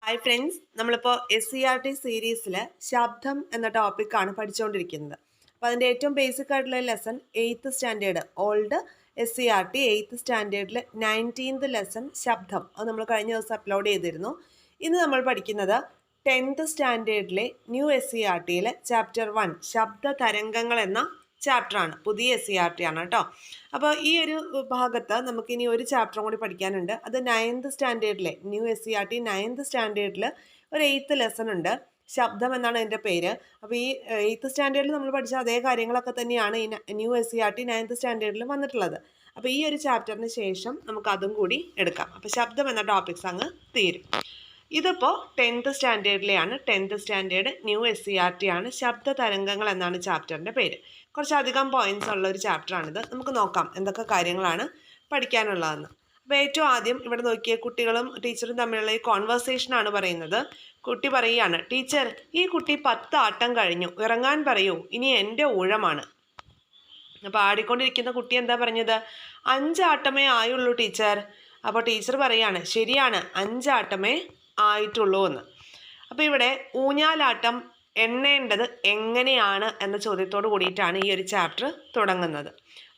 Hi friends, നമ്മളിപ്പോൾ SCERT സീരീസിൽ ശബ്ദം എന്ന ടോപ്പിക്കാണ് പഠിച്ചുകൊണ്ടിരിക്കുന്നത്. അപ്പോൾ അതിൻ്റെ ഏറ്റവും ബേസിക് ആയിട്ടുള്ള lesson 8th standard old SCERT 8th സ്റ്റാൻഡേർഡിൽ 19th lesson ശബ്ദം, അത് നമ്മൾ കഴിഞ്ഞ ദിവസം അപ്ലോഡ് ചെയ്തിരുന്നു. ഇന്ന് നമ്മൾ പഠിക്കുന്നത് 10th സ്റ്റാൻഡേർഡിലെ ന്യൂ SCERTയിലെ ചാപ്റ്റർ 1 ശബ്ദ തരംഗങ്ങൾ എന്ന ചാപ്റ്ററാണ്. പുതിയ SCERT ആണ് കേട്ടോ. അപ്പോൾ ഈ ഒരു ഭാഗത്ത് നമുക്കിനി ഒരു ചാപ്റ്ററും കൂടി പഠിക്കാനുണ്ട്. അത് 9th സ്റ്റാൻഡേർഡിലെ ന്യൂ SCERT 9th സ്റ്റാൻഡേർഡിൽ ഒരു 8th ലെസൺ ഉണ്ട്. ശബ്ദം എന്നാണ് അതിൻ്റെ പേര്. അപ്പോൾ ഈ 8th സ്റ്റാൻഡേർഡിൽ നമ്മൾ പഠിച്ച അതേ കാര്യങ്ങളൊക്കെ തന്നെയാണ് ഈ ന്യൂ SCERT 9th സ്റ്റാൻഡേർഡിൽ വന്നിട്ടുള്ളത്. അപ്പോൾ ഈ ഒരു ചാപ്റ്ററിന് ശേഷം നമുക്ക് അതും കൂടി എടുക്കാം. അപ്പോൾ ശബ്ദം എന്ന ടോപ്പിക്സ് അങ്ങ് തീരും. ഇതിപ്പോൾ 10th സ്റ്റാൻഡേർഡിലെയാണ്. 10th standard new SCERT ആണ്. ശബ്ദ തരംഗങ്ങൾ എന്നാണ് ചാപ്റ്ററിൻ്റെ പേര്. കുറച്ചധികം പോയിന്റ്സ് ഉള്ള ഒരു ചാപ്റ്ററാണിത്. നമുക്ക് നോക്കാം എന്തൊക്കെ കാര്യങ്ങളാണ് പഠിക്കാനുള്ളതെന്ന്. അപ്പോൾ ഏറ്റവും ആദ്യം ഇവിടെ നോക്കിയ കുട്ടികളും ടീച്ചറും തമ്മിലുള്ള ഈ കോൺവെർസേഷനാണ് പറയുന്നത്. കുട്ടി പറയുകയാണ്, ടീച്ചർ ഈ കുട്ടി 10 ആട്ടം കഴിഞ്ഞു, ഇറങ്ങാൻ പറയൂ, ഇനി എൻ്റെ ഊഴമാണ്. അപ്പോൾ ആടിക്കൊണ്ടിരിക്കുന്ന കുട്ടി എന്താ പറഞ്ഞത്? 5 ആട്ടമേ ആയുള്ളൂ ടീച്ചർ. അപ്പോൾ ടീച്ചർ പറയാണ്, ശരിയാണ്, 5 ആട്ടമേ ആയിട്ടുള്ളൂ എന്ന്. അപ്പോൾ ഇവിടെ ഊഞ്ഞാലാട്ടം എണ്ണേണ്ടത് എങ്ങനെയാണ് എന്ന ചോദ്യത്തോട് കൂടിയിട്ടാണ് ഈ ഒരു ചാപ്റ്റർ തുടങ്ങുന്നത്.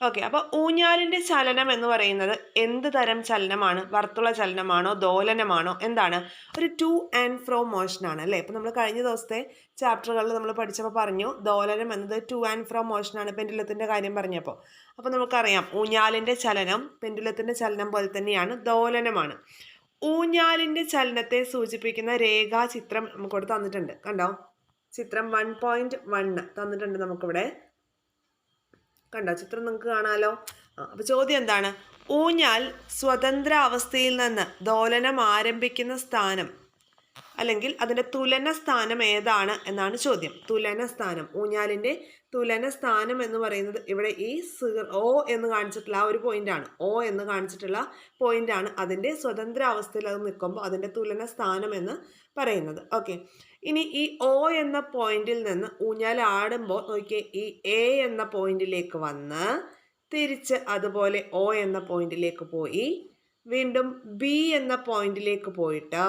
ഓക്കെ, അപ്പോൾ ഊഞ്ഞാലിൻ്റെ ചലനം എന്ന് പറയുന്നത് എന്ത് തരം ചലനമാണ്? വർത്തുള ചലനമാണോ, ദോലനമാണോ, എന്താണ്? ഒരു ടു ആൻഡ് ഫ്രോ മോഷനാണ് അല്ലേ? ഇപ്പോൾ നമ്മൾ കഴിഞ്ഞ ദിവസത്തെ ചാപ്റ്ററുകളിൽ നമ്മൾ പഠിച്ചപ്പോൾ പറഞ്ഞു ദോലനം എന്നത് ടു ആൻഡ് ഫ്രോ മോഷനാണ്, പെൻഡുലത്തിൻ്റെ കാര്യം പറഞ്ഞപ്പോൾ. അപ്പോൾ നമുക്കറിയാം ഊഞ്ഞാലിൻ്റെ ചലനം പെൻഡുലത്തിൻ്റെ ചലനം പോലെ തന്നെയാണ്, ദോലനമാണ്. ഊഞ്ഞാലിൻ്റെ ചലനത്തെ സൂചിപ്പിക്കുന്ന രേഖാചിത്രം നമുക്കിവിടെ തന്നിട്ടുണ്ട്. കണ്ടോ? ചിത്രം 1.1 തന്നിട്ടുണ്ട് നമുക്കിവിടെ. കണ്ടോ? ചിത്രം നിങ്ങൾക്ക് കാണാമല്ലോ. അപ്പോൾ ചോദ്യം എന്താണ്? ഊഞ്ഞാൽ സ്വതന്ത്ര അവസ്ഥയിൽ നിന്ന് ദോലനം ആരംഭിക്കുന്ന സ്ഥാനം അല്ലെങ്കിൽ അതിൻ്റെ തുലന സ്ഥാനം ഏതാണ് എന്നാണ് ചോദ്യം. തുലന സ്ഥാനം, ഊഞ്ഞാലിൻ്റെ തുലന സ്ഥാനം എന്ന് പറയുന്നത് ഇവിടെ ഈ O എന്ന് കാണിച്ചിട്ടുള്ള ആ ഒരു പോയിന്റാണ്. O എന്ന് കാണിച്ചിട്ടുള്ള പോയിന്റാണ് അതിൻ്റെ സ്വതന്ത്ര അവസ്ഥയിൽ അത് നിൽക്കുമ്പോൾ അതിൻ്റെ തുലന സ്ഥാനം എന്ന് പറയുന്നത്. ഓക്കെ, ഇനി ഈ O എന്ന പോയിന്റിൽ നിന്ന് ഊഞ്ഞാൽ ആടുമ്പോൾ നോക്കിയേ, ഈ A എന്ന പോയിന്റിലേക്ക് വന്ന് തിരിച്ച് അതുപോലെ O എന്ന പോയിന്റിലേക്ക് പോയി വീണ്ടും B എന്ന പോയിന്റിലേക്ക് പോയിട്ട്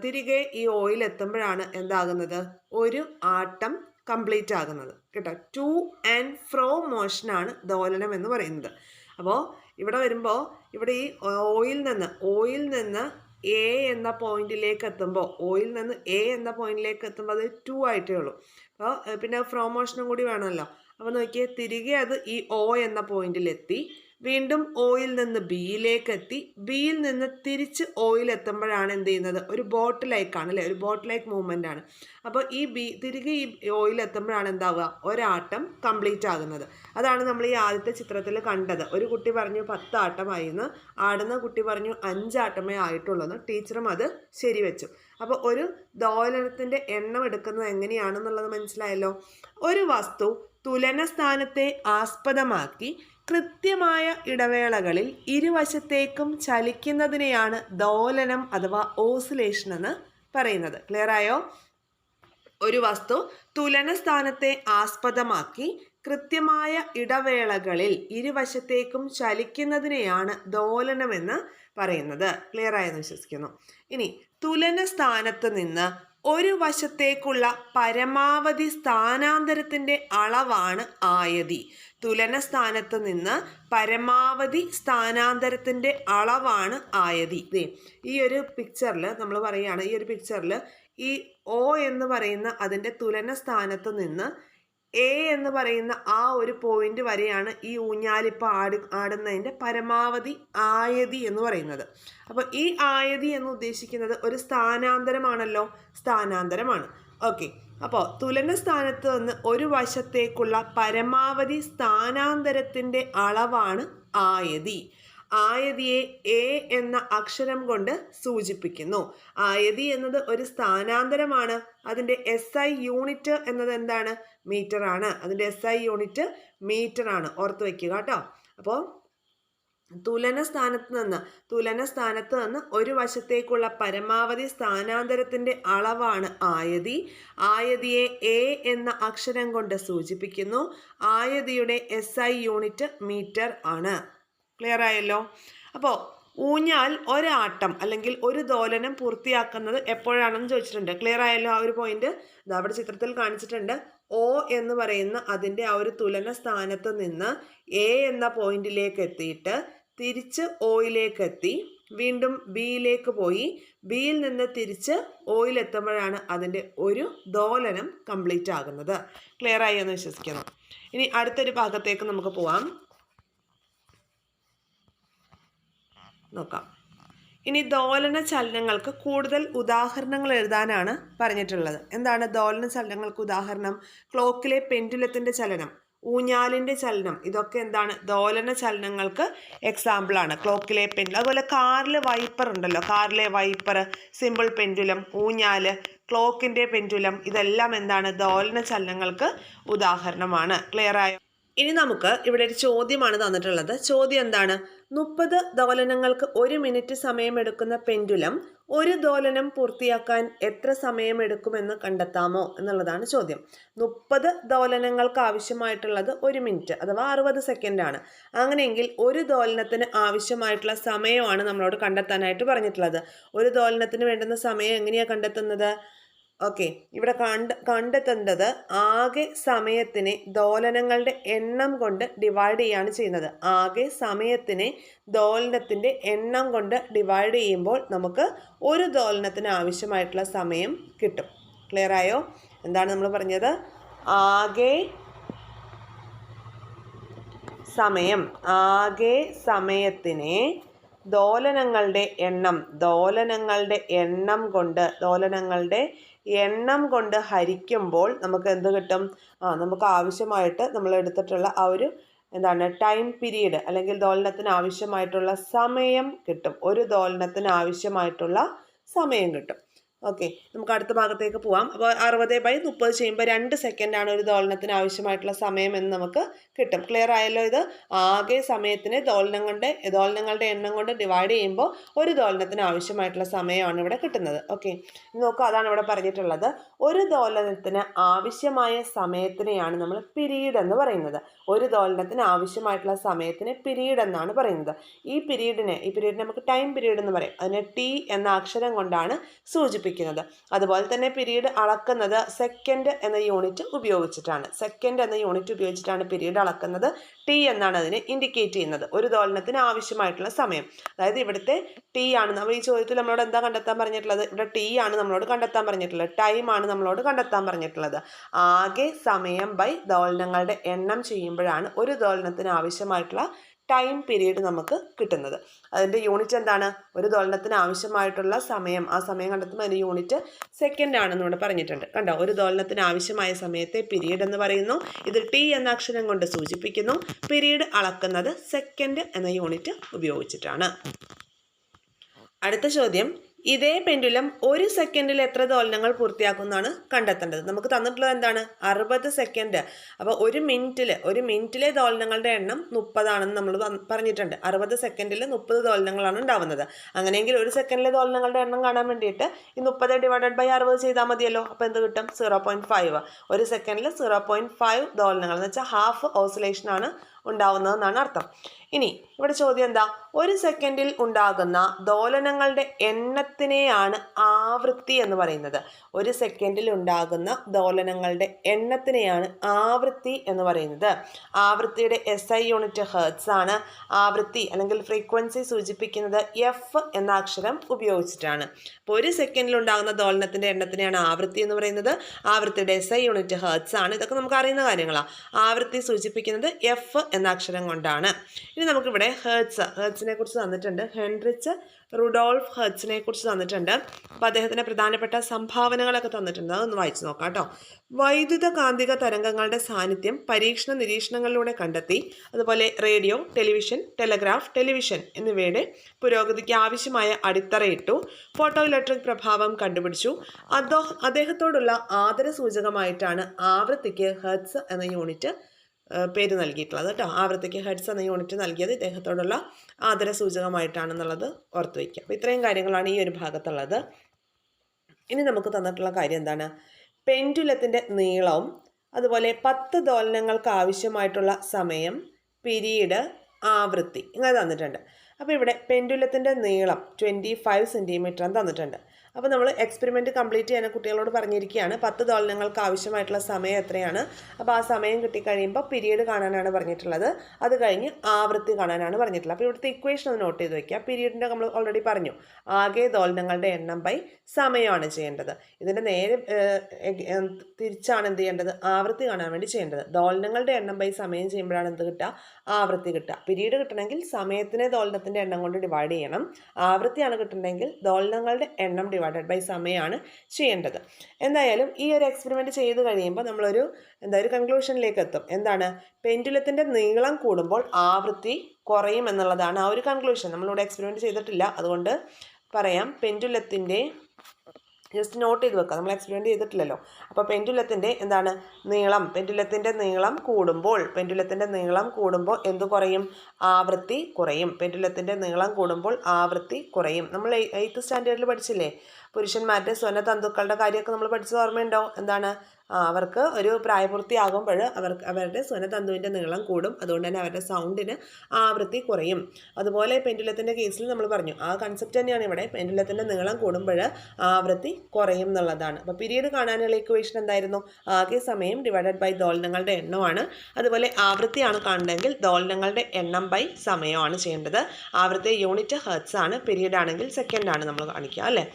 തിരികെ ഈ ഓയിൽ എത്തുമ്പോഴാണ് എന്താകുന്നത്? ഒരു ആട്ടം കംപ്ലീറ്റ് ആകുന്നത് കേട്ടോ. ടു ആൻഡ് ഫ്രോ മോഷനാണ് ദോലനം എന്ന് പറയുന്നത്. അപ്പോൾ ഇവിടെ വരുമ്പോൾ ഇവിടെ ഈ ഓയിൽ നിന്ന് എ എന്ന പോയിന്റിലേക്ക് എത്തുമ്പോൾ അത് 2 ആയിട്ടേ ഉള്ളൂ. അപ്പോൾ പിന്നെ ഫ്രോ മോഷനും കൂടി വേണമല്ലോ. അപ്പോൾ നോക്കിയേ, തിരികെ അത് ഈ O എന്ന പോയിന്റിലെത്തി, വീണ്ടും ഓയിൽ നിന്ന് ബിയിലേക്ക് എത്തി, ബിയിൽ നിന്ന് തിരിച്ച് ഓയിൽ എത്തുമ്പോഴാണ് എന്ത് ചെയ്യുന്നത്? ഒരു ബോട്ട് ലൈക്കാണ് അല്ലേ, ഒരു ബോട്ട് ലൈക്ക് മൂവ്മെൻ്റ് ആണ്. അപ്പോൾ ഈ തിരികെ ഈ ഓയിൽ എത്തുമ്പോഴാണ് എന്താവുക? ഒരാട്ടം കംപ്ലീറ്റ് ആകുന്നത്. അതാണ് നമ്മൾ ഈ ആദ്യത്തെ ചിത്രത്തിൽ കണ്ടത്. ഒരു കുട്ടി പറഞ്ഞു 10 ആട്ടമായിന്ന്, ആടുന്ന കുട്ടി പറഞ്ഞു 5 ആട്ടമേ ആയിട്ടുള്ളൂ. ടീച്ചറും അത് ശരിവെച്ചു. അപ്പോൾ ഒരു ദോലനത്തിൻ്റെ എണ്ണം എടുക്കുന്നത് എങ്ങനെയാണെന്നുള്ളത് മനസ്സിലായല്ലോ. ഒരു വസ്തു തുലന സ്ഥാനത്തെ ആസ്പദമാക്കി കൃത്യമായ ഇടവേളകളിൽ ഇരുവശത്തേക്കും ചലിക്കുന്നതിനെയാണ് ദോലനം അഥവാ ഓസിലേഷൻ എന്ന് പറയുന്നത്. ക്ലിയർ ആയോ? ഒരു വസ്തു തുലന സ്ഥാനത്തെ ആസ്പദമാക്കി കൃത്യമായ ഇടവേളകളിൽ ഇരുവശത്തേക്കും ചലിക്കുന്നതിനെയാണ് ദോലനമെന്ന് പറയുന്നത്. ക്ലിയർ ആയെന്ന് വിശ്വസിക്കുന്നു. ഇനി തുലന സ്ഥാനത്ത് നിന്ന് ഒരു വശത്തേക്കുള്ള പരമാവധി സ്ഥാനാന്തരത്തിൻ്റെ അളവാണ് ആയതി. തുലന സ്ഥാനത്ത് നിന്ന് പരമാവധി സ്ഥാനാന്തരത്തിൻ്റെ അളവാണ് ആയതി. ഈ ഒരു പിക്ചറിൽ നമ്മൾ പറയുകയാണ്, ഈ ഒരു പിക്ചറിൽ ഈ O എന്ന് പറയുന്ന അതിൻ്റെ തുലന സ്ഥാനത്ത് നിന്ന് A എന്ന് പറയുന്ന ആ ഒരു പോയിന്റ് വരെയാണ് ഈ ഊഞ്ഞാലിപ്പോൾ ആടുന്നതിൻ്റെ പരമാവധി ആയതി എന്ന് പറയുന്നത്. അപ്പോൾ ഈ ആയതി എന്ന് ഉദ്ദേശിക്കുന്നത് ഒരു സ്ഥാനാന്തരമാണല്ലോ, സ്ഥാനാന്തരമാണ്. ഓക്കെ, അപ്പോൾ തുലന സ്ഥാനത്ത് നിന്ന് ഒരു വശത്തേക്കുള്ള പരമാവധി സ്ഥാനാന്തരത്തിൻ്റെ അളവാണ് ആയതി. ആയതിയെ A എന്ന അക്ഷരം കൊണ്ട് സൂചിപ്പിക്കുന്നു. ആയതി എന്നത് ഒരു സ്ഥാനാന്തരമാണ്. അതിൻ്റെ SI യൂണിറ്റ് എന്നത് എന്താണ്? മീറ്റർ ആണ്. അതിൻ്റെ SI യൂണിറ്റ് മീറ്റർ ആണ്, ഓർത്ത് വയ്ക്കുക കേട്ടോ. അപ്പോൾ തുലന സ്ഥാനത്ത് നിന്ന് ഒരു വശത്തേക്കുള്ള പരമാവധി സ്ഥാനാന്തരത്തിൻ്റെ അളവാണ് ആയതി. ആയതിയെ A എന്ന അക്ഷരം കൊണ്ട് സൂചിപ്പിക്കുന്നു. ആയതിയുടെ SI യൂണിറ്റ് മീറ്റർ ആണ്. ക്ലിയർ ആയല്ലോ? അപ്പോൾ ഊഞ്ഞാൽ ഒരാട്ടം അല്ലെങ്കിൽ ഒരു ദോലനം പൂർത്തിയാക്കുന്നത് എപ്പോഴാണെന്ന് ചോദിച്ചിട്ടുണ്ട്. ക്ലിയർ ആയല്ലോ ആ ഒരു പോയിന്റ്? ഇതാ അവിടെ ചിത്രത്തിൽ കാണിച്ചിട്ടുണ്ട്. O എന്ന് പറയുന്ന അതിൻ്റെ ആ ഒരു തുലന സ്ഥാനത്ത് നിന്ന് A എന്ന പോയിന്റിലേക്ക് എത്തിയിട്ട് തിരിച്ച് Oയിലേക്ക് എത്തി, വീണ്ടും ബിയിലേക്ക് പോയി, ബിയിൽ നിന്ന് തിരിച്ച് Oയിൽ എത്തുമ്പോഴാണ് അതിൻ്റെ ഒരു ദോലനം കംപ്ലീറ്റ് ആകുന്നത്. ക്ലിയർ ആയി എന്ന് വിശ്വസിക്കുന്നു. ഇനി അടുത്തൊരു ഭാഗത്തേക്ക് നമുക്ക് പോവാം. നോക്കാം. ഇനി ദോലന ചലനങ്ങൾക്ക് കൂടുതൽ ഉദാഹരണങ്ങൾ എഴുതാനാണ് പറഞ്ഞിട്ടുള്ളത്. എന്താണ് ദോലന ചലനങ്ങൾക്ക് ഉദാഹരണം? ക്ലോക്കിലെ പെൻഡുലത്തിൻ്റെ ചലനം, ഊഞ്ഞാലിൻ്റെ ചലനം, ഇതൊക്കെ എന്താണ് ദോലന ചലനങ്ങൾക്ക് എക്സാമ്പിളാണ്. ക്ലോക്കിലെ പെൻഡുലം, അതുപോലെ കാറിലെ വൈപ്പർ ഉണ്ടല്ലോ, കാറിലെ വൈപ്പർ, സിമ്പിൾ പെൻഡുലം, ഊഞ്ഞാൽ, ക്ലോക്കിൻ്റെ പെൻഡുലം, ഇതെല്ലാം എന്താണ് ദോലന ചലനങ്ങൾക്ക് ഉദാഹരണമാണ്. ക്ലിയർ ആയോ? ഇനി നമുക്ക് ഇവിടെ ഒരു ചോദ്യമാണ് തന്നിട്ടുള്ളത്. ചോദ്യം എന്താണ്? 30 ദോലനങ്ങൾക്ക് 1 മിനിറ്റ് സമയമെടുക്കുന്ന പെൻഡുലം ഒരു ദോലനം പൂർത്തിയാക്കാൻ എത്ര സമയമെടുക്കുമെന്ന് കണ്ടെത്താമോ എന്നുള്ളതാണ് ചോദ്യം. 30 ദോലനങ്ങൾക്ക് ആവശ്യമായിട്ടുള്ളത് 1 മിനിറ്റ് അഥവാ 60 സെക്കൻഡാണ്. അങ്ങനെയെങ്കിൽ ഒരു ദോലനത്തിന് ആവശ്യമായിട്ടുള്ള സമയമാണ് നമ്മളോട് കണ്ടെത്താനായിട്ട് പറഞ്ഞിട്ടുള്ളത്. ഒരു ദോലനത്തിന് വേണ്ടുന്ന സമയം എങ്ങനെയാണ് കണ്ടെത്തുന്നത്? ഓക്കെ, ഇവിടെ കണ്ടെത്തേണ്ടത് ആകെ സമയത്തിനെ ദോലനങ്ങളുടെ എണ്ണം കൊണ്ട് ഡിവൈഡ് ചെയ്യുകയാണ് ചെയ്യുന്നത്. ആകെ സമയത്തിനെ ദോലനത്തിൻ്റെ എണ്ണം കൊണ്ട് ഡിവൈഡ് ചെയ്യുമ്പോൾ നമുക്ക് ഒരു ദോലനത്തിന് ആവശ്യമായിട്ടുള്ള സമയം കിട്ടും. ക്ലിയർ ആയോ? എന്താണ് നമ്മൾ പറഞ്ഞത്? ആകെ സമയത്തിനെ ദോലനങ്ങളുടെ എണ്ണം കൊണ്ട് ഹരിക്കുമ്പോൾ നമുക്ക് എന്ത് കിട്ടും? നമുക്ക് ആവശ്യമായിട്ട് നമ്മൾ എടുത്തിട്ടുള്ള ആ ഒരു ടൈം പീരീഡ് അല്ലെങ്കിൽ ദോലനത്തിന് ആവശ്യമായിട്ടുള്ള സമയം കിട്ടും. ഒരു ദോലനത്തിന് ആവശ്യമായിട്ടുള്ള സമയം കിട്ടും. ഓക്കെ, നമുക്ക് അടുത്ത ഭാഗത്തേക്ക് പോവാം. അപ്പോൾ 60/30 ചെയ്യുമ്പോൾ 2 സെക്കൻഡാണ് ഒരു ദോലനത്തിന് ആവശ്യമായിട്ടുള്ള സമയം എന്ന് നമുക്ക് കിട്ടും. ക്ലിയർ ആയല്ലോ? ഇത് ആകെ സമയത്തിനെ ദോലനങ്ങളുടെ എണ്ണം കൊണ്ട് ഡിവൈഡ് ചെയ്യുമ്പോൾ ഒരു ദോലനത്തിന് ആവശ്യമായിട്ടുള്ള സമയമാണ് ഇവിടെ കിട്ടുന്നത്. ഓക്കെ, നോക്കുക, അതാണ് ഇവിടെ പറഞ്ഞിട്ടുള്ളത്. ഒരു ദോലനത്തിന് ആവശ്യമായ സമയത്തിനെയാണ് നമ്മൾ പീരീഡ് എന്ന് പറയുന്നത്. ഒരു ദോലനത്തിന് ആവശ്യമായിട്ടുള്ള സമയത്തിന് പീരീഡ് എന്നാണ് പറയുന്നത്. ഈ പീരീഡിനെ നമുക്ക് ടൈം പീരീഡ് എന്ന് പറയും. അതിനെ T എന്ന അക്ഷരം കൊണ്ടാണ് സൂചിപ്പിക്കുന്നത്. അതുപോലെ തന്നെ പീരീഡ് അളക്കുന്നത് സെക്കൻഡ് എന്ന യൂണിറ്റ് ഉപയോഗിച്ചിട്ടാണ് പീരീഡ് അളക്കുന്നത്. T എന്നാണ് അതിനെ ഇൻഡിക്കേറ്റ് ചെയ്യുന്നത്. ഒരു ദോലനത്തിന് ആവശ്യമായിട്ടുള്ള സമയം, അതായത് ഇവിടുത്തെ T ആണ്. നമ്മൾ ഈ ചോദ്യത്തിൽ നമ്മളോട് എന്താ കണ്ടെത്താൻ പറഞ്ഞിട്ടുള്ളത്? ഇവിടെ T ആണ് നമ്മളോട് കണ്ടെത്താൻ പറഞ്ഞിട്ടുള്ളത്. ടൈം ആണ് നമ്മളോട് കണ്ടെത്താൻ പറഞ്ഞിട്ടുള്ളത്. ആകെ സമയം ബൈ ദോലനങ്ങളുടെ എണ്ണം ചെയ്യുമ്പോഴാണ് ഒരു ദോലനത്തിന് ആവശ്യമായിട്ടുള്ള ടൈം പീരീഡ് നമുക്ക് കിട്ടുന്നത്. അതിൻ്റെ യൂണിറ്റ് എന്താണ്? ഒരു ദോലനത്തിന് ആവശ്യമായിട്ടുള്ള സമയം, ആ സമയം കണ്ടെത്തുമ്പോൾ അതിൻ്റെ യൂണിറ്റ് സെക്കൻഡ് ആണെന്ന് ഇവിടെ പറഞ്ഞിട്ടുണ്ട്. കണ്ടോ? ഒരു ദോലനത്തിന് ആവശ്യമായ സമയത്തെ പീരീഡ് എന്ന് പറയുന്നു. ഇത് T എന്ന അക്ഷരം കൊണ്ട് സൂചിപ്പിക്കുന്നു. പീരീഡ് അളക്കുന്നത് സെക്കൻഡ് എന്ന യൂണിറ്റ് ഉപയോഗിച്ചിട്ടാണ്. അടുത്ത ചോദ്യം, ഇതേ പെൻഡുലം 1 സെക്കൻഡിൽ എത്ര ദോലനങ്ങൾ പൂർത്തിയാക്കുന്നതാണ് കണ്ടെത്തേണ്ടത്. നമുക്ക് തന്നിട്ടുള്ളത് എന്താണ്? 60 സെക്കൻഡ്. അപ്പോൾ ഒരു മിനിറ്റിലെ ദോലനങ്ങളുടെ എണ്ണം 30 ആണെന്ന് നമ്മൾ പറഞ്ഞിട്ടുണ്ട്. 60 സെക്കൻഡിൽ 30 ദോലനങ്ങളാണ് ഉണ്ടാവുന്നത്. അങ്ങനെയെങ്കിൽ ഒരു സെക്കൻഡിലെ ദോലനങ്ങളുടെ എണ്ണം കാണാൻ വേണ്ടിയിട്ട് ഈ 30 ഡിവൈഡഡ് ബൈ 60 ചെയ്താൽ മതിയല്ലോ. അപ്പോൾ എന്ത് കിട്ടും? 0.5. ഒരു സെക്കൻഡിൽ 0.5 ദോലനങ്ങൾ എന്ന് വെച്ചാൽ ഹാഫ് ഓസിലേഷൻ ആണ് ഉണ്ടാവുന്നതെന്നാണ് അർത്ഥം. ഇനി ഇവിടെ ചോദ്യം എന്താ? ഒരു സെക്കൻഡിൽ ഉണ്ടാകുന്ന ദോലനങ്ങളുടെ എണ്ണത്തിനെയാണ് ആവൃത്തി എന്ന് പറയുന്നത്. ഒരു സെക്കൻഡിൽ ഉണ്ടാകുന്ന ദോലനങ്ങളുടെ എണ്ണത്തിനെയാണ് ആവൃത്തി എന്ന് പറയുന്നത്. ആവൃത്തിയുടെ SI യൂണിറ്റ് ഹെർട്സ് ആണ്. ആവൃത്തി അല്ലെങ്കിൽ ഫ്രീക്വൻസി സൂചിപ്പിക്കുന്നത് F എന്ന അക്ഷരം ഉപയോഗിച്ചിട്ടാണ്. അപ്പോൾ ഒരു സെക്കൻഡിൽ ഉണ്ടാകുന്ന ദോലനത്തിൻ്റെ എണ്ണത്തിനെയാണ് ആവൃത്തി എന്ന് പറയുന്നത്. ആവൃത്തിയുടെ SI യൂണിറ്റ് ഹെർട്സ് ആണ്. ഇതൊക്കെ നമുക്ക് അറിയുന്ന കാര്യങ്ങളാണ്. ആവൃത്തി സൂചിപ്പിക്കുന്നത് F എന്ന അക്ഷരം കൊണ്ടാണ്. ഇനി നമുക്കിവിടെ ഹെർട്സിനെ കുറിച്ച് തന്നിട്ടുണ്ട്. ഹെൻറിച്ച് റുഡോൾഫ് ഹെർട്സിനെ കുറിച്ച് തന്നിട്ടുണ്ട്. അപ്പോൾ അദ്ദേഹത്തിൻ്റെ പ്രധാനപ്പെട്ട സംഭാവനകളൊക്കെ തന്നിട്ടുണ്ട്. അതൊന്ന് വായിച്ചു നോക്കാം കേട്ടോ. വൈദ്യുത കാന്തിക തരംഗങ്ങളുടെ സാന്നിധ്യം പരീക്ഷണ നിരീക്ഷണങ്ങളിലൂടെ കണ്ടെത്തി. അതുപോലെ റേഡിയോ, ടെലിവിഷൻ, ടെലഗ്രാഫ്, ടെലിവിഷൻ എന്നിവയുടെ പുരോഗതിക്ക് ആവശ്യമായ അടിത്തറയിട്ടു. ഫോട്ടോ ഇലക്ട്രിക് പ്രഭാവം കണ്ടുപിടിച്ചു. അദ്ദേഹത്തോടുള്ള ആദരസൂചകമായിട്ടാണ് ആവൃത്തിക്ക് ഹെർട്സ് എന്ന യൂണിറ്റ് പേര് നൽകിയിട്ടുള്ളത് കേട്ടോ. ആവൃത്തിക്ക് ഹെർട്സ് എന്ന യൂണിറ്റ് നൽകിയത് ഇദ്ദേഹത്തോടുള്ള ആദരസൂചകമായിട്ടാണെന്നുള്ളത് ഓർത്ത് വയ്ക്കുക. അപ്പോൾ ഇത്രയും കാര്യങ്ങളാണ് ഈ ഒരു ഭാഗത്തുള്ളത്. ഇനി നമുക്ക് തന്നിട്ടുള്ള കാര്യം എന്താണ്? പെൻഡുലത്തിൻ്റെ നീളവും അതുപോലെ 10 ദോലനങ്ങൾക്ക് ആവശ്യമായിട്ടുള്ള സമയം, പീരീഡ്, ആവൃത്തി ഇങ്ങനെ തന്നിട്ടുണ്ട്. അപ്പോൾ ഇവിടെ പെൻഡുലത്തിൻ്റെ നീളം 25 സെൻറ്റിമീറ്റർ തന്നിട്ടുണ്ട്. അപ്പോൾ നമ്മൾ എക്സ്പെരിമെൻറ്റ് കംപ്ലീറ്റ് ചെയ്യാൻ കുട്ടികളോട് പറഞ്ഞിരിക്കുകയാണ് 10 ദോലനങ്ങൾക്ക് ആവശ്യമായിട്ടുള്ള സമയം എത്രയാണ്. അപ്പോൾ ആ സമയം കിട്ടിക്കഴിയുമ്പോൾ പീരീഡ് കാണാനാണ് പറഞ്ഞിട്ടുള്ളത്. അത് കഴിഞ്ഞ് ആവൃത്തി കാണാനാണ് പറഞ്ഞിട്ടുള്ളത്. അപ്പോൾ ഇവിടുത്തെ ഇക്വേഷൻ ഒന്ന് നോട്ട് ചെയ്ത് വയ്ക്കുക. പീരീഡിൻ്റെ നമ്മൾ ഓൾറെഡി പറഞ്ഞു, ആകെ ദോലനങ്ങളുടെ എണ്ണം ബൈ സമയമാണ് ചെയ്യേണ്ടത്. ഇതിൻ്റെ നേരെ തിരിച്ചാണ് എന്ത് ചെയ്യേണ്ടത്, ആവൃത്തി കാണാൻ വേണ്ടി ചെയ്യേണ്ടത്. ദോലനങ്ങളുടെ എണ്ണം ബൈ സമയം ചെയ്യുമ്പോഴാണ് എന്ത് കിട്ടുക, ആവൃത്തി കിട്ടുക. പീരീഡ് കിട്ടണമെങ്കിൽ സമയത്തിനെ ദോലനത്തിൻ്റെ എണ്ണം കൊണ്ട് ഡിവൈഡ് ചെയ്യണം. ആവൃത്തിയാണ് കിട്ടണമെങ്കിൽ ദോലനങ്ങളുടെ എണ്ണം ഡിവൈഡഡ് ബൈ സമയമാണ് ചെയ്യേണ്ടത്. എന്തായാലും ഈ ഒരു എക്സ്പെരിമെൻറ്റ് ചെയ്ത് കഴിയുമ്പോൾ നമ്മളൊരു ഒരു കൺക്ലൂഷനിലേക്ക് എത്തും. എന്താണ്, പെൻഡുലത്തിൻ്റെ നീളം കൂടുമ്പോൾ ആവൃത്തി കുറയും എന്നുള്ളതാണ് ആ ഒരു കൺക്ലൂഷൻ. നമ്മളിവിടെ എക്സ്പെരിമെൻറ്റ് ചെയ്തിട്ടില്ല, അതുകൊണ്ട് പറയാം. പെൻഡുലത്തിൻ്റെ ജസ്റ്റ് നോട്ട് ചെയ്ത് വെക്കുക, നമ്മൾ എക്സ്പെരിമെൻറ്റ് ചെയ്തിട്ടില്ലല്ലോ. അപ്പോൾ പെൻഡുലത്തിൻ്റെ എന്താണ് നീളം, പെൻഡുലത്തിൻ്റെ നീളം കൂടുമ്പോൾ എന്ത് കുറയും, ആവൃത്തി കുറയും. പെൻഡുലത്തിൻ്റെ നീളം കൂടുമ്പോൾ ആവൃത്തി കുറയും. നമ്മൾ 8th സ്റ്റാൻഡേർഡിൽ പഠിച്ചില്ലേ, പുരുഷന്മാരുടെ സ്വനതന്തുക്കളുടെ കാര്യമൊക്കെ നമ്മൾ പഠിച്ചത് ഓർമ്മയുണ്ടോ? എന്താണ്, അവർക്ക് ഒരു പ്രായപൂർത്തിയാകുമ്പോൾ അവരുടെ സ്വനതന്തുവിൻ്റെ നീളം കൂടും, അതുകൊണ്ട് തന്നെ അവരുടെ സൗണ്ടിന് ആവൃത്തി കുറയും. അതുപോലെ പെൻഡുലത്തിൻ്റെ കേസിൽ നമ്മൾ പറഞ്ഞു, ആ കൺസെപ്റ്റ് തന്നെയാണ് ഇവിടെ. പെൻഡുലത്തിൻ്റെ നീളം കൂടുമ്പോൾ ആവൃത്തി കുറയും എന്നുള്ളതാണ്. അപ്പോൾ പീരീഡ് കാണാനുള്ള ഇക്വേഷൻ എന്തായിരുന്നു, ആകെ സമയം ഡിവൈഡഡ് ബൈ ദോലനങ്ങളുടെ എണ്ണമാണ്. അതുപോലെ ആവൃത്തിയാണ് കാണണമെങ്കിൽ ദോലനങ്ങളുടെ എണ്ണം ബൈ സമയമാണ് ചെയ്യേണ്ടത്. ആവൃത്തി യൂണിറ്റ് ഹെർട്സ് ആണ്, പീരീഡ് ആണെങ്കിൽ സെക്കൻഡ് ആണ് നമ്മൾ കാണിക്കുക അല്ലേ.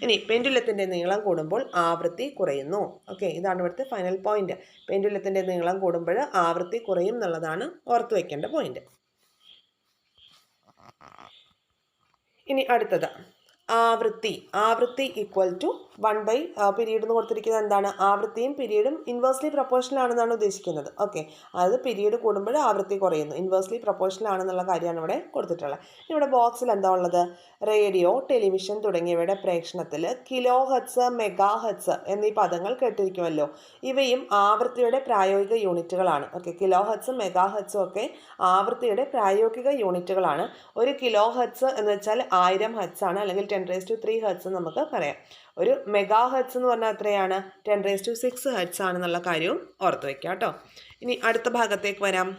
ഇനി പെൻഡുലത്തിൻ്റെ നീളം കൂടുമ്പോൾ ആവൃത്തി കുറയുന്നു. ഓക്കെ, ഇതാണ് ഇവിടുത്തെ ഫൈനൽ പോയിന്റ്. പെൻഡുലത്തിൻ്റെ നീളം കൂടുമ്പോൾ ആവൃത്തി കുറയും എന്നുള്ളതാണ് ഓർത്തു വയ്ക്കേണ്ട പോയിന്റ്. ഇനി അടുത്തത് ആവൃത്തി ഈക്വൽ ടു 1/, പീരീഡ് എന്ന് കൊടുത്തിരിക്കുന്നത് എന്താണ്, ആവൃത്തിയും പീരീഡും ഇൻവേഴ്സ്ലി പ്രൊപ്പോർഷണൽ ആണെന്നാണ് ഉദ്ദേശിക്കുന്നത്. ഓക്കെ, അതായത് പീരീഡ് കൂടുമ്പോൾ ആവൃത്തി കുറയുന്നു, ഇൻവേഴ്സ്ലി പ്രൊപ്പോർഷണൽ ആണെന്നുള്ള കാര്യമാണ് ഇവിടെ കൊടുത്തിട്ടുള്ളത്. ഇവിടെ ബോക്സിൽ എന്താ ഉള്ളത്, റേഡിയോ, ടെലിവിഷൻ തുടങ്ങിയവയുടെ പ്രേക്ഷണത്തിൽ കിലോ ഹെർട്സ്, മെഗാ ഹെർട്സ് എന്നീ പദങ്ങൾ കേട്ടിരിക്കുമല്ലോ. ഇവയും ആവൃത്തിയുടെ പ്രായോഗിക യൂണിറ്റുകളാണ്. ഓക്കെ, കിലോ ഹെർട്സും മെഗാ ഹെർട്സും ഒക്കെ ആവൃത്തിയുടെ പ്രായോഗിക യൂണിറ്റുകളാണ്. ഒരു കിലോ ഹെർട്സ് എന്ന് വെച്ചാൽ 1000 ഹെർട്സ് ആണ്, അല്ലെങ്കിൽ 10⁻³ ഹെർട്സ് നമുക്ക് പറയാം. ഒരു മെഗാ ഹെർട്സ് എന്ന് പറഞ്ഞാൽ എത്രയാണ്, 10�6 ഹെർട്സ് ആണെന്നുള്ള കാര്യവും ഓർത്ത് വയ്ക്കുക കേട്ടോ. ഇനി അടുത്ത ഭാഗത്തേക്ക് വരാം.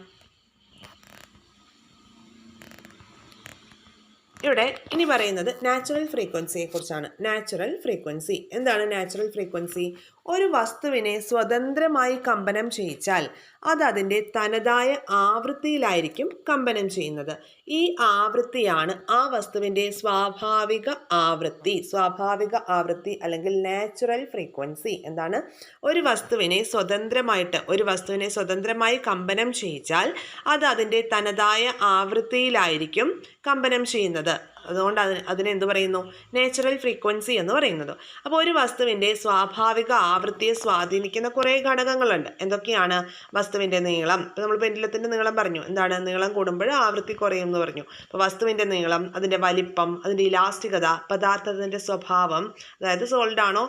ഇവിടെ ഇനി പറയുന്നത് നാച്ചുറൽ ഫ്രീക്വൻസിയെ കുറിച്ചാണ്. നാച്ചുറൽ ഫ്രീക്വൻസി എന്താണ്? നാച്ചുറൽ ഫ്രീക്വൻസി ഒരു വസ്തുവിനെ സ്വതന്ത്രമായി കമ്പനം ചെയ്യിച്ചാൽ അത് അതിൻ്റെ തനതായ ആവൃത്തിയിലായിരിക്കും കമ്പനം ചെയ്യുന്നത്. ഈ ആവൃത്തിയാണ് ആ വസ്തുവിൻ്റെ സ്വാഭാവിക ആവൃത്തി അല്ലെങ്കിൽ നാച്ചുറൽ ഫ്രീക്വൻസി. എന്താണ്? ഒരു വസ്തുവിനെ സ്വതന്ത്രമായി കമ്പനം ചെയ്യിച്ചാൽ അത് അതിൻ്റെ തനതായ ആവൃത്തിയിലായിരിക്കും കമ്പനം ചെയ്യുന്നത്. അതുകൊണ്ട് അതിനെ എന്ത് പറയുന്നു? നാച്ചുറൽ ഫ്രീക്വൻസി എന്ന് പറയുന്നത്. അപ്പോൾ ഒരു വസ്തുവിൻ്റെ സ്വാഭാവിക ആവൃത്തിയെ സ്വാധീനിക്കുന്ന കുറേ ഘടകങ്ങളുണ്ട്. എന്തൊക്കെയാണ്? വസ്തുവിൻ്റെ നീളം. ഇപ്പോൾ നമ്മൾ പെൻഡുലത്തിൻ്റെ നീളം പറഞ്ഞു. എന്താണ്? നീളം കൂടുമ്പോൾ ആവൃത്തി കുറയും എന്ന് പറഞ്ഞു. അപ്പോൾ വസ്തുവിൻ്റെ നീളം, അതിൻ്റെ വലിപ്പം, അതിൻ്റെ ഇലാസ്റ്റികത, പദാർത്ഥത്തിൻ്റെ സ്വഭാവം, അതായത് സോളിഡ് ആണോ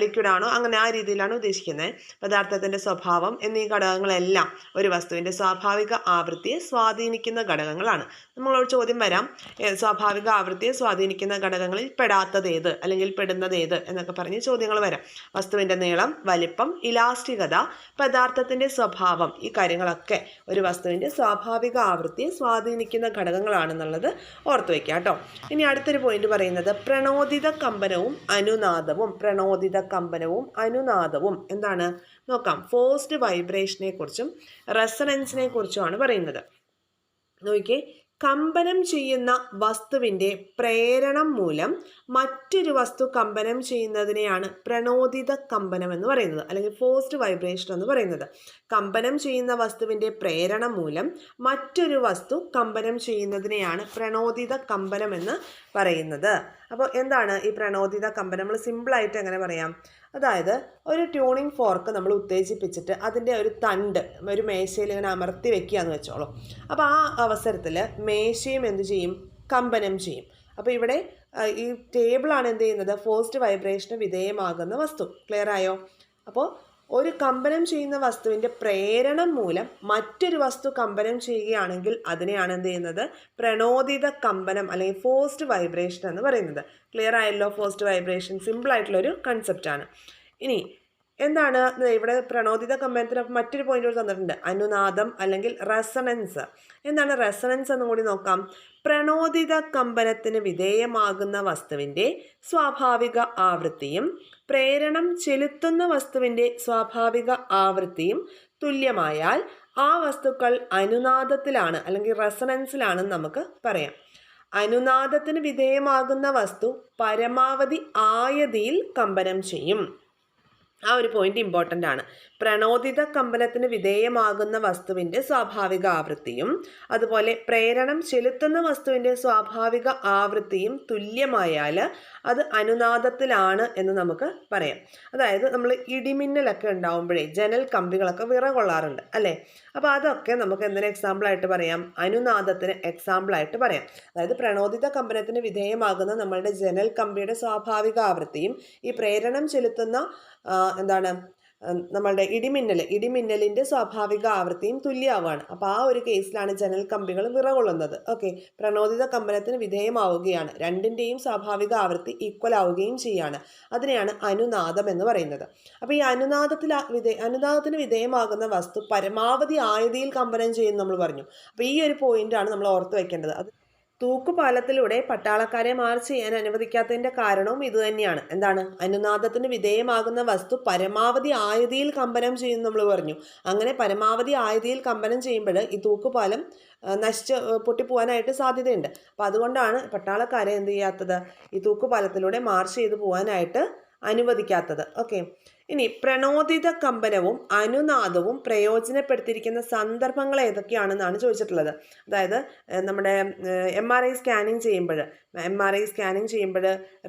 ലിക്വിഡ് ആണോ അങ്ങനെ ആ രീതിയിലാണ് ഉദ്ദേശിക്കുന്നത്. പദാർത്ഥത്തിൻ്റെ സ്വഭാവം എന്നീ ഘടകങ്ങളെല്ലാം ഒരു വസ്തുവിൻ്റെ സ്വാഭാവിക ആവൃത്തിയെ സ്വാധീനിക്കുന്ന ഘടകങ്ങളാണ്. നമ്മളോട് ചോദ്യം വരാം, സ്വാഭാവിക ആവൃത്തിയെ സ്വാധീനിക്കുന്ന ഘടകങ്ങളിൽ പെടാത്തത് ഏത് അല്ലെങ്കിൽ പെടുന്നത് ഏത് എന്നൊക്കെ പറഞ്ഞ് ചോദ്യങ്ങൾ വരാം. വസ്തുവിൻ്റെ നീളം, വലിപ്പം, ഇലാസ്റ്റികത, പദാർത്ഥത്തിൻ്റെ സ്വഭാവം, ഈ കാര്യങ്ങളൊക്കെ ഒരു വസ്തുവിൻ്റെ സ്വാഭാവിക ആവൃത്തിയെ സ്വാധീനിക്കുന്ന ഘടകങ്ങളാണെന്നുള്ളത് ഓർത്തു വയ്ക്കുക കേട്ടോ. ഇനി അടുത്തൊരു പോയിന്റ് പറയുന്നത് പ്രണോദിത കമ്പനവും അനുനാദവും എന്താണ് നോക്കാം. ഫോഴ്സ്ഡ് വൈബ്രേഷനെ കുറിച്ചും റെസണൻസിനെ കുറിച്ചുമാണ് പറയുന്നത്. നോക്കിയേ, കമ്പനം ചെയ്യുന്ന വസ്തുവിൻ്റെ പ്രേരണം മൂലം മറ്റൊരു വസ്തു കമ്പനം ചെയ്യുന്നതിനെയാണ് പ്രണോദിത കമ്പനം എന്ന് പറയുന്നത്, അല്ലെങ്കിൽ ഫോഴ്സ്ഡ് വൈബ്രേഷൻ എന്ന് പറയുന്നത്. കമ്പനം ചെയ്യുന്ന വസ്തുവിൻ്റെ പ്രേരണം മൂലം മറ്റൊരു വസ്തു കമ്പനം ചെയ്യുന്നതിനെയാണ് പ്രണോദിത കമ്പനം എന്ന് പറയുന്നത്. അപ്പോൾ എന്താണ് ഈ പ്രണോദിത കമ്പനം? നമ്മൾ സിമ്പിളായിട്ട് എങ്ങനെ പറയാം? അതായത് ഒരു ട്യൂണിംഗ് ഫോർക്ക് നമ്മൾ ഉത്തേജിപ്പിച്ചിട്ട് അതിൻ്റെ ഒരു തണ്ട് ഒരു മേശയിൽ ഇങ്ങനെ അമർത്തി വെക്കുക എന്ന് വെച്ചോളൂ. അപ്പോൾ ആ അവസരത്തിൽ മേശയും എന്ത് ചെയ്യും? കമ്പനം ചെയ്യും. അപ്പോൾ ഇവിടെ ഈ ടേബിളാണ് എന്ത് ചെയ്യുന്നത്? ഫോഴ്സ്ഡ് വൈബ്രേഷന് വിധേയമാകുന്ന വസ്തു. ക്ലിയർ ആയോ? അപ്പോൾ ഒരു കമ്പനം ചെയ്യുന്ന വസ്തുവിൻ്റെ പ്രേരണം മൂലം മറ്റൊരു വസ്തു കമ്പനം ചെയ്യുകയാണെങ്കിൽ അതിനെയാണ് എന്ത് ചെയ്യുന്നത്? പ്രണോദിത കമ്പനം അല്ലെങ്കിൽ ഫോഴ്സ്ഡ് വൈബ്രേഷൻ എന്ന് പറയുന്നത്. ക്ലിയർ ആയല്ലോ? ഫോഴ്സ്ഡ് വൈബ്രേഷൻ സിമ്പിളായിട്ടുള്ളൊരു കൺസെപ്റ്റാണ്. ഇനി എന്താണ് ഇവിടെ പ്രണോദിത കമ്പനത്തിന് മറ്റൊരു പോയിന്റ് കൂടി തന്നിട്ടുണ്ട്, അനുനാദം അല്ലെങ്കിൽ റെസണൻസ്. എന്താണ് റെസണൻസ് എന്നും കൂടി നോക്കാം. പ്രണോദിത കമ്പനത്തിന് വിധേയമാകുന്ന വസ്തുവിൻ്റെ സ്വാഭാവിക ആവൃത്തിയും പ്രേരണം ചെലുത്തുന്ന വസ്തുവിൻ്റെ സ്വാഭാവിക ആവൃത്തിയും തുല്യമായാൽ ആ വസ്തുക്കൾ അനുനാദത്തിലാണ് അല്ലെങ്കിൽ റെസണൻസിലാണെന്ന് നമുക്ക് പറയാം. അനുനാദത്തിന് വിധേയമാകുന്ന വസ്തു പരമാവധി ആയതിയിൽ കമ്പനം ചെയ്യും. ആ ഒരു പോയിന്റ് ഇമ്പോർട്ടൻ്റ് ആണ്. പ്രണോദിത കമ്പനത്തിന് വിധേയമാകുന്ന വസ്തുവിൻ്റെ സ്വാഭാവിക ആവൃത്തിയും അതുപോലെ പ്രേരണം ചെലുത്തുന്ന വസ്തുവിൻ്റെ സ്വാഭാവിക ആവൃത്തിയും തുല്യമായാൽ അത് അനുനാദത്തിലാണ് എന്ന് നമുക്ക് പറയാം. അതായത് നമ്മൾ ഇടിമിന്നലൊക്കെ ഉണ്ടാവുമ്പോഴേ ജനൽ കമ്പികളൊക്കെ വിറകൊള്ളാറുണ്ട് അല്ലേ? അപ്പോൾ അതൊക്കെ നമുക്ക് എന്തിന് എക്സാമ്പിളായിട്ട് പറയാം? അനുനാദത്തിന് എക്സാമ്പിളായിട്ട് പറയാം. അതായത് പ്രണോദിത കമ്പനത്തിന് വിധേയമാകുന്ന നമ്മളുടെ ജനൽ കമ്പിയുടെ സ്വാഭാവിക ആവൃത്തിയും ഈ പ്രേരണം ചെലുത്തുന്ന എന്താണ് നമ്മളുടെ ഇടിമിന്നലിൻ്റെ സ്വാഭാവിക ആവൃത്തിയും തുല്യമാവുകയാണ്. അപ്പോൾ ആ ഒരു കേസിലാണ് ജനൽ കമ്പികൾ വിറകൊള്ളുന്നത്. ഓക്കെ, പ്രണോദിത കമ്പനത്തിന് വിധേയമാവുകയാണ്, രണ്ടിൻ്റെയും സ്വാഭാവിക ആവൃത്തി ഈക്വൽ ആവുകയും ചെയ്യാണ്. അതിനെയാണ് അനുനാദം എന്ന് പറയുന്നത്. അപ്പോൾ ഈ അനുനാദത്തിന് വിധേയമാകുന്ന വസ്തു പരമാവധി ആയതിയിൽ കമ്പനം ചെയ്യും നമ്മൾ പറഞ്ഞു. അപ്പോൾ ഈ ഒരു പോയിന്റാണ് നമ്മൾ ഓർത്ത് വയ്ക്കേണ്ടത്. അത് തൂക്കുപാലത്തിലൂടെ പട്ടാളക്കാരെ മാർച്ച് ചെയ്യാൻ അനുവദിക്കാത്തതിൻ്റെ കാരണവും ഇതുതന്നെയാണ്. എന്താണ്? അനുനാദത്തിന് വിധേയമാകുന്ന വസ്തു പരമാവധി ആയതിയിൽ കമ്പനം ചെയ്യും നമ്മൾ പറഞ്ഞു. അങ്ങനെ പരമാവധി ആയതിയിൽ കമ്പനം ചെയ്യുമ്പോൾ ഈ തൂക്കുപാലം പൊട്ടിപ്പോവാനായിട്ട് സാധ്യതയുണ്ട്. അപ്പോൾ അതുകൊണ്ടാണ് പട്ടാളക്കാരെ എന്ത് ചെയ്യാത്തത്? ഈ തൂക്കുപാലത്തിലൂടെ മാർച്ച് ചെയ്ത് പോകാനായിട്ട് അനുവദിക്കാത്തത്. ഓക്കെ, ഇനി പ്രണോദിത കമ്പനവും അനുനാദവും പ്രയോജനപ്പെടുത്തിയിരിക്കുന്ന സന്ദർഭങ്ങൾ ഏതൊക്കെയാണെന്നാണ് ചോദിച്ചിട്ടുള്ളത്. അതായത് നമ്മുടെ MRI സ്കാനിങ് ചെയ്യുമ്പോൾ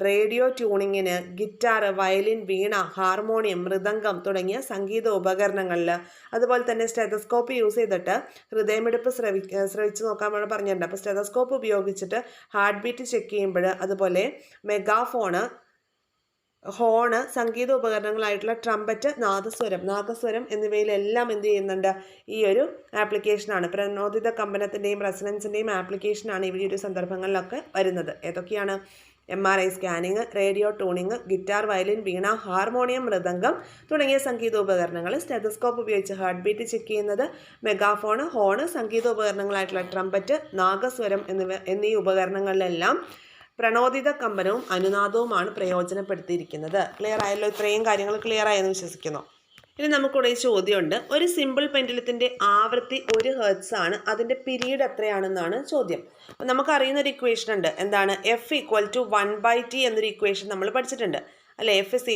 radio ട്യൂണിങ്ങിന്, guitar, violin, veena, harmonium, mridangam തുടങ്ങിയ സംഗീത ഉപകരണങ്ങളിൽ, അതുപോലെ തന്നെ സ്റ്റെതസ്കോപ്പ് യൂസ് ചെയ്തിട്ട് ഹൃദയമിടിപ്പ് ശ്രവിച്ച് നോക്കാൻ വേണ്ടി പറഞ്ഞിട്ടുണ്ട്. അപ്പോൾ സ്റ്റെതസ്കോപ്പ് ഉപയോഗിച്ചിട്ട് ഹാർട്ട് ബീറ്റ് ചെക്ക് ചെയ്യുമ്പോൾ, അതുപോലെ മെഗാഫോണ്, ഹോണ്, സംഗീത ഉപകരണങ്ങളായിട്ടുള്ള ട്രംപറ്റ്, നാഗസ്വരം എന്നിവയിലെല്ലാം എന്ത് ചെയ്യുന്നുണ്ട്? ഈ ഒരു ആപ്ലിക്കേഷനാണ്, പ്രണോദിത കമ്പനത്തിൻ്റെയും റെസണൻസിൻ്റെയും ആപ്ലിക്കേഷനാണ് ഈ ഒരു സന്ദർഭങ്ങളിലൊക്കെ വരുന്നത്. ഏതൊക്കെയാണ്? MRI scanning, radio tuning, guitar, violin, veena, harmonium, mridangam തുടങ്ങിയ സംഗീത ഉപകരണങ്ങൾ, സ്റ്റെതസ്കോപ്പ് ഉപയോഗിച്ച് ഹാർട്ട് ബീറ്റ് ചെക്ക് ചെയ്യുന്നത്, മെഗാഫോണ്, ഹോണ്, സംഗീത ഉപകരണങ്ങളായിട്ടുള്ള ട്രംപറ്റ്, നാഗസ്വരം എന്നീ ഉപകരണങ്ങളിലെല്ലാം പ്രണോദിത കമ്പനവും അനുനാദവുമാണ് പ്രയോജനപ്പെടുത്തിയിരിക്കുന്നത്. ക്ലിയർ ആയല്ലോ? ഇത്രയും കാര്യങ്ങൾ ക്ലിയർ ആയെന്ന് വിശ്വസിക്കുന്നു. ഇനി നമുക്കിവിടെ ചോദ്യമുണ്ട്. ഒരു സിമ്പിൾ പെൻഡുലത്തിൻ്റെ ആവൃത്തി 1 ഹെർട്സ് ആണ്, അതിൻ്റെ പീരീഡ് എത്രയാണെന്നാണ് ചോദ്യം. അപ്പം നമുക്കറിയുന്നൊരു ഇക്വേഷൻ ഉണ്ട്. എന്താണ്? F=1/t എന്നൊരു ഇക്വേഷൻ നമ്മൾ പഠിച്ചിട്ടുണ്ട് അല്ലേ? F =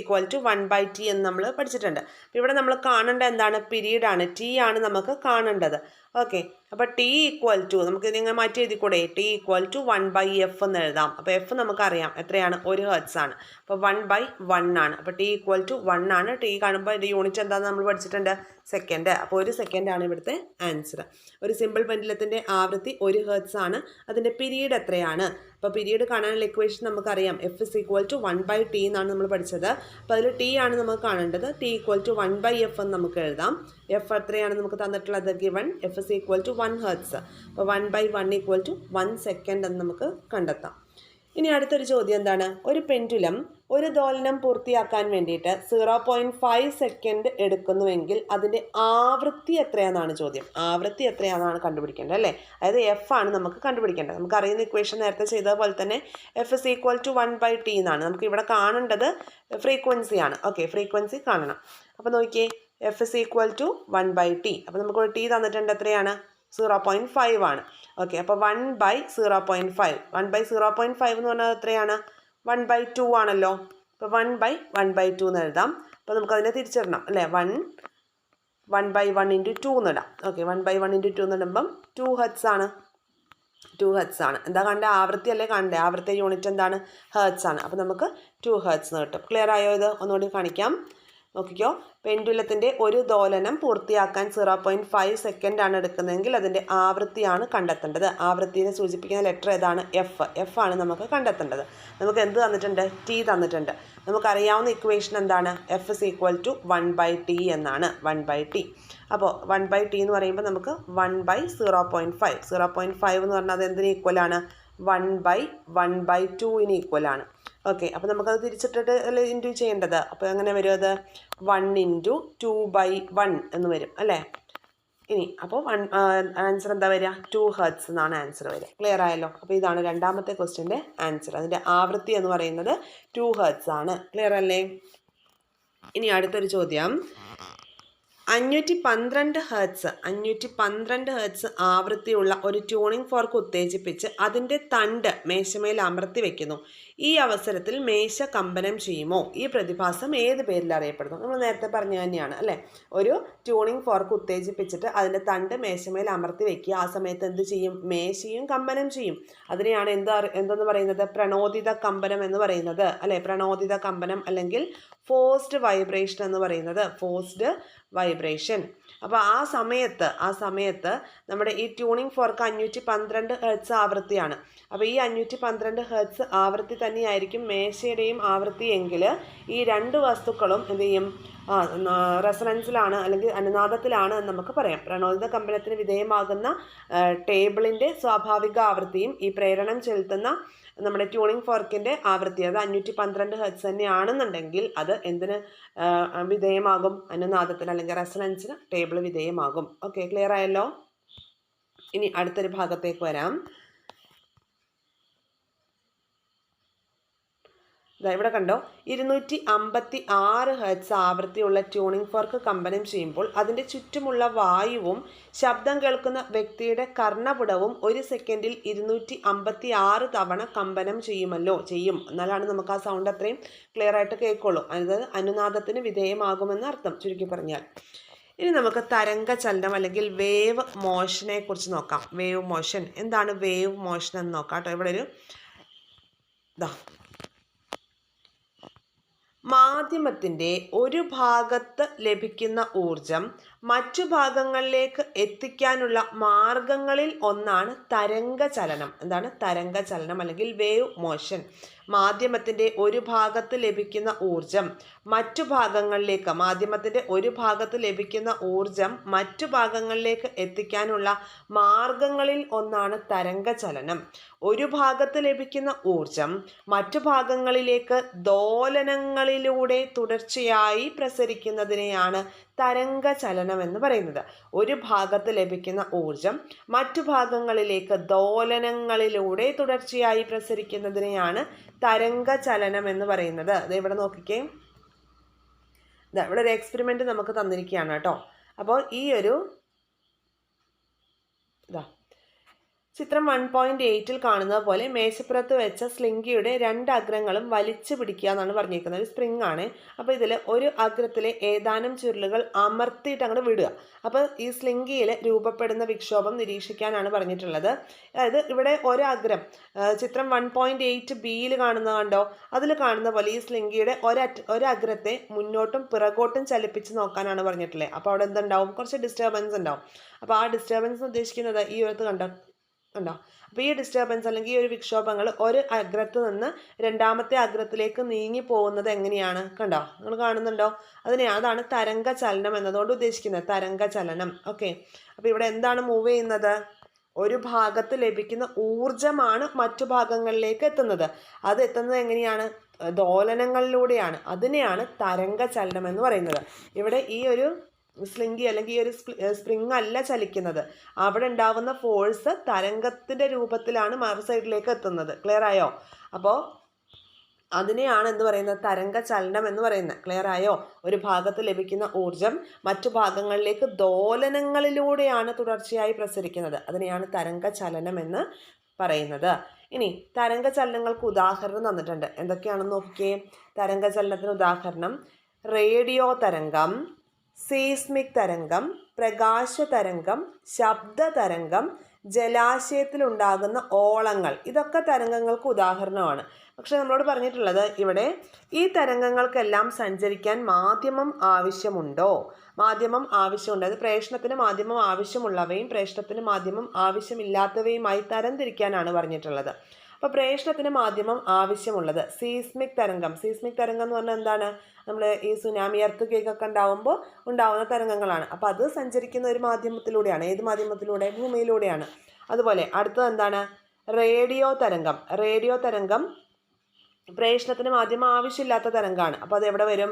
1/t എന്ന് നമ്മൾ പഠിച്ചിട്ടുണ്ട്. അപ്പോൾ ഇവിടെ നമ്മൾ കാണേണ്ട എന്താണ്? പീരീഡാണ്, T ആണ് നമുക്ക് കാണേണ്ടത്. ഓക്കെ, അപ്പോൾ T = നമുക്ക് ഇതിങ്ങനെ മാറ്റി എഴുതിക്കൂടെ? T = 1/f എന്ന് എഴുതാം. അപ്പോൾ F നമുക്കറിയാം എത്രയാണ്? 1 ഹെർട്സ് ആണ്. അപ്പോൾ 1/1 ആണ്. അപ്പോൾ T = 1 ആണ്. T കാണുമ്പോൾ ഇതിൻ്റെ യൂണിറ്റ് എന്താണെന്ന് നമ്മൾ പഠിച്ചിട്ടുണ്ട്? സെക്കൻഡ്. അപ്പോൾ 1 സെക്കൻഡാണ് ഇവിടുത്തെ ആൻസർ. ഒരു സിമ്പിൾ പെൻഡുലത്തിൻ്റെ ആവൃത്തി 1 ഹെർട്സ് ആണ്, അതിൻ്റെ പീരീഡ് എത്രയാണ്? അപ്പോൾ പീരീഡ് കാണാനുള്ള ഇക്വേഷൻ നമുക്കറിയാം. F = 1/t എന്നാണ് നമ്മൾ പഠിച്ചത്. അപ്പോൾ അതിൽ T ആണ് നമുക്ക് കാണേണ്ടത്. T = 1/f എന്ന് നമുക്ക് എഴുതാം. F എത്രയാണ് നമുക്ക് തന്നിട്ടുള്ളത്? ഗിവൺ. F = 1 hertz. അപ്പോൾ 1/1 = 1 സെക്കൻഡ് എന്ന് നമുക്ക് കണ്ടെത്താം. ഇനി അടുത്തൊരു ചോദ്യം എന്താണ്? ഒരു പെൻഡുലം ഒരു ദോലനം പൂർത്തിയാക്കാൻ വേണ്ടിയിട്ട് 0.5 സെക്കൻഡ് എടുക്കുന്നുവെങ്കിൽ അതിൻ്റെ ആവൃത്തി എത്രയാണെന്നാണ് ചോദ്യം. ആവൃത്തി എത്രയാണെന്നാണ് കണ്ടുപിടിക്കേണ്ടത് അല്ലേ? അതായത് F ആണ് നമുക്ക് കണ്ടുപിടിക്കേണ്ടത്. നമുക്കറിയുന്ന ഇക്വേഷൻ നേരത്തെ ചെയ്തതുപോലെ തന്നെ F = 1/t എന്നാണ്. നമുക്ക് ഇവിടെ കാണേണ്ടത് ഫ്രീക്വൻസിയാണ്. ഓക്കെ, ഫ്രീക്വൻസി കാണണം. അപ്പോൾ നോക്കിയേ, F = 1/t. അപ്പോൾ നമുക്കൊരു T തന്നിട്ടുണ്ട്. എത്രയാണ്? 0.5 ആണ്. ഓക്കെ, അപ്പോൾ 1/0.5. 1/0.5 എന്ന് പറഞ്ഞാൽ എത്രയാണ്? 1/2 ആണല്ലോ. അപ്പോൾ 1/1/2 എന്ന് എഴുതാം. അപ്പോൾ നമുക്കതിനെ തിരിച്ചിടണം അല്ലേ? 1/1 × 2 എന്ന് ഇടാം. ഓക്കെ, 1/1 × 2 എന്ന് ഇടുമ്പം 2 ഹെർട്സ് ആണ്. 2 ഹെർട്സ് ആണ്. എന്താ കണ്ടത്? ആവൃത്തി അല്ലേ കണ്ടത്? ആവൃത്തി യൂണിറ്റ് എന്താണ്? ഹെർട്സ് ആണ്. അപ്പോൾ നമുക്ക് 2 ഹെർട്സ് എന്ന് കിട്ടും. ക്ലിയർ ആയോ? ഇത് ഒന്നുകൂടി കാണിക്കാം. നോക്കിക്കോ, പെൻഡുലത്തിൻ്റെ ഒരു ദോലനം പൂർത്തിയാക്കാൻ 0.5 സെക്കൻഡ് ആണ് എടുക്കുന്നതെങ്കിൽ അതിൻ്റെ ആവൃത്തിയാണ് കണ്ടെത്തേണ്ടത്. ആവൃത്തിയെ സൂചിപ്പിക്കുന്ന ലെറ്റർ ഏതാണ്? F ആണ് നമുക്ക് കണ്ടെത്തേണ്ടത്. നമുക്ക് എന്ത് തന്നിട്ടുണ്ട്? T തന്നിട്ടുണ്ട്. നമുക്കറിയാവുന്ന ഇക്വേഷൻ എന്താണ്? F = 1/t എന്നാണ്. 1/t. അപ്പോൾ 1/t എന്ന് പറയുമ്പോൾ നമുക്ക് 1/0.5. 0.5 എന്ന് പറഞ്ഞാൽ അത് എന്തിന് ഈക്വലാണ്? 1/1/2 ഈക്വലാണ്. ഓക്കെ, അപ്പോൾ നമുക്കത് തിരിച്ചിട്ടിട്ട് അല്ലേ ഇൻറ്റു ചെയ്യേണ്ടത്. അപ്പോൾ എങ്ങനെ വരും അത്? 1 × 2/1 എന്ന് വരും അല്ലേ. ഇനി അപ്പോൾ ആൻസർ എന്താ വരിക? 2 ഹെർട്സ് എന്നാണ് ആൻസർ വരിക. ക്ലിയർ ആയല്ലോ? അപ്പോൾ ഇതാണ് രണ്ടാമത്തെ ക്വസ്റ്റ്യൻ്റെ ആൻസർ. അതിൻ്റെ ആവൃത്തി എന്ന് പറയുന്നത് 2 ഹെർട്സ് ആണ്. ക്ലിയർ അല്ലേ? ഇനി അടുത്തൊരു ചോദ്യം, 512 ഹെർട്സ് ആവൃത്തിയുള്ള ഒരു ട്യൂണിംഗ് ഫോർക്ക് ഉത്തേജിപ്പിച്ച് അതിൻ്റെ തണ്ട് മേശമേൽ അമർത്തി വെക്കുന്നു. ഈ അവസരത്തിൽ മേശ കമ്പനം ചെയ്യുമോ? ഈ പ്രതിഭാസം ഏത് പേരിൽ അറിയപ്പെടുന്നു? നമ്മൾ നേരത്തെ പറഞ്ഞു തന്നെയാണ് അല്ലേ. ഒരു ട്യൂണിംഗ് ഫോർക്ക് ഉത്തേജിപ്പിച്ചിട്ട് അതിൻ്റെ തണ്ട് മേശമേൽ അമർത്തി വെക്കുക. ആ സമയത്ത് എന്ത് ചെയ്യും? മേശയും കമ്പനം ചെയ്യും. അതിനെയാണ് എന്തെന്ന് പറയുന്നത്? പ്രണോദിത കമ്പനം എന്ന് പറയുന്നത് അല്ലേ. പ്രണോദിത കമ്പനം അല്ലെങ്കിൽ ഫോഴ്സ്ഡ് വൈബ്രേഷൻ എന്ന് പറയുന്നത്. Forced vibration. അപ്പോൾ ആ സമയത്ത് നമ്മുടെ ഈ ട്യൂണിംഗ് ഫോർക്ക് 512 ഹെർട്സ് ആവൃത്തിയാണ്. അപ്പോൾ ഈ 512 ഹെർട്സ് ആവൃത്തി തന്നെയായിരിക്കും മേശയുടെയും ആവൃത്തി എങ്കിൽ ഈ രണ്ട് വസ്തുക്കളും എന്ത് ചെയ്യും? റെസണൻസിലാണ് അല്ലെങ്കിൽ അനുനാദത്തിലാണ് എന്ന് നമുക്ക് പറയാം. പ്രണോദിത കമ്പനത്തിന് വിധേയമാകുന്ന ടേബിളിൻ്റെ സ്വാഭാവിക ആവൃത്തിയും ഈ പ്രേരണം ചെലുത്തുന്ന നമ്മുടെ ട്യൂണിംഗ് ഫോർക്കിൻ്റെ ആവൃത്തി അത് 512 ഹെർട്സ് തന്നെയാണെന്നുണ്ടെങ്കിൽ അത് എന്തിന് വിധേയമാകും? അനുനാദത്തിന് അല്ലെങ്കിൽ റെസണൻസിന് ടേബിൾ വിധേയമാകും. ഓക്കെ, ക്ലിയർ ആയല്ലോ? ഇനി അടുത്തൊരു ഭാഗത്തേക്ക് വരാം. ഇവിടെ കണ്ടോ, 256 ഹെർട്സ് ആവൃത്തിയുള്ള ട്യൂണിംഗ് ഫോർക്ക് കമ്പനം ചെയ്യുമ്പോൾ അതിൻ്റെ ചുറ്റുമുള്ള വായുവും ശബ്ദം കേൾക്കുന്ന വ്യക്തിയുടെ കർണപുടവും 1 സെക്കൻഡിൽ 256 തവണ കമ്പനം ചെയ്യും. എന്നാലാണ് നമുക്ക് ആ സൗണ്ട് അത്രയും ക്ലിയർ ആയിട്ട് കേൾക്കുള്ളൂ. അതായത് അനുനാദത്തിന് വിധേയമാകുമെന്ന് അർത്ഥം, ചുരുക്കി പറഞ്ഞാൽ. ഇനി നമുക്ക് തരംഗ ചലനം അല്ലെങ്കിൽ വേവ് മോഷനെ കുറിച്ച് നോക്കാം. വേവ് മോഷൻ എന്താണ്? വേവ് മോഷൻ എന്ന് നോക്കാം കേട്ടോ. ഇവിടെ ഒരു മാധ്യമത്തിൻ്റെ ഒരു ഭാഗത്ത് ലഭിക്കുന്ന ഊർജം മറ്റു ഭാഗങ്ങളിലേക്ക് എത്തിക്കാനുള്ള മാർഗങ്ങളിൽ ഒന്നാണ് തരംഗ ചലനം. എന്താണ് തരംഗ ചലനം അല്ലെങ്കിൽ വേവ് മോഷൻ? മാധ്യമത്തിൻ്റെ ഒരു ഭാഗത്ത് ലഭിക്കുന്ന ഊർജം മറ്റു ഭാഗങ്ങളിലേക്ക് എത്തിക്കാനുള്ള മാർഗങ്ങളിൽ ഒന്നാണ് തരംഗ ചലനം. ഒരു ഭാഗത്ത് ലഭിക്കുന്ന ഊർജം മറ്റു ഭാഗങ്ങളിലേക്ക് ദോലനങ്ങളിലൂടെ തുടർച്ചയായി പ്രസരിക്കുന്നതിനെയാണ് തരംഗ ചലനം എന്ന് പറയുന്നത്. ഒരു ഭാഗത്ത് ലഭിക്കുന്ന ഊർജം മറ്റു ഭാഗങ്ങളിലേക്ക് ദോലനങ്ങളിലൂടെ തുടർച്ചയായി പ്രസരിക്കുന്നതിനെയാണ് തരംഗ ചലനം എന്ന് പറയുന്നത്. അത് ഇവിടെ നോക്കിക്കേ, ഇവിടെ ഒരു എക്സ്പെരിമെന്റ് നമുക്ക് തന്നിരിക്കുകയാണ് കേട്ടോ. അപ്പോൾ ഈ ഒരു ചിത്രം 1.8 കാണുന്നത് പോലെ മേശപ്പുറത്ത് വെച്ച സ്ലിങ്കിയുടെ 2 അഗ്രങ്ങളും വലിച്ചു പിടിക്കുക എന്നാണ് പറഞ്ഞിരിക്കുന്നത്. ഒരു സ്പ്രിങ് ആണ്. അപ്പോൾ ഇതിൽ ഒരു അഗ്രത്തിലെ ഏതാനും ചുരുളുകൾ അമർത്തിയിട്ട് അങ്ങോട്ട് വിടുക. അപ്പോൾ ഈ സ്ലിങ്കിയിൽ രൂപപ്പെടുന്ന വിക്ഷോഭം നിരീക്ഷിക്കാനാണ് പറഞ്ഞിട്ടുള്ളത്. അതായത് ഇവിടെ ഒരഗ്രം ചിത്രം 1.8 ബിയിൽ കാണുന്നത് കണ്ടോ, അതിൽ കാണുന്ന പോലെ ഈ സ്ലിങ്കിയുടെ ഒരഗ്രത്തെ മുന്നോട്ടും പിറകോട്ടും ചലിപ്പിച്ച് നോക്കാനാണ് പറഞ്ഞിട്ടുള്ളത്. അപ്പോൾ അവിടെ എന്തുണ്ടാവും? കുറച്ച് ഡിസ്റ്റർബൻസ് ഉണ്ടാവും. അപ്പോൾ ആ ഡിസ്റ്റർബൻസ് ഉദ്ദേശിക്കുന്നത് ഈ ഒരു കണ്ടോ. അപ്പോൾ ഈ ഡിസ്റ്റർബൻസ് അല്ലെങ്കിൽ ഈ ഒരു വിക്ഷോഭങ്ങൾ ഒരു അഗ്രത്ത് നിന്ന് രണ്ടാമത്തെ അഗ്രത്തിലേക്ക് നീങ്ങി പോകുന്നത് എങ്ങനെയാണ്? കണ്ടോ, നിങ്ങൾ കാണുന്നുണ്ടോ? അതാണ് തരംഗ ചലനം എന്നതുകൊണ്ട് ഉദ്ദേശിക്കുന്നത്, തരംഗ ചലനം. ഓക്കെ, അപ്പോൾ ഇവിടെ എന്താണ് മൂവ് ചെയ്യുന്നത്? ഒരു ഭാഗത്ത് ലഭിക്കുന്ന ഊർജമാണ് മറ്റു ഭാഗങ്ങളിലേക്ക് എത്തുന്നത്. അത് എത്തുന്നത് എങ്ങനെയാണ്? ദോലനങ്ങളിലൂടെയാണ്. അതിനെയാണ് തരംഗ ചലനം എന്ന് പറയുന്നത്. ഇവിടെ ഈ ഒരു സ്ലിങ്കി അല്ലെങ്കിൽ ഈ ഒരു സ്പ്രിങ് അല്ല ചലിക്കുന്നത്. അവിടെ ഉണ്ടാകുന്ന ഫോഴ്സ് തരംഗത്തിൻ്റെ രൂപത്തിലാണ് മറു സൈഡിലേക്ക് എത്തുന്നത്. ക്ലിയർ ആയോ? അപ്പോൾ അതിനെയാണ് എന്ത് പറയുന്നത്? തരംഗ ചലനം എന്ന് പറയുന്നത്. ക്ലിയർ ആയോ? ഒരു ഭാഗത്ത് ലഭിക്കുന്ന ഊർജം മറ്റു ഭാഗങ്ങളിലേക്ക് ദോലനങ്ങളിലൂടെയാണ് തുടർച്ചയായി പ്രസരിക്കുന്നത്. അതിനെയാണ് തരംഗ ചലനം എന്ന് പറയുന്നത്. ഇനി തരംഗ ചലനങ്ങൾക്ക് ഉദാഹരണം തന്നിട്ടുണ്ട്. എന്തൊക്കെയാണെന്ന് നോക്കിക്കേ. തരംഗ ചലനത്തിന് ഉദാഹരണം റേഡിയോ തരംഗം, സീസ്മിക് തരംഗം, പ്രകാശ തരംഗം, ശബ്ദ തരംഗം, ജലാശയത്തിലുണ്ടാകുന്ന ഓളങ്ങൾ. ഇതൊക്കെ തരംഗങ്ങൾക്ക് ഉദാഹരണമാണ്. പക്ഷെ നമ്മളോട് പറഞ്ഞിട്ടുള്ളത് ഇവിടെ ഈ തരംഗങ്ങൾക്കെല്ലാം സഞ്ചരിക്കാൻ മാധ്യമം ആവശ്യമുണ്ടോ? മാധ്യമം ആവശ്യമുണ്ട്. അത് പ്രേഷണത്തിന് മാധ്യമം ആവശ്യമുള്ളവയും പ്രേഷണത്തിന് മാധ്യമം ആവശ്യമില്ലാത്തവയുമായി തരംതിരിക്കാനാണ് പറഞ്ഞിട്ടുള്ളത്. അപ്പോൾ പ്രേഷണത്തിന് മാധ്യമം ആവശ്യമുള്ളത് സീസ്മിക് തരംഗം. സീസ്മിക് തരംഗം എന്ന് പറഞ്ഞാൽ എന്താണ്? നമ്മൾ ഈ സുനാമി എർത്ത് കേക്കൊക്കെ ഉണ്ടാവുമ്പോൾ ഉണ്ടാവുന്ന തരംഗങ്ങളാണ്. അപ്പോൾ അത് സഞ്ചരിക്കുന്ന ഒരു മാധ്യമത്തിലൂടെയാണ്. ഏത് മാധ്യമത്തിലൂടെ? ഭൂമിയിലൂടെയാണ്. അതുപോലെ അടുത്തത് എന്താണ്? റേഡിയോ തരംഗം. റേഡിയോ തരംഗം പ്രേഷണത്തിന് മാധ്യമം ആവശ്യമില്ലാത്ത തരംഗമാണ്. അപ്പോൾ അത് എവിടെ വരും?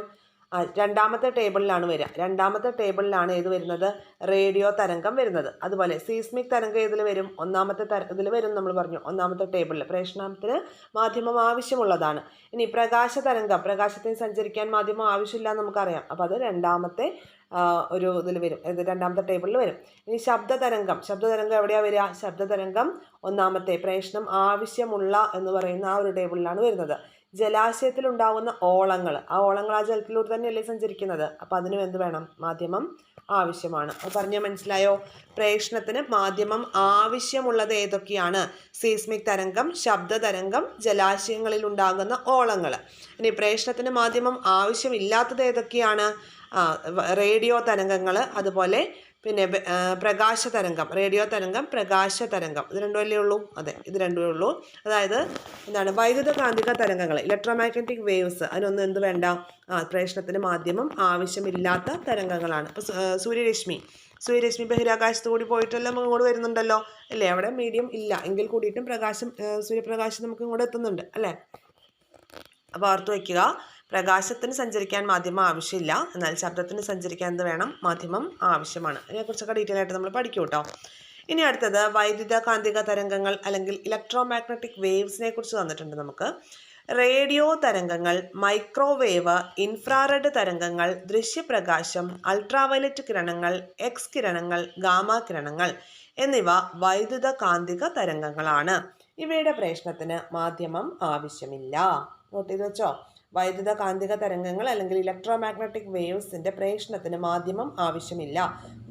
രണ്ടാമത്തെ ടേബിളിലാണ് വരിക. രണ്ടാമത്തെ ടേബിളിലാണ് ഏത് വരുന്നത്? റേഡിയോ തരംഗം വരുന്നത്. അതുപോലെ സീസ്മിക് തരംഗം ഇതിൽ വരും? ഒന്നാമത്തെ ഇതിൽ വരും. നമ്മൾ പറഞ്ഞു ഒന്നാമത്തെ ടേബിളിൽ പ്രേഷണത്തിന് മാധ്യമം ആവശ്യമുള്ളതാണ്. ഇനി പ്രകാശ തരംഗം, പ്രകാശത്തിന് സഞ്ചരിക്കാൻ മാധ്യമം ആവശ്യമില്ല എന്ന് നമുക്കറിയാം. അപ്പോൾ അത് രണ്ടാമത്തെ ഒരു ഇതിൽ വരും, ഇത് രണ്ടാമത്തെ ടേബിളിൽ വരും. ഇനി ശബ്ദതരംഗം, ശബ്ദതരംഗം എവിടെയാണ് വരിക? ശബ്ദതരംഗം ഒന്നാമത്തെ പ്രേഷണം ആവശ്യമുള്ള എന്ന് പറയുന്ന ആ ഒരു ടേബിളിലാണ് വരുന്നത്. ജലാശയത്തിൽ ഉണ്ടാകുന്ന ഓളങ്ങൾ, ആ ഓളങ്ങൾ ആ ജലത്തിലൂടെ തന്നെയല്ലേ സഞ്ചരിക്കുന്നത്. അപ്പോൾ അതിനും എന്ത് വേണം? മാധ്യമം ആവശ്യമാണ്. അത് പറഞ്ഞാൽ മനസ്സിലായോ? പ്രേഷണത്തിന് മാധ്യമം ആവശ്യമുള്ളത് ഏതൊക്കെയാണ്? സീസ്മിക് തരംഗം, ശബ്ദതരംഗം, ജലാശയങ്ങളിൽ ഉണ്ടാകുന്ന ഓളങ്ങൾ. ഇനി പ്രേഷണത്തിന് മാധ്യമം ആവശ്യമില്ലാത്തത് ഏതൊക്കെയാണ്? റേഡിയോ തരംഗങ്ങൾ, അതുപോലെ പിന്നെ പ്രകാശ തരംഗം, റേഡിയോ തരംഗം, പ്രകാശ തരംഗം. ഇത് രണ്ടുമല്ലേ ഉള്ളൂ? അതെ, ഇത് രണ്ടുമേ ഉള്ളൂ. അതായത് എന്താണ്? വൈദ്യുത കാന്തിക തരംഗങ്ങൾ, ഇലക്ട്രോമാഗ്നറ്റിക് വേവ്സ്, അതിനൊന്നും എന്ത് വേണ്ട? പ്രേഷണത്തിന് മാധ്യമം ആവശ്യമില്ലാത്ത തരംഗങ്ങളാണ്. ഇപ്പോൾ സൂര്യരശ്മി ബഹിരാകാശത്ത് കൂടി പോയിട്ടെല്ലാം നമുക്ക് ഇങ്ങോട്ട് വരുന്നുണ്ടല്ലോ അല്ലേ? അവിടെ മീഡിയം ഇല്ല എങ്കിൽ കൂടിയിട്ടും സൂര്യപ്രകാശം നമുക്ക് ഇങ്ങോട്ട് എത്തുന്നുണ്ട് അല്ലേ? അപ്പോൾ ഓർത്ത് വയ്ക്കുക, പ്രകാശത്തിന് സഞ്ചരിക്കാൻ മാധ്യമം ആവശ്യമില്ല, എന്നാൽ ശബ്ദത്തിന് സഞ്ചരിക്കാൻ എന്ത് വേണം? മാധ്യമം ആവശ്യമാണ്. ഇതിനെക്കുറിച്ചൊക്കെ ഡീറ്റെയിൽ ആയിട്ട് നമ്മൾ പഠിക്കും കേട്ടോ. ഇനി അടുത്തത് വൈദ്യുത കാന്തിക തരംഗങ്ങൾ അല്ലെങ്കിൽ ഇലക്ട്രോമാഗ്നറ്റിക് വേവ്സിനെ കുറിച്ച് തന്നിട്ടുണ്ട് നമുക്ക്. റേഡിയോ തരംഗങ്ങൾ, മൈക്രോവേവ്, ഇൻഫ്രാറെഡ് തരംഗങ്ങൾ, ദൃശ്യപ്രകാശം, അൾട്രാവയലറ്റ് കിരണങ്ങൾ, എക്സ് കിരണങ്ങൾ, ഗാമ കിരണങ്ങൾ എന്നിവ വൈദ്യുത കാന്തിക തരംഗങ്ങളാണ്. ഇവയുടെ പ്രേഷണത്തിന് മാധ്യമം ആവശ്യമില്ല. നോട്ട് ചെയ്ത് വെച്ചോ. വൈദ്യുത കാന്തിക തരംഗങ്ങൾ അല്ലെങ്കിൽ ഇലക്ട്രോമാഗ്നറ്റിക് വേവ്സിന്റെ പ്രേഷണത്തിന് മാധ്യമം ആവശ്യമില്ല.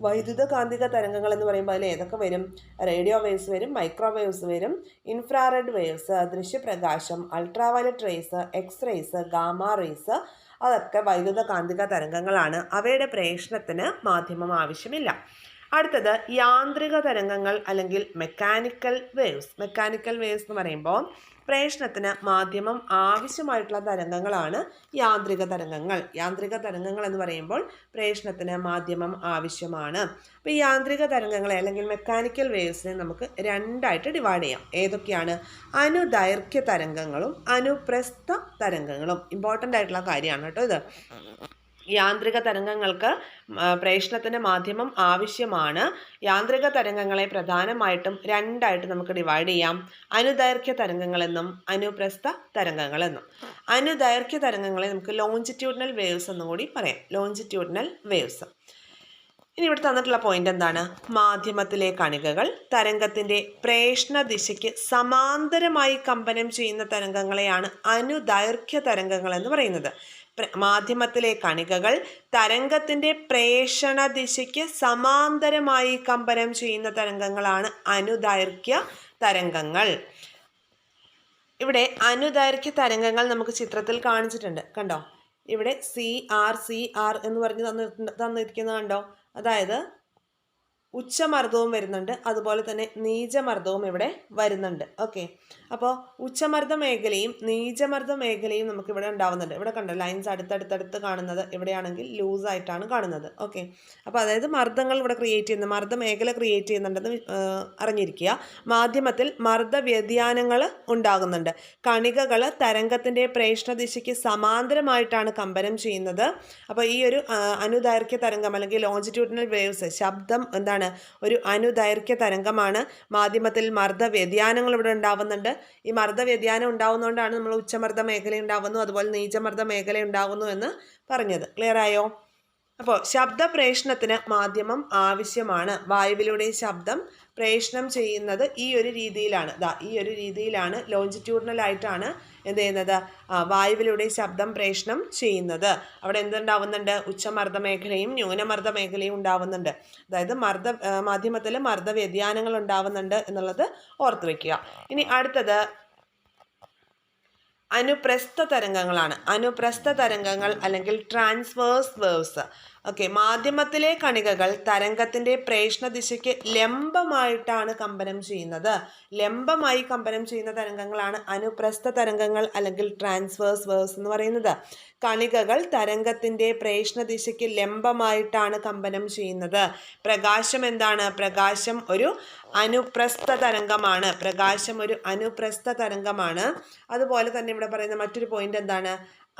വൈദ്യുത കാന്തിക തരംഗങ്ങൾ എന്ന് പറയുമ്പോൾ അതിൽ ഏതൊക്കെ വരും? റേഡിയോ വേവ്സ് വരും, മൈക്രോവേവ്സ് വരും, ഇൻഫ്രാറെഡ് വേവ്സ്, ദൃശ്യപ്രകാശം, ultraviolet rays, X rays, gamma rays, അതൊക്കെ വൈദ്യുത കാന്തിക തരംഗങ്ങളാണ്. അവയുടെ പ്രേഷണത്തിന് മാധ്യമം ആവശ്യമില്ല. അടുത്തത് യാന്ത്രിക തരംഗങ്ങൾ അല്ലെങ്കിൽ മെക്കാനിക്കൽ വേവ്സ്. മെക്കാനിക്കൽ വേവ്സ് എന്ന് പറയുമ്പോൾ പ്രേഷണത്തിന് മാധ്യമം ആവശ്യമായിട്ടുള്ള തരംഗങ്ങളാണ് യാന്ത്രിക തരംഗങ്ങൾ. യാന്ത്രിക തരംഗങ്ങൾ എന്ന് പറയുമ്പോൾ പ്രേഷണത്തിന് മാധ്യമം ആവശ്യമാണ്. അപ്പോൾ ഈ യാന്ത്രിക തരംഗങ്ങളെ അല്ലെങ്കിൽ മെക്കാനിക്കൽ വേവ്സിനെ നമുക്ക് രണ്ടായിട്ട് ഡിവൈഡ് ചെയ്യാം. ഏതൊക്കെയാണ്? അനുദൈർഘ്യ തരംഗങ്ങളും അനുപ്രസ്ഥ തരംഗങ്ങളും. ഇമ്പോർട്ടൻ്റ് ആയിട്ടുള്ള കാര്യമാണ് കേട്ടോ ഇത്. യാന്ത്രിക തരംഗങ്ങൾക്ക് പ്രേഷണത്തിന് മാധ്യമം ആവശ്യമാണ്. യാന്ത്രിക തരംഗങ്ങളെ പ്രധാനമായിട്ടും രണ്ടായിട്ട് നമുക്ക് ഡിവൈഡ് ചെയ്യാം. അനുദൈർഘ്യ തരംഗങ്ങളെന്നും അനുപ്രസ്ഥ തരംഗങ്ങളെന്നും. അനുദൈർഘ്യ തരംഗങ്ങളെ നമുക്ക് ലോഞ്ചിറ്റ്യൂഡിനൽ വേവ്സ് എന്നും കൂടി പറയാം. Longitudinal waves. ഇനി ഇവിടെ തന്നിട്ടുള്ള പോയിന്റ് എന്താണ്? മാധ്യമത്തിലെ കണികകൾ തരംഗത്തിന്റെ പ്രേഷണ ദിശയ്ക്ക് സമാന്തരമായി കമ്പനം ചെയ്യുന്ന തരംഗങ്ങളെയാണ് അനുദൈർഘ്യ തരംഗങ്ങൾ എന്ന് പറയുന്നത്. മാധ്യമത്തിലെ കണികകൾ തരംഗത്തിന്റെ പ്രേഷണ ദിശയ്ക്ക് സമാന്തരമായി കമ്പനം ചെയ്യുന്ന തരംഗങ്ങളാണ് അനുദൈർഘ്യ തരംഗങ്ങൾ. ഇവിടെ അനുദൈർഘ്യ തരംഗങ്ങൾ നമുക്ക് ചിത്രത്തിൽ കാണിച്ചിട്ടുണ്ട്. കണ്ടോ? ഇവിടെ CR എന്ന് പറഞ്ഞ് തന്നിരിക്കുന്നത് കണ്ടോ? അതായത് ഉച്ചമർദ്ദവും വരുന്നുണ്ട്, അതുപോലെ തന്നെ നീചമർദ്ദവും ഇവിടെ വരുന്നുണ്ട്. ഓക്കെ, അപ്പോൾ ഉച്ചമർദ്ദ മേഖലയും നീചമർദ്ദ മേഖലയും നമുക്കിവിടെ ഉണ്ടാവുന്നുണ്ട്. ഇവിടെ കണ്ടോ ലൈൻസ് അടുത്തടുത്തടുത്ത് കാണുന്നത്, ഇവിടെയാണെങ്കിൽ ലൂസായിട്ടാണ് കാണുന്നത്. ഓക്കെ, അപ്പോൾ അതായത് മർദ്ദങ്ങൾ ഇവിടെ ക്രിയേറ്റ് ചെയ്യുന്ന മർദ്ദ മേഖല ക്രിയേറ്റ് ചെയ്യുന്നുണ്ടെന്ന് അറിഞ്ഞിരിക്കുക. മാധ്യമത്തിൽ മർദ്ദ വ്യതിയാനങ്ങൾ ഉണ്ടാകുന്നുണ്ട്. കണികകൾ തരംഗത്തിൻ്റെ പ്രേഷണ ദിശയ്ക്ക് സമാന്തരമായിട്ടാണ് കമ്പനം ചെയ്യുന്നത്. അപ്പോൾ ഈ ഒരു അനുദൈർഘ്യ തരംഗം അല്ലെങ്കിൽ ലോഞ്ചിറ്റ്യൂഡിനൽ വേവ്സ്, ശബ്ദം എന്താണ്? ഒരു അനുദൈർഘ്യ തരംഗമാണ്. മാധ്യമത്തിൽ മർദ്ദ വ്യതിയാനങ്ങൾ ഇവിടെ ഉണ്ടാവുന്നുണ്ട്. ഈ മർദ്ദ വ്യതിയാനം ഉണ്ടാവുന്നതുകൊണ്ടാണ് നമ്മൾ ഉച്ചമർദ്ദ മേഖല ഉണ്ടാവുന്നു, അതുപോലെ നീചമർദ്ദ മേഖല ഉണ്ടാവുന്നു എന്ന് പറഞ്ഞത്. ക്ലിയർ ആയോ? അപ്പോൾ ശബ്ദ പ്രേഷണത്തിന് മാധ്യമം ആവശ്യമാണ്. വായുവിലൂടെ ശബ്ദം പ്രേഷണം ചെയ്യുന്നത് ഈ ഒരു രീതിയിലാണ്. ഈ ഒരു രീതിയിലാണ് ലോഞ്ചിറ്റ്യൂഡിനൽ ആയിട്ടാണ് എന്ത് ചെയ്യുന്നത്? വായുവിലൂടെ ശബ്ദം പ്രേഷണം ചെയ്യുന്നത്. അവിടെ എന്തുണ്ടാവുന്നുണ്ട്? ഉച്ചമർദ്ദ മേഖലയും ന്യൂനമർദ്ദ മേഖലയും ഉണ്ടാവുന്നുണ്ട്. അതായത് മാധ്യമത്തിൽ മർദ്ദ വ്യതിയാനങ്ങൾ ഉണ്ടാവുന്നുണ്ട് എന്നുള്ളത് ഓർത്തു വയ്ക്കുക. ഇനി അടുത്തത് അനുപ്രസ്ഥ തരംഗങ്ങളാണ്. അനുപ്രസ്ഥ തരംഗങ്ങൾ അല്ലെങ്കിൽ ട്രാൻസ്വേഴ്സ് വേവ്സ്. ഓക്കെ, മാധ്യമത്തിലെ കണികകൾ തരംഗത്തിൻ്റെ പ്രേഷണ ദിശയ്ക്ക് ലംബമായിട്ടാണ് കമ്പനം ചെയ്യുന്നത്. ലംബമായി കമ്പനം ചെയ്യുന്ന തരംഗങ്ങളാണ് അനുപ്രസ്ഥ തരംഗങ്ങൾ അല്ലെങ്കിൽ ട്രാൻസ്വേഴ്സ് വേവ്സ് എന്ന് പറയുന്നത്. കണികകൾ തരംഗത്തിൻ്റെ പ്രേഷണ ദിശയ്ക്ക് ലംബമായിട്ടാണ് കമ്പനം ചെയ്യുന്നത്. പ്രകാശം എന്താണ്? പ്രകാശം ഒരു അനുപ്രസ്ഥ തരംഗമാണ്. പ്രകാശം ഒരു അനുപ്രസ്ഥ തരംഗമാണ്. അതുപോലെ തന്നെ ഇവിടെ പറയുന്ന മറ്റൊരു പോയിന്റ് എന്താണ്?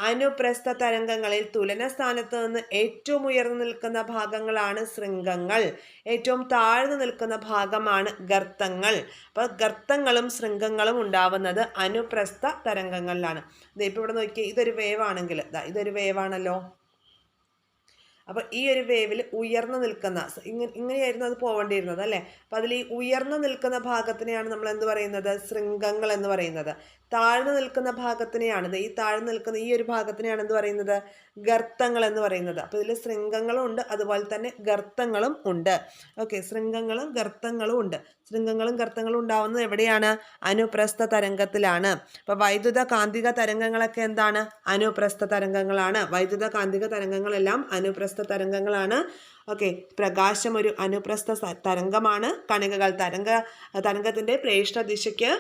അനുപ്രസ്ഥ തരംഗങ്ങളിൽ തുലന സ്ഥാനത്ത് നിന്ന് ഏറ്റവും ഉയർന്നു നിൽക്കുന്ന ഭാഗങ്ങളാണ് ശൃംഗങ്ങൾ, ഏറ്റവും താഴ്ന്നു നിൽക്കുന്ന ഭാഗമാണ് ഗർത്തങ്ങൾ. അപ്പോൾ ഗർത്തങ്ങളും ശൃംഗങ്ങളും ഉണ്ടാവുന്നത് അനുപ്രസ്ഥ തരംഗങ്ങളിലാണ്. ഇപ്പോൾ ഇവിടെ നോക്കിയാൽ ഇതൊരു വേവ് ആണെങ്കിൽ, ഇതൊരു വേവാണല്ലോ. അപ്പോൾ ഈ ഒരു വേവിൽ ഉയർന്നു നിൽക്കുന്ന ഇങ്ങനെയായിരുന്നു അത് പോവേണ്ടിയിരുന്നത് അല്ലേ. അപ്പോൾ അതിൽ ഈ ഉയർന്നു നിൽക്കുന്ന ഭാഗത്തിനെയാണ് നമ്മൾ എന്ത് പറയുന്നത്? ശൃംഗങ്ങൾ എന്ന് പറയുന്നത്. താഴ്ന്നു നിൽക്കുന്ന ഭാഗത്തിനെയാണ്, ഈ താഴ്ന്നു നിൽക്കുന്ന ഈ ഒരു ഭാഗത്തിനെയാണ് എന്ത് പറയുന്നത്? ഗർത്തങ്ങൾ എന്ന് പറയുന്നത്. അപ്പോൾ ഇതിൽ ശൃംഗങ്ങളും ഉണ്ട്, അതുപോലെ തന്നെ ഗർത്തങ്ങളും ഉണ്ട്. ഓക്കെ, ശൃംഗങ്ങളും ഗർത്തങ്ങളും ഉണ്ട്. ശൃംഗങ്ങളും ഗർത്തങ്ങളും ഉണ്ടാവുന്നത് എവിടെയാണ്? അനുപ്രസ്ഥ തരംഗത്തിലാണ്. അപ്പോൾ വൈദ്യുത കാന്തിക തരംഗങ്ങളൊക്കെ എന്താണ്? അനുപ്രസ്ഥ തരംഗങ്ങളാണ്. വൈദ്യുത കാന്തിക തരംഗങ്ങളെല്ലാം അനുപ്രസ്ഥ തരംഗങ്ങളാണ്. ഓക്കെ, പ്രകാശം ഒരു അനുപ്രസ്ഥ തരംഗമാണ്. കണികകൾ തരംഗത്തിൻ്റെ പ്രേഷണ ദിശയ്ക്ക്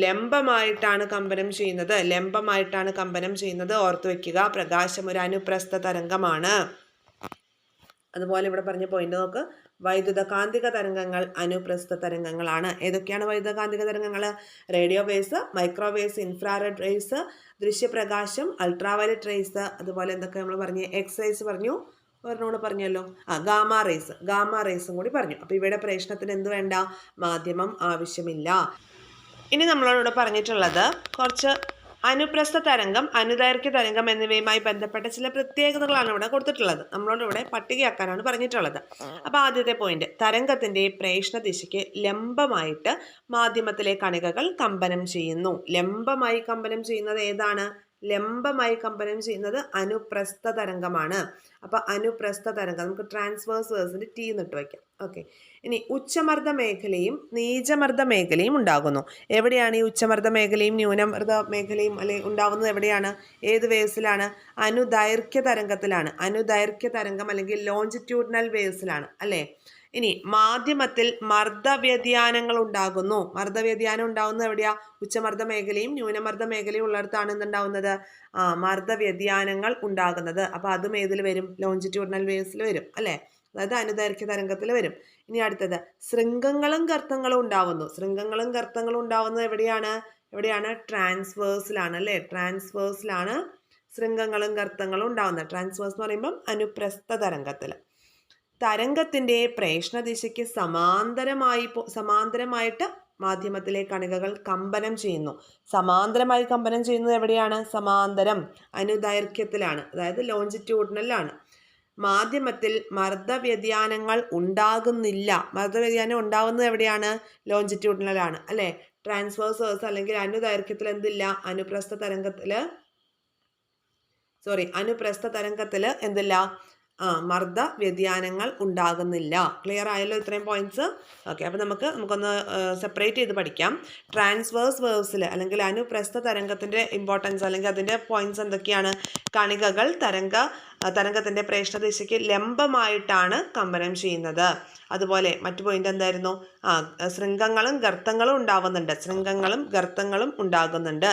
ലംബമായിട്ടാണ് കമ്പനം ചെയ്യുന്നത്. ലംബമായിട്ടാണ് കമ്പനം ചെയ്യുന്നത്. ഓർത്തു വയ്ക്കുക, പ്രകാശം ഒരു അനുപ്രസ്ഥ തരംഗമാണ്. അതുപോലെ ഇവിടെ പറഞ്ഞ പോയിന്റ് നോക്ക്, വൈദ്യുത കാന്തിക തരംഗങ്ങൾ അനുപ്രസ്ഥ തരംഗങ്ങളാണ്. ഏതൊക്കെയാണ് വൈദ്യുത കാന്തിക തരംഗങ്ങൾ? Radio waves, microwaves, infrared rays, ദൃശ്യപ്രകാശം, അൾട്രാവയലറ്റ് റേസ്, അതുപോലെ എന്തൊക്കെ നമ്മൾ പറഞ്ഞു? എക്സ് റേസ് പറഞ്ഞു, ഒരെണ്ണോട് പറഞ്ഞല്ലോ, ഗാമ റേസും കൂടി പറഞ്ഞു. അപ്പോൾ ഇവിടെ പ്രേഷണത്തിന് എന്ത് വേണ്ട? മാധ്യമം ആവശ്യമില്ല. ഇനി നമ്മളോട് പറഞ്ഞിട്ടുള്ളത് കുറച്ച് അനുപ്രസ്ഥ തരംഗം, അനുദൈർഘ്യ തരംഗം എന്നിവയുമായി ബന്ധപ്പെട്ട ചില പ്രത്യേകതകളാണ് ഇവിടെ കൊടുത്തിട്ടുള്ളത്. നമ്മളോട് ഇവിടെ പട്ടികയാക്കാനാണ് പറഞ്ഞിട്ടുള്ളത്. അപ്പോൾ ആദ്യത്തെ പോയിന്റ്, തരംഗത്തിൻ്റെ പ്രേഷണ ദിശയ്ക്ക് ലംബമായിട്ട് മാധ്യമത്തിലെ കണികകൾ കമ്പനം ചെയ്യുന്നു. ലംബമായി കമ്പനം ചെയ്യുന്നത് ഏതാണ്? ലംബമായി കമ്പനം ചെയ്യുന്നത് അനുപ്രസ്ഥ തരംഗമാണ്. അപ്പോൾ അനുപ്രസ്ഥ തരംഗം നമുക്ക് ട്രാൻസ്വേഴ്സ് വേഴ്സിൻ്റെ ടി എന്നിട്ട് വയ്ക്കാം. ഓക്കെ, ഇനി ഉച്ചമർദ്ദ മേഖലയും നീചമർദ്ദ മേഖലയും ഉണ്ടാകുന്നു. എവിടെയാണ് ഈ ഉച്ചമർദ്ദ മേഖലയും ന്യൂനമർദ്ദ മേഖലയും അല്ലെങ്കിൽ ഉണ്ടാകുന്നത്? എവിടെയാണ്? ഏത് വേവ്സിലാണ്? അനുദൈർഘ്യ തരംഗത്തിലാണ്. അനുദൈർഘ്യ തരംഗം അല്ലെങ്കിൽ ലോഞ്ചിറ്റ്യൂഡിനൽ വേവ്സിലാണ് അല്ലേ. ഇനി മാധ്യമത്തിൽ മർദ്ദവ്യതിയാനങ്ങൾ ഉണ്ടാകുന്നു. മർദ്ദവ്യതിയാനം ഉണ്ടാകുന്നത് എവിടെയാ? ഉച്ചമർദ്ദ മേഖലയും ന്യൂനമർദ്ദ മേഖലയും ഉള്ളിടത്താണ് എന്തുണ്ടാവുന്നത്? മർദ്ദവ്യതിയാനങ്ങൾ ഉണ്ടാകുന്നത്. അപ്പോൾ അതും ഏതിൽ വരും? ലോഞ്ചിറ്റ്യൂഡിനൽ വേവ്സിൽ വരും അല്ലേ. അതായത് അനുദൈർഘ്യ തരംഗത്തിൽ വരും. ഇനി അടുത്തത്, ശൃംഗങ്ങളും ഗർത്തങ്ങളും ഉണ്ടാവുന്നു. ശൃംഗങ്ങളും ഗർത്തങ്ങളും ഉണ്ടാവുന്നത് എവിടെയാണ്? ട്രാൻസ്വേഴ്സിലാണ് അല്ലേ. ട്രാൻസ്വേഴ്സിലാണ് ശൃംഗങ്ങളും ഗർത്തങ്ങളും ഉണ്ടാവുന്നത്. ട്രാൻസ്വേഴ്സ് എന്ന് പറയുമ്പം അനുപ്രസ്ഥ തരംഗത്തിൽ. തരംഗത്തിൻ്റെ പ്രേഷണ ദിശയ്ക്ക് സമാന്തരമായിട്ട് മാധ്യമത്തിലെ കണികകൾ കമ്പനം ചെയ്യുന്നു. സമാന്തരമായി കമ്പനം ചെയ്യുന്നത് എവിടെയാണ്? സമാന്തരം അനുദൈർഘ്യത്തിലാണ്, അതായത് ലോഞ്ചിറ്റ്യൂഡിനലാണ്. മാധ്യമത്തിൽ മർദ്ദവ്യതിയാനങ്ങൾ ഉണ്ടാകുന്നില്ല. മർദ്ദവ്യതിയാനം ഉണ്ടാകുന്നത് എവിടെയാണ്? ലോഞ്ചിറ്റ്യൂഡിനലാണ് അല്ലേ. ട്രാൻസ്വേഴ്സ് വേവ്സ് അല്ലെങ്കിൽ അനുദൈർഘ്യത്തിൽ എന്തില്ല? അനുപ്രസ്ഥ തരംഗത്തിൽ എന്തില്ല? മർദ്ദ വ്യതിയാനങ്ങൾ ഉണ്ടാകുന്നില്ല. ക്ലിയർ ആയല്ലോ ഇത്രയും പോയിന്റ്സ്? ഓക്കെ, അപ്പോൾ നമുക്കൊന്ന് സെപ്പറേറ്റ് ചെയ്ത് പഠിക്കാം. ട്രാൻസ്വേഴ്സ് വേവ്സിൽ അല്ലെങ്കിൽ അനുപ്രസ്ഥ തരംഗത്തിൻ്റെ ഇമ്പോർട്ടൻസ് അല്ലെങ്കിൽ അതിൻ്റെ പോയിന്റ്സ് എന്തൊക്കെയാണ്? കണികകൾ തരംഗത്തിൻ്റെ പ്രേഷണ ദിശയ്ക്ക് ലംബമായിട്ടാണ് കമ്പനം ചെയ്യുന്നത്. അതുപോലെ മറ്റു പോയിന്റ് എന്തായിരുന്നു? ശൃംഗങ്ങളും ഗർത്തങ്ങളും ഉണ്ടാകുന്നുണ്ട്.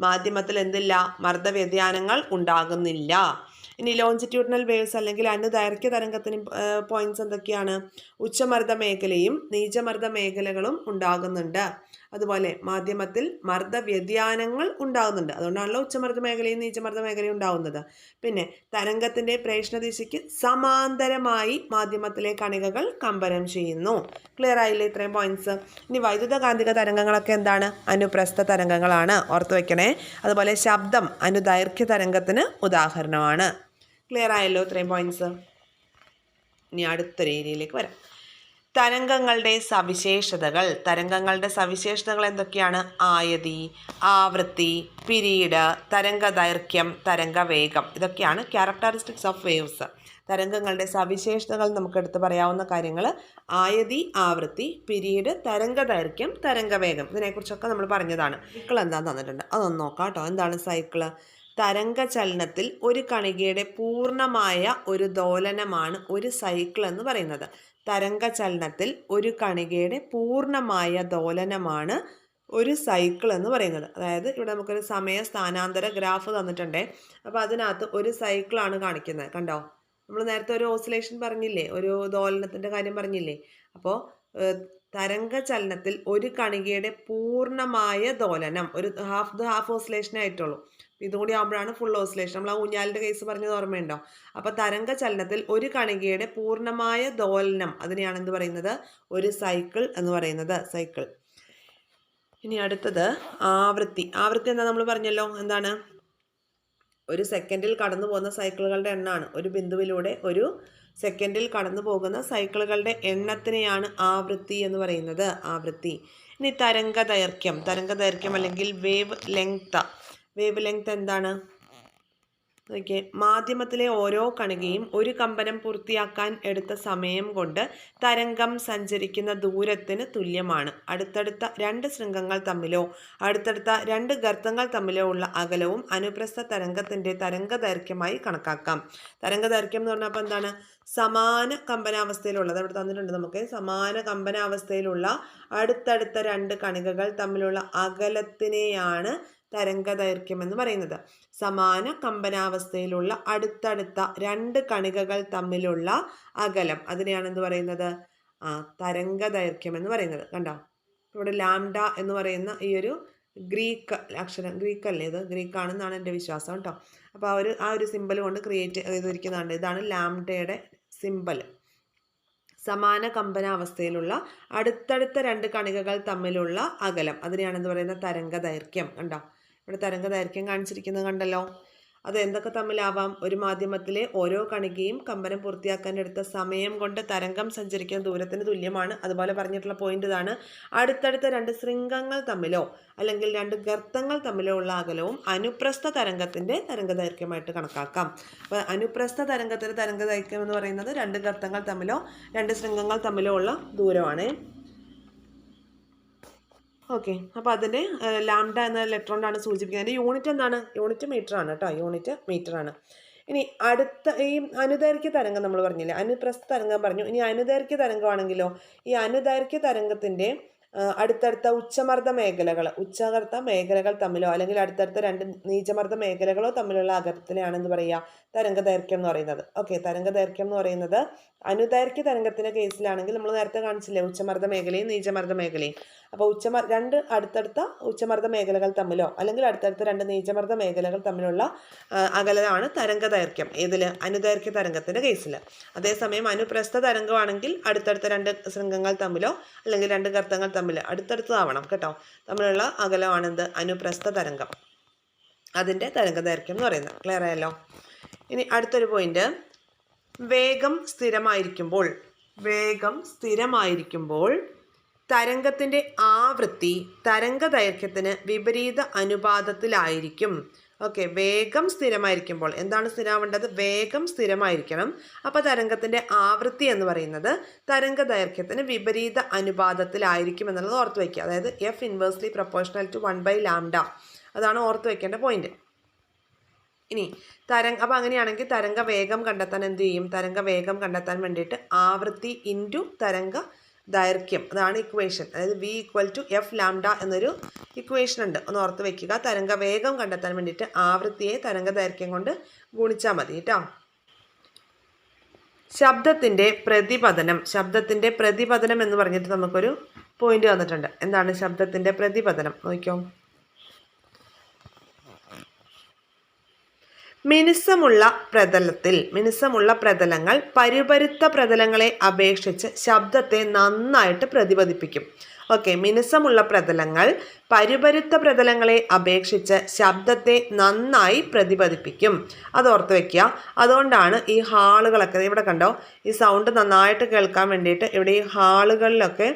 മാധ്യമത്തിൽ എന്തില്ല? മർദ്ദവ്യതിയാനങ്ങൾ ഉണ്ടാകുന്നില്ല. ഇനി ലോഞ്ചിറ്റ്യൂഡിനൽ വേവ്സ് അല്ലെങ്കിൽ അനുദൈർഘ്യ തരംഗത്തിന് പോയിന്റ്സ് എന്തൊക്കെയാണ്? ഉച്ചമർദ്ദ മേഖലയും നീചമർദ്ദ മേഖലകളും ഉണ്ടാകുന്നുണ്ട്. അതുപോലെ മാധ്യമത്തിൽ മർദ്ദ വ്യതിയാനങ്ങൾ ഉണ്ടാകുന്നുണ്ട്. അതുകൊണ്ടാണല്ലോ ഉച്ചമർദ്ദ മേഖലയും നീചമർദ്ദ മേഖലയും ഉണ്ടാകുന്നത്. പിന്നെ തരംഗത്തിൻ്റെ പ്രേഷണ ദിശയ്ക്ക് സമാന്തരമായി മാധ്യമത്തിലെ കണികകൾ കമ്പനം ചെയ്യുന്നു. ക്ലിയർ ആയില്ലേ ഇത്രയും പോയിന്റ്സ്? ഇനി വൈദ്യുത കാന്തിക തരംഗങ്ങളൊക്കെ എന്താണ്? അനുപ്രസ്ഥ തരംഗങ്ങളാണ്. ഓർത്ത് വയ്ക്കണേ. അതുപോലെ ശബ്ദം അനുദൈർഘ്യ തരംഗത്തിന് ഉദാഹരണമാണ്. ക്ലിയർ ആയല്ലോ ഇത്രയും പോയിന്റ്സ്? ഇനി അടുത്തൊരു ഏരിയയിലേക്ക് വരാം. തരംഗങ്ങളുടെ സവിശേഷതകൾ എന്തൊക്കെയാണ്? ആയതി, ആവൃത്തി, പിരീഡ്, തരംഗദൈർഘ്യം, തരംഗവേഗം. ഇതൊക്കെയാണ് ക്യാരക്ടറിസ്റ്റിക്സ് ഓഫ് വേവ്സ്. തരംഗങ്ങളുടെ സവിശേഷതകൾ നമുക്ക് എടുത്ത് പറയാവുന്ന കാര്യങ്ങൾ ആയതി, ആവൃത്തി, പിരീഡ്, തരംഗദൈർഘ്യം, തരംഗവേഗം. ഇതിനെക്കുറിച്ചൊക്കെ നമ്മൾ പറഞ്ഞതാണ്. സൈക്കിൾ എന്താണെന്ന് തന്നിട്ടുണ്ട്, അതൊന്ന് നോക്കാം കേട്ടോ. എന്താണ് സൈക്കിള്? തരംഗചലനത്തിൽ ഒരു കണികയുടെ പൂർണ്ണമായ ഒരു ദോലനമാണ് ഒരു സൈക്കിൾ എന്ന് പറയുന്നത്. തരംഗചലനത്തിൽ ഒരു കണികയുടെ പൂർണ്ണമായ ദോലനമാണ് ഒരു സൈക്കിൾ എന്ന് പറയുന്നത്. അതായത് ഇവിടെ നമുക്കൊരു സമയ സ്ഥാനാന്തര ഗ്രാഫ് തന്നിട്ടുണ്ടേ. അപ്പോൾ അതിനകത്ത് ഒരു സൈക്കിളാണ് കാണിക്കുന്നത്. കണ്ടോ, നമ്മൾ നേരത്തെ ഒരു ഓസിലേഷൻ പറഞ്ഞില്ലേ, ഒരു ദോലനത്തിൻ്റെ കാര്യം പറഞ്ഞില്ലേ. അപ്പോൾ തരംഗചലനത്തിൽ ഒരു കണികയുടെ പൂർണ്ണമായ ദോലനം, ഒരു ഹാഫ് ഓസിലേഷൻ ആയിട്ടുള്ളൂ. ഇതും കൂടി ആകുമ്പോഴാണ് ഫുൾ ഓസിലേഷൻ. നമ്മൾ ആ ഊഞ്ഞാലിൻ്റെ കേസ് പറഞ്ഞത് ഓർമ്മയുണ്ടോ? അപ്പോൾ തരംഗചലനത്തിൽ ഒരു കണികയുടെ പൂർണ്ണമായ ദോലനം, അതിനെയാണ് എന്ത് പറയുന്നത്? ഒരു സൈക്കിൾ എന്ന് പറയുന്നത്. സൈക്കിൾ. ഇനി അടുത്തത് ആവൃത്തി. ആവൃത്തി എന്താ നമ്മൾ പറഞ്ഞല്ലോ, എന്താണ്? ഒരു സെക്കൻഡിൽ കടന്നു പോകുന്ന സൈക്കിളുകളുടെ എണ്ണമാണ്. ഒരു ബിന്ദുവിലൂടെ ഒരു സെക്കൻഡിൽ കടന്നു പോകുന്ന സൈക്കിളുകളുടെ എണ്ണത്തിനെയാണ് ആവൃത്തി എന്ന് പറയുന്നത്. ആവൃത്തി. ഇനി തരംഗദൈർഘ്യം അല്ലെങ്കിൽ വേവ് ലെങ്ത് എന്താണ്? ഓക്കെ, മാധ്യമത്തിലെ ഓരോ കണികയും ഒരു കമ്പനം പൂർത്തിയാക്കാൻ എടുത്ത സമയം കൊണ്ട് തരംഗം സഞ്ചരിക്കുന്ന ദൂരത്തിന് തുല്യമാണ്. അടുത്തടുത്ത രണ്ട് ശൃംഗങ്ങൾ തമ്മിലോ അടുത്തടുത്ത രണ്ട് ഗർത്തങ്ങൾ തമ്മിലോ ഉള്ള അകലവും അനുപ്രസ്ഥ തരംഗത്തിൻ്റെ തരംഗദൈർഘ്യമായി കണക്കാക്കാം. തരംഗദൈർഘ്യം എന്ന് പറഞ്ഞപ്പോൾ എന്താണ്? സമാന കമ്പനാവസ്ഥയിലുള്ളത് അവിടെ തന്നിട്ടുണ്ട് നമുക്ക്. സമാന കമ്പനാവസ്ഥയിലുള്ള അടുത്തടുത്ത രണ്ട് കണികകൾ തമ്മിലുള്ള അകലത്തിനെയാണ് തരംഗദൈർഘ്യം എന്ന് പറയുന്നത്. സമാന കമ്പനാവസ്ഥയിലുള്ള അടുത്തടുത്ത രണ്ട് കണികകൾ തമ്മിലുള്ള അകലം, അതിനെയാണ് എന്ത് പറയുന്നത്? തരംഗദൈർഘ്യം എന്ന് പറയുന്നത്. കണ്ടോ, ഇവിടെ ലാംഡ എന്ന് പറയുന്ന ഈ ഒരു ഗ്രീക്ക് അക്ഷരം, ഗ്രീക്കല്ലേ ഇത്? ഗ്രീക്കാണെന്നാണ് എൻ്റെ വിശ്വാസം കേട്ടോ. അപ്പോൾ ആ ഒരു സിമ്പൽ കൊണ്ട് ക്രിയേറ്റ് ചെയ്തിരിക്കുന്നുണ്ട്. ഇതാണ് ലാംഡയുടെ സിമ്പൽ. സമാന കമ്പനാവസ്ഥയിലുള്ള അടുത്തടുത്ത രണ്ട് കണികകൾ തമ്മിലുള്ള അകലം, അതിനെയാണ് എന്ത് പറയുന്നത്? തരംഗദൈർഘ്യം. കണ്ടോ, ഇവിടെ തരംഗദൈർഘ്യം കാണിച്ചിരിക്കുന്നത് കണ്ടല്ലോ. അത് എന്തൊക്കെ തമ്മിലാവാം? ഒരു മാധ്യമത്തിലെ ഓരോ കണികയും കമ്പനം പൂർത്തിയാക്കാൻ എടുത്ത സമയം കൊണ്ട് തരംഗം സഞ്ചരിക്കുന്ന ദൂരത്തിന് തുല്യമാണ്. അതുപോലെ പറഞ്ഞിട്ടുള്ള പോയിന്റ് ഇതാണ്. അടുത്തടുത്ത രണ്ട് ശൃംഗങ്ങൾ തമ്മിലോ അല്ലെങ്കിൽ രണ്ട് ഗർത്തങ്ങൾ തമ്മിലോ ഉള്ള അകലവും അനുപ്രസ്ഥ തരംഗത്തിൻ്റെ തരംഗദൈർഘ്യമായിട്ട് കണക്കാക്കാം. അപ്പോൾ അനുപ്രസ്ഥ തരംഗത്തിൻ്റെ തരംഗദൈർഘ്യം എന്ന് പറയുന്നത് രണ്ട് ഗർത്തങ്ങൾ തമ്മിലോ രണ്ട് ശൃംഗങ്ങൾ തമ്മിലോ ഉള്ള ദൂരമാണ്. ഓക്കെ, അപ്പോൾ അതിൻ്റെ ലാംഡ എന്ന ലെറ്റർ കൊണ്ടാണ് സൂചിപ്പിക്കുന്നത്. അതിൻ്റെ യൂണിറ്റ് എന്താണ്? യൂണിറ്റ് മീറ്റർ ആണ് കേട്ടോ. യൂണിറ്റ് മീറ്റർ ആണ്. ഇനി അടുത്ത ഈ അനുദൈർഘ്യ തരംഗം നമ്മൾ പറഞ്ഞില്ലേ, അനുപ്രസ്ഥ തരംഗം പറഞ്ഞു. ഇനി അനുദൈർഘ്യ തരംഗമാണെങ്കിലോ, ഈ അനുദൈർഘ്യ തരംഗത്തിൻ്റെ അടുത്തടുത്ത ഉച്ചമർദ്ദ മേഖലകൾ തമ്മിലോ അല്ലെങ്കിൽ അടുത്തടുത്ത രണ്ട് നീചമർദ്ദ മേഖലകളോ തമ്മിലുള്ള അകലത്തിനെയാണ് എന്ത് പറയുക? തരംഗദൈർഘ്യം എന്ന് പറയുന്നത്. ഓക്കെ, തരംഗദൈർഘ്യം എന്ന് പറയുന്നത് അനുദൈർഘ്യ തരംഗത്തിൻ്റെ കേസിലാണെങ്കിൽ നമ്മൾ നേരത്തെ കാണിച്ചില്ലേ, ഉച്ചമർദ്ദ മേഖലയും നീചമർദ്ദ മേഖലയും. അപ്പോൾ രണ്ട് അടുത്തടുത്ത ഉച്ചമർദ്ദ മേഖലകൾ തമ്മിലോ അല്ലെങ്കിൽ അടുത്തടുത്ത രണ്ട് നീചമർദ്ദ മേഖലകൾ തമ്മിലുള്ള അകലമാണ് തരംഗദൈർഘ്യം. ഏതിൽ? അനുദൈർഘ്യ തരംഗത്തിൻ്റെ കേസിൽ. അതേസമയം അനുപ്രസ്ഥ തരംഗമാണെങ്കിൽ അടുത്തടുത്ത രണ്ട് ശൃംഗങ്ങൾ തമ്മിലോ അല്ലെങ്കിൽ രണ്ട് ഗർത്തങ്ങൾ തമ്മിൽ അടുത്തടുത്തതാവണം കേട്ടോ, തമ്മിലുള്ള അകലമാണെന്ത്? അനുപ്രസ്ഥ തരംഗം. അതിൻ്റെ തരംഗദൈർഘ്യം എന്ന് പറയുന്നത്. ക്ലിയർ ആയല്ലോ? ഇനി അടുത്തൊരു പോയിന്റ്, വേഗം സ്ഥിരമായിരിക്കുമ്പോൾ തരംഗത്തിൻ്റെ ആവൃത്തി തരംഗദൈർഘ്യത്തിന് വിപരീത അനുപാതത്തിലായിരിക്കും. ഓക്കെ, വേഗം സ്ഥിരമായിരിക്കുമ്പോൾ എന്താണ് സ്ഥിരമാവേണ്ടത്? വേഗം സ്ഥിരമായിരിക്കണം. അപ്പോൾ തരംഗത്തിൻ്റെ ആവൃത്തി എന്ന് പറയുന്നത് തരംഗദൈർഘ്യത്തിന് വിപരീത അനുപാതത്തിലായിരിക്കും എന്നുള്ളത് ഓർത്ത് വയ്ക്കുക. അതായത് എഫ് ഇൻവേഴ്സ്ലി പ്രൊപ്പോർഷണൽ ടു 1/λ. അതാണ് ഓർത്ത് വയ്ക്കേണ്ട പോയിന്റ്. ഇനി അപ്പോൾ അങ്ങനെയാണെങ്കിൽ തരംഗ വേഗം കണ്ടെത്താൻ എന്ത് ചെയ്യും? തരംഗ വേഗം കണ്ടെത്താൻ വേണ്ടിയിട്ട് ആവൃത്തി ഇൻറ്റു തരംഗ ദൈർഘ്യം, അതാണ് ഇക്വേഷൻ. അതായത് V = F(λ) എന്നൊരു ഇക്വേഷൻ ഉണ്ട്, ഒന്ന് ഓർത്ത് വെക്കുക. തരംഗ വേഗം കണ്ടെത്താൻ വേണ്ടിയിട്ട് ആവൃത്തിയെ തരംഗ ദൈർഘ്യം കൊണ്ട് ഗുണിച്ചാൽ മതി കേട്ടോ. ശബ്ദത്തിൻ്റെ പ്രതിപതനം എന്ന് പറഞ്ഞിട്ട് നമുക്കൊരു പോയിന്റ് വന്നിട്ടുണ്ട്. എന്താണ് ശബ്ദത്തിൻ്റെ പ്രതിപതനം? നോക്കിയോ, മിനുസമുള്ള പ്രതലങ്ങൾ പരുപരുത്ത പ്രതലങ്ങളെ അപേക്ഷിച്ച് ശബ്ദത്തെ നന്നായിട്ട് പ്രതിപദിപ്പിക്കും. ഓക്കെ, മിനുസമുള്ള പ്രതലങ്ങൾ പരുപരുത്ത പ്രതലങ്ങളെ അപേക്ഷിച്ച് ശബ്ദത്തെ നന്നായി പ്രതിപദിപ്പിക്കും. അത് ഓർത്ത് വയ്ക്കുക. അതുകൊണ്ടാണ് ഈ ഹാളുകളൊക്കെ ഇവിടെ കണ്ടോ, ഈ സൗണ്ട് നന്നായിട്ട് കേൾക്കാൻ വേണ്ടിയിട്ട് ഇവിടെ ഈ ഹാളുകളിലൊക്കെ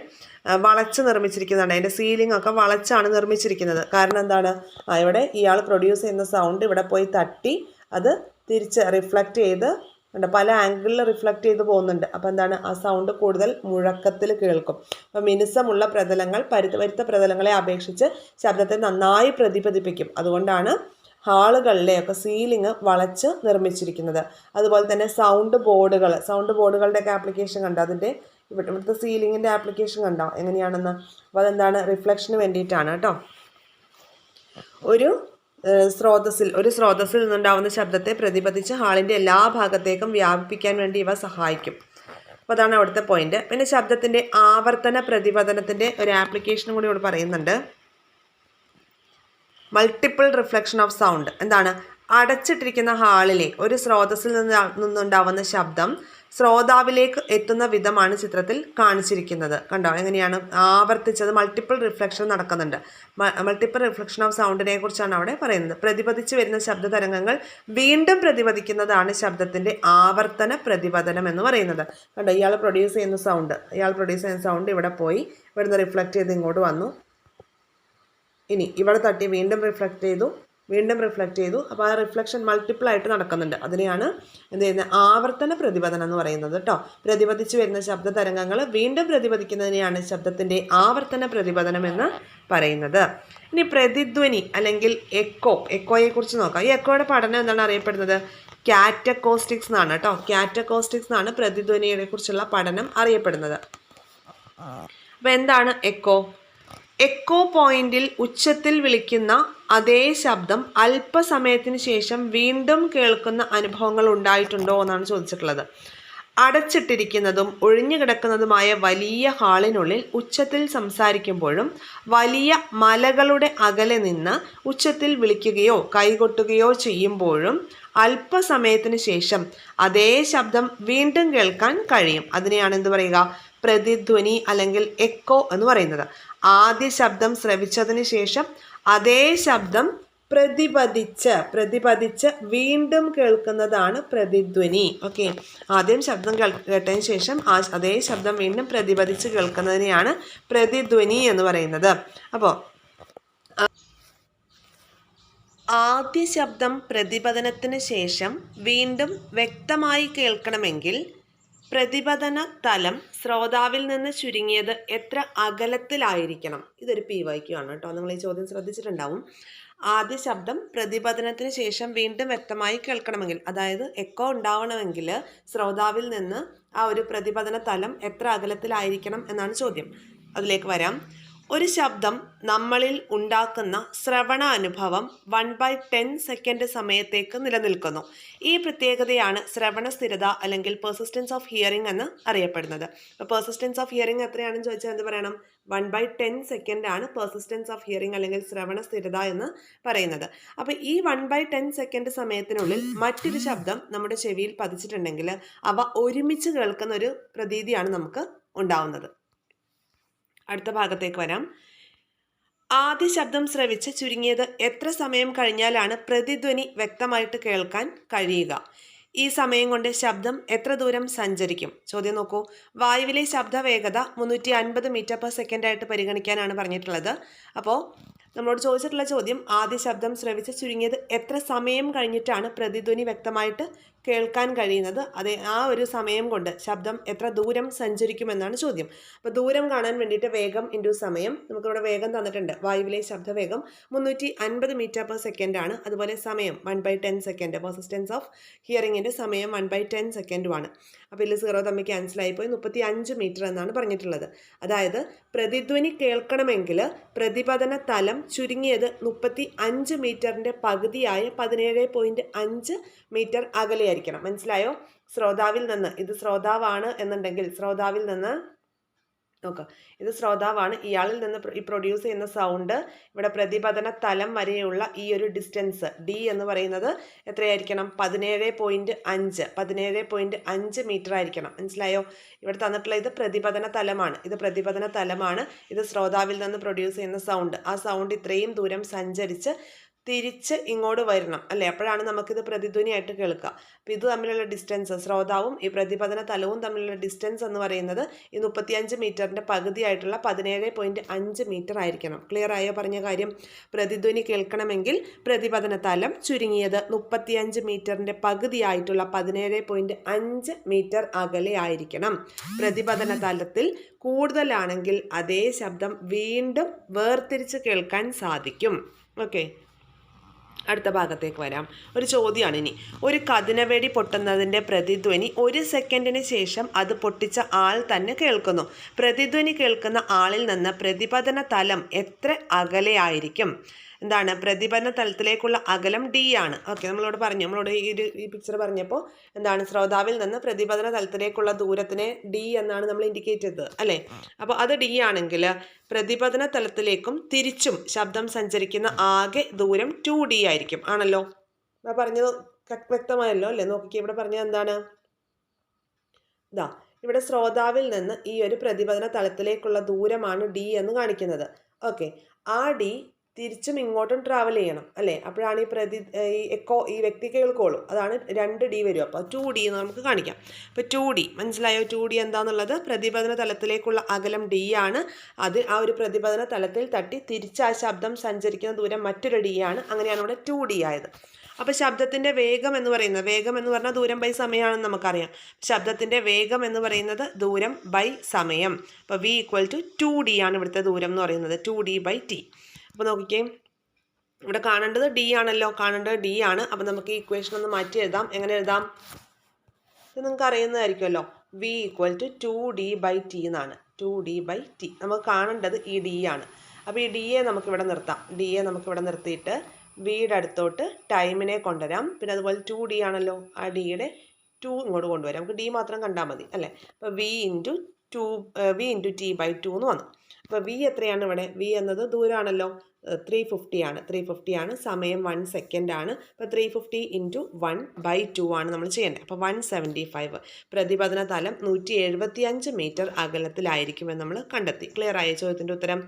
വളച്ച് നിർമ്മിച്ചിരിക്കുന്നതാണ്. അതിൻ്റെ സീലിംഗ് ഒക്കെ വളച്ചാണ് നിർമ്മിച്ചിരിക്കുന്നത്. കാരണം എന്താണ്? ഇവിടെ ഇയാൾ പ്രൊഡ്യൂസ് ചെയ്യുന്ന സൗണ്ട് ഇവിടെ പോയി തട്ടി അത് തിരിച്ച് റിഫ്ലക്റ്റ് ചെയ്ത് പല ആംഗിളിൽ റിഫ്ലക്റ്റ് ചെയ്ത് പോകുന്നുണ്ട്. അപ്പോൾ എന്താണ്? ആ സൗണ്ട് കൂടുതൽ മുഴക്കത്തിൽ കേൾക്കും. അപ്പോൾ മിനുസമുള്ള പ്രതലങ്ങൾ പരുത്ത പ്രതലങ്ങളെ അപേക്ഷിച്ച് ശബ്ദത്തെ നന്നായി പ്രതിപദിപ്പിക്കും. അതുകൊണ്ടാണ് ഹാളുകളിലെയൊക്കെ സീലിംഗ് വളച്ച് നിർമ്മിച്ചിരിക്കുന്നത്. അതുപോലെ തന്നെ സൗണ്ട് ബോർഡുകളുടെയൊക്കെ ആപ്ലിക്കേഷൻ കണ്ടോ, അതിൻ്റെ ഇവിടുത്തെ സീലിങ്ങിൻ്റെ ആപ്ലിക്കേഷൻ കണ്ടോ എങ്ങനെയാണെന്ന്. അപ്പോൾ അതെന്താണ്, റിഫ്ലക്ഷന് വേണ്ടിയിട്ടാണ് കേട്ടോ. ഒരു സ്രോതസ്സിൽ നിന്നുണ്ടാവുന്ന ശബ്ദത്തെ പ്രതിപദിച്ച് ഹാളിൻ്റെ എല്ലാ ഭാഗത്തേക്കും വ്യാപിപ്പിക്കാൻ വേണ്ടി ഇവ സഹായിക്കും. അപ്പോൾ അതാണ് അവിടുത്തെ പോയിന്റ്. പിന്നെ ശബ്ദത്തിൻ്റെ ആവർത്തന പ്രതിപതനത്തിൻ്റെ ഒരു ആപ്ലിക്കേഷനും കൂടി ഇവിടെ പറയുന്നുണ്ട്. Multiple reflection of sound. എന്താണ്, അടച്ചിട്ടിരിക്കുന്ന ഹാളിലെ ഒരു സ്രോതസ്സിൽ നിന്നുണ്ടാവുന്ന ശബ്ദം ശ്രോതാവിലേക്ക് എത്തുന്ന വിധമാണ് ചിത്രത്തിൽ കാണിച്ചിരിക്കുന്നത്. കണ്ടോ എങ്ങനെയാണ് ആവർത്തിച്ചത്, മൾട്ടിപ്പിൾ റിഫ്ലക്ഷൻ നടക്കുന്നുണ്ട്. മൾട്ടിപ്പിൾ റിഫ്ലക്ഷൻ ഓഫ് സൗണ്ടിനെ കുറിച്ചാണ് അവിടെ പറയുന്നത്. പ്രതിപദിച്ച് വരുന്ന ശബ്ദ തരംഗങ്ങൾ വീണ്ടും പ്രതിപദിക്കുന്നതാണ് ശബ്ദത്തിൻ്റെ ആവർത്തന പ്രതിപതനം എന്ന് പറയുന്നത്. കണ്ടോ, ഇയാൾ പ്രൊഡ്യൂസ് ചെയ്യുന്ന സൗണ്ട് ഇവിടെ പോയി, ഇവിടുന്ന് റിഫ്ലക്റ്റ് ചെയ്ത് ഇങ്ങോട്ട് വന്നു, ഇനി ഇവിടെ തട്ടി വീണ്ടും റിഫ്ലക്റ്റ് ചെയ്തു. അപ്പോൾ ആ റിഫ്ലക്ഷൻ മൾട്ടിപ്പിൾ ആയിട്ട് നടക്കുന്നുണ്ട്. അതിനെയാണ് എന്ത് ചെയ്യുന്നത്, ആവർത്തന പ്രതിപതനം എന്ന് പറയുന്നത് കേട്ടോ. പ്രതിപദിച്ച് വരുന്ന ശബ്ദ തരംഗങ്ങൾ വീണ്ടും പ്രതിപദിക്കുന്നതിനെയാണ് ശബ്ദത്തിൻ്റെ ആവർത്തന പ്രതിപതനം എന്ന് പറയുന്നത്. ഇനി പ്രതിധ്വനി അല്ലെങ്കിൽ എക്കോയെ കുറിച്ച് നോക്കാം. ഈ എക്കോയുടെ പഠനം എന്താണ് അറിയപ്പെടുന്നത്, കാറ്റക്കോസ്റ്റിക്സ് എന്നാണ് കേട്ടോ. കാറ്റക്കോസ്റ്റിക്സ് എന്നാണ് പ്രതിധ്വനിയെ കുറിച്ചുള്ള പഠനം അറിയപ്പെടുന്നത്. അപ്പോൾ എന്താണ് എക്കോ? എക്കോ പോയിന്റിൽ ഉച്ചത്തിൽ വിളിക്കുന്ന അതേ ശബ്ദം അല്പസമയത്തിന് ശേഷം വീണ്ടും കേൾക്കുന്ന അനുഭവങ്ങൾ ഉണ്ടായിട്ടുണ്ടോ എന്നാണ് ചോദിച്ചിട്ടുള്ളത്. അടച്ചിട്ടിരിക്കുന്നതും ഒഴിഞ്ഞുകിടക്കുന്നതുമായ വലിയ ഹാളിനുള്ളിൽ ഉച്ചത്തിൽ സംസാരിക്കുമ്പോഴും വലിയ മലകളുടെ അകലെ നിന്ന് ഉച്ചത്തിൽ വിളിക്കുകയോ കൈകൊട്ടുകയോ ചെയ്യുമ്പോഴും അല്പസമയത്തിന് ശേഷം അതേ ശബ്ദം വീണ്ടും കേൾക്കാൻ കഴിയും. അതിനെയാണ് എന്ത് പറയുക, പ്രതിധ്വനി അല്ലെങ്കിൽ എക്കോ എന്ന് പറയുന്നത്. ആദ്യ ശബ്ദം ശ്രവിച്ചതിന് ശേഷം അതേ ശബ്ദം പ്രതിപദിച്ച് വീണ്ടും കേൾക്കുന്നതാണ് പ്രതിധ്വനി. ഓക്കെ, ആദ്യം ശബ്ദം കേട്ടതിന് ശേഷം അതേ ശബ്ദം വീണ്ടും പ്രതിപദിച്ച് കേൾക്കുന്നതിനെയാണ് പ്രതിധ്വനി എന്ന് പറയുന്നത്. അപ്പോൾ ആദ്യ ശബ്ദം പ്രതിപതനത്തിന് ശേഷം വീണ്ടും വ്യക്തമായി കേൾക്കണമെങ്കിൽ പ്രതിപതന തലം ശ്രോതാവിൽ നിന്ന് ചുരുങ്ങിയത് എത്ര അകലത്തിലായിരിക്കണം? ഇതൊരു PYQ ആണ് കേട്ടോ. നിങ്ങൾ ഈ ചോദ്യം ശ്രദ്ധിച്ചിട്ടുണ്ടാവും. ആദ്യ ശബ്ദം പ്രതിപതനത്തിന് ശേഷം വീണ്ടും വ്യക്തമായി കേൾക്കണമെങ്കിൽ, അതായത് എക്കോ ഉണ്ടാവണമെങ്കിൽ ശ്രോതാവിൽ നിന്ന് ആ ഒരു പ്രതിപതന തലം എത്ര അകലത്തിലായിരിക്കണം എന്നാണ് ചോദ്യം. അതിലേക്ക് വരാം. ഒരു ശബ്ദം നമ്മളിൽ ഉണ്ടാക്കുന്ന ശ്രവണ അനുഭവം 1/10 സെക്കൻഡ് സമയത്തേക്ക് നിലനിൽക്കുന്നു. ഈ പ്രത്യേകതയാണ് ശ്രവണ സ്ഥിരത അല്ലെങ്കിൽ പെർസിസ്റ്റൻസ് ഓഫ് ഹിയറിംഗ് എന്ന് അറിയപ്പെടുന്നത്. അപ്പോൾ പെർസിസ്റ്റൻസ് ഓഫ് ഹിയറിംഗ് എത്രയാണെന്ന് ചോദിച്ചാൽ എന്ത് പറയണം? 1/10 സെക്കൻഡ് ആണ് പെർസിസ്റ്റൻസ് ഓഫ് ഹിയറിംഗ് അല്ലെങ്കിൽ ശ്രവണ സ്ഥിരത എന്ന് പറയുന്നത്. അപ്പോൾ ഈ 1/10 സെക്കൻഡ് സമയത്തിനുള്ളിൽ മറ്റൊരു ശബ്ദം നമ്മുടെ ചെവിയിൽ പതിച്ചിട്ടുണ്ടെങ്കിൽ അവ ഒരുമിച്ച് കേൾക്കുന്ന ഒരു പ്രതീതിയാണ് നമുക്ക് ഉണ്ടാവുന്നത്. അടുത്ത ഭാഗത്തേക്ക് വരാം. ആദ്യ ശബ്ദം ശ്രവിച്ച് ചുരുങ്ങിയത് എത്ര സമയം കഴിഞ്ഞാലാണ് പ്രതിധ്വനി വ്യക്തമായിട്ട് കേൾക്കാൻ കഴിയുക? ഈ സമയം കൊണ്ട് ശബ്ദം എത്ര ദൂരം സഞ്ചരിക്കും? ചോദ്യം നോക്കൂ. വായുവിലെ ശബ്ദ വേഗത 350 മീറ്റർ/സെക്കൻഡ് ആയിട്ട് പരിഗണിക്കാനാണ് പറഞ്ഞിട്ടുള്ളത്. അപ്പോൾ നമ്മളോട് ചോദിച്ചിട്ടുള്ള ചോദ്യം, ആദ്യ ശബ്ദം ശ്രവിച്ച് ചുരുങ്ങിയത് എത്ര സമയം കഴിഞ്ഞിട്ടാണ് പ്രതിധ്വനി വ്യക്തമായിട്ട് കേൾക്കാൻ കഴിയുന്നത്? ആ ഒരു സമയം കൊണ്ട് ശബ്ദം എത്ര ദൂരം സഞ്ചരിക്കുമെന്നാണ് ചോദ്യം. അപ്പോൾ ദൂരം കാണാൻ വേണ്ടിയിട്ട് വേഗം ഇൻറ്റു സമയം, നമുക്കിവിടെ വേഗം തന്നിട്ടുണ്ട്. വായുവിലെ ശബ്ദവേഗം 350 മീറ്റർ/സെക്കൻഡ് ആണ്. അതുപോലെ സമയം 1/10 സെക്കൻഡ്. പെർസിസ്റ്റൻസ് ഓഫ് ഹിയറിങ്ങിൻ്റെ സമയം 1/10 സെക്കൻഡുമാണ്. അപ്പോൾ ഇതിൽ 0 തമ്മിൽ ക്യാൻസലായിപ്പോയി 35 മീറ്റർ എന്നാണ് പറഞ്ഞിട്ടുള്ളത്. അതായത് പ്രതിധ്വനി കേൾക്കണമെങ്കിൽ പ്രതിപതന തലം ചുരുങ്ങിയത് 35 മീറ്ററിൻ്റെ പകുതിയായ 17.5 മീറ്റർ അകലെയായിരിക്കണം. മനസ്സിലായോ? ശ്രോതാവിൽ നിന്ന്, ഇത് ശ്രോതാവാണ് എന്നുണ്ടെങ്കിൽ ശ്രോതാവിൽ നിന്ന് നോക്കാം, ഇത് ശ്രോതാവാണ്, ഇയാളിൽ നിന്ന് പ്രൊഡ്യൂസ് ചെയ്യുന്ന സൗണ്ട് ഇവിടെ പ്രതിപതന തലം വരെയുള്ള ഈ ഒരു ഡിസ്റ്റൻസ് D എന്ന് പറയുന്നത് എത്രയായിരിക്കണം? 17.5 മീറ്റർ ആയിരിക്കണം. മനസ്സിലായോ? ഇവിടെ തന്നിട്ടുള്ള ഇത് പ്രതിപതന തലമാണ്. ഇത് ശ്രോതാവിൽ നിന്ന് പ്രൊഡ്യൂസ് ചെയ്യുന്ന സൗണ്ട്. ആ സൗണ്ട് ഇത്രയും ദൂരം സഞ്ചരിച്ച് തിരിച്ച് ഇങ്ങോട്ട് വരണം അല്ലേ? അപ്പോഴാണ് നമുക്കിത് പ്രതിധ്വനിയായിട്ട് കേൾക്കുക. അപ്പോൾ ഇത് തമ്മിലുള്ള ഡിസ്റ്റൻസ്, ശ്രോതാവും ഈ പ്രതിപതന തലവും തമ്മിലുള്ള ഡിസ്റ്റൻസ് എന്ന് പറയുന്നത് ഈ 35 മീറ്ററിൻ്റെ പകുതിയായിട്ടുള്ള 17.5 മീറ്റർ ആയിരിക്കണം. ക്ലിയർ ആയോ പറഞ്ഞ കാര്യം? പ്രതിധ്വനി കേൾക്കണമെങ്കിൽ പ്രതിപതന തലം ചുരുങ്ങിയത് 35 മീറ്ററിൻ്റെ പകുതിയായിട്ടുള്ള 17.5 മീറ്റർ അകലെ ആയിരിക്കണം. പ്രതിപതന തലത്തിൽ കൂടുതലാണെങ്കിൽ അതേ ശബ്ദം വീണ്ടും വേർതിരിച്ച് കേൾക്കാൻ സാധിക്കും. ഓക്കെ, അടുത്ത ഭാഗത്തേക്ക് വരാം. ഒരു ചോദ്യമാണ് ഇനി. ഒരു കതിനവെടി പൊട്ടുന്നതിൻ്റെ പ്രതിധ്വനി 1 സെക്കൻഡിന് ശേഷം അത് പൊട്ടിച്ച ആൾ തന്നെ കേൾക്കുന്നു. പ്രതിധ്വനി കേൾക്കുന്ന ആളിൽ നിന്ന് പ്രതിപതന തലം എത്ര അകലെയായിരിക്കും? എന്താണ് പ്രതിപതന തലത്തിലേക്കുള്ള അകലം d ആണ്. ഓക്കെ, നമ്മളോട് ഈ പിക്ചർ പറഞ്ഞപ്പോൾ എന്താണ് ശ്രോതാവിൽ നിന്ന് പ്രതിപതന തലത്തിലേക്കുള്ള ദൂരത്തിനെ d എന്നാണ് നമ്മൾ ഇൻഡിക്കേറ്റ് ചെയ്തത് അല്ലേ. അപ്പോൾ അത് d ആണെങ്കിൽ പ്രതിപതന തലത്തിലേക്കും തിരിച്ചും ശബ്ദം സഞ്ചരിക്കുന്ന ആകെ ദൂരം 2d ആയിരിക്കും. ആണല്ലോ, പറഞ്ഞത് വ്യക്തമായല്ലോ അല്ലേ. നോക്കിക്കേ, ഇവിടെ പറഞ്ഞത് എന്താണ്? ഇതാ ഇവിടെ ശ്രോതാവിൽ നിന്ന് ഈ ഒരു പ്രതിപതന തലത്തിലേക്കുള്ള ദൂരമാണ് d എന്ന് കാണിക്കുന്നത്. ഓക്കെ, ആ d തിരിച്ചും ഇങ്ങോട്ടും ട്രാവൽ ചെയ്യണം അല്ലേ. അപ്പോഴാണ് ഈ വ്യക്തി കേൾക്കോളൂ. അതാണ് 2d വരും. അപ്പോൾ 2d എന്ന് നമുക്ക് കാണിക്കാം. അപ്പോൾ 2d മനസ്സിലായോ? 2d എന്താണെന്നുള്ളത് പ്രതിപതന തലത്തിലേക്കുള്ള അകലം d ആണ്. അത് ആ ഒരു പ്രതിപതന തലത്തിൽ തട്ടി തിരിച്ച് ആ ശബ്ദം സഞ്ചരിക്കുന്ന ദൂരം മറ്റൊരു d ആണ്. അങ്ങനെയാണ് ഇവിടെ 2d ആയത്. അപ്പോൾ ശബ്ദത്തിൻ്റെ വേഗം എന്ന് പറഞ്ഞാൽ ദൂരം ബൈ സമയമാണെന്ന് നമുക്കറിയാം. ശബ്ദത്തിൻ്റെ വേഗം എന്ന് പറയുന്നത് ദൂരം ബൈ സമയം. അപ്പോൾ v = 2d ആണ് ഇവിടുത്തെ ദൂരം എന്ന് പറയുന്നത്, 2d/t. അപ്പോൾ നോക്കിക്കേ, ഇവിടെ കാണേണ്ടത് d ആണല്ലോ, d ആണ്. അപ്പോൾ നമുക്ക് ഈ ഇക്വേഷൻ ഒന്ന് മാറ്റി എഴുതാം. എങ്ങനെ എഴുതാം? ഇത് നിങ്ങൾക്ക് അറിയുന്നതായിരിക്കുമല്ലോ. v = 2d/t എന്നാണ്. 2d/t നമുക്ക് കാണേണ്ടത് ഈ d ആണ്. അപ്പോൾ ഈ d നമുക്കിവിടെ നിർത്താം. നമുക്കിവിടെ നിർത്തിയിട്ട് vയുടെ അടുത്തോട്ട് ടൈമിനെ കൊണ്ടുവരാം. പിന്നെ അതുപോലെ 2d ആണല്ലോ, ആ ഡിയുടെ 2 ഇങ്ങോട്ട് കൊണ്ടുവരാം. നമുക്ക് d മാത്രം കണ്ടാൽ മതി അല്ലേ. അപ്പോൾ v × t/2 എന്ന് വന്നു. അപ്പോൾ v എത്രയാണ് ഇവിടെ? v എന്നത് ദൂരമാണല്ലോ, 350 ആണ്. 350 ആണ്. സമയം 1 സെക്കൻഡ് ആണ്. അപ്പോൾ 350 × 1/2 ആണ് നമ്മൾ ചെയ്യേണ്ടത്. അപ്പോൾ 175. പ്രതിപതന തലം 175 മീറ്റർ അകലത്തിലായിരിക്കുമെന്ന് നമ്മൾ കണ്ടെത്തി. ക്ലിയർ ആയ ചോദ്യത്തിൻ്റെ ഉത്തരം?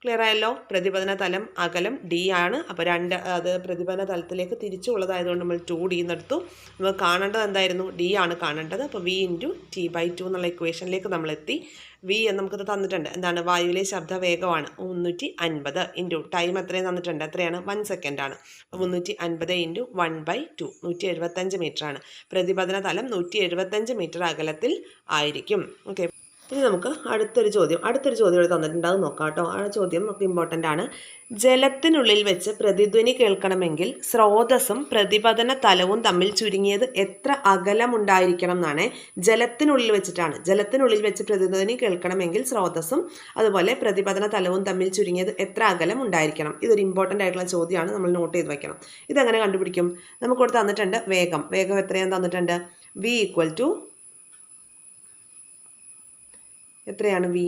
ക്ലിയർ ആയല്ലോ. പ്രതിപതന തലം അകലം d ആണ്. അപ്പോൾ അത് പ്രതിപതന തലത്തിലേക്ക് തിരിച്ചുള്ളതായതുകൊണ്ട് നമ്മൾ 2d എന്നെടുത്തു. നമ്മൾ കാണേണ്ടത് എന്തായിരുന്നു? d ആണ് കാണേണ്ടത്. അപ്പോൾ v × t/2 എന്നുള്ള ഇക്വേഷനിലേക്ക് നമ്മൾ എത്തി. v എന്ന് നമുക്കത് തന്നിട്ടുണ്ട്. എന്താണ്? വായുവിലെ ശബ്ദ വേഗമാണ് 350 ഇൻറ്റു ടൈം എത്രയും തന്നിട്ടുണ്ട്. എത്രയാണ്? 1 സെക്കൻഡ് ആണ്. അപ്പോൾ 350 × 1/2 175 മീറ്റർ ആണ്. പ്രതിപതന തലം 175 മീറ്റർ അകലത്തിൽ ആയിരിക്കും. ഓക്കെ, ഇനി നമുക്ക് അടുത്തൊരു ചോദ്യം ഇവിടെ തന്നിട്ടുണ്ട്, അത് നോക്കാം കേട്ടോ. ആ ചോദ്യം നമുക്ക് ഇമ്പോർട്ടൻ്റ് ആണ്. ജലത്തിനുള്ളിൽ വെച്ച് പ്രതിധ്വനി കേൾക്കണമെങ്കിൽ സ്രോതസ്സും പ്രതിപതന തലവും തമ്മിൽ ചുരുങ്ങിയത് എത്ര അകലമുണ്ടായിരിക്കണം എന്നാണ്. ജലത്തിനുള്ളിൽ വെച്ച് പ്രതിധ്വനി കേൾക്കണമെങ്കിൽ സ്രോതസ്സും അതുപോലെ പ്രതിപതന തലവും തമ്മിൽ ചുരുങ്ങിയത് എത്ര അകലം ഉണ്ടായിരിക്കണം. ഇതൊരു ഇമ്പോർട്ടൻ്റ് ആയിട്ടുള്ള ചോദ്യമാണ്, നമ്മൾ നോട്ട് ചെയ്ത് വയ്ക്കണം. ഇതെങ്ങനെ കണ്ടുപിടിക്കും? നമുക്കിവിടെ തന്നിട്ടുണ്ട് വേഗം എത്രയാണെന്ന് തന്നിട്ടുണ്ട്. v = എത്രയാണ്? v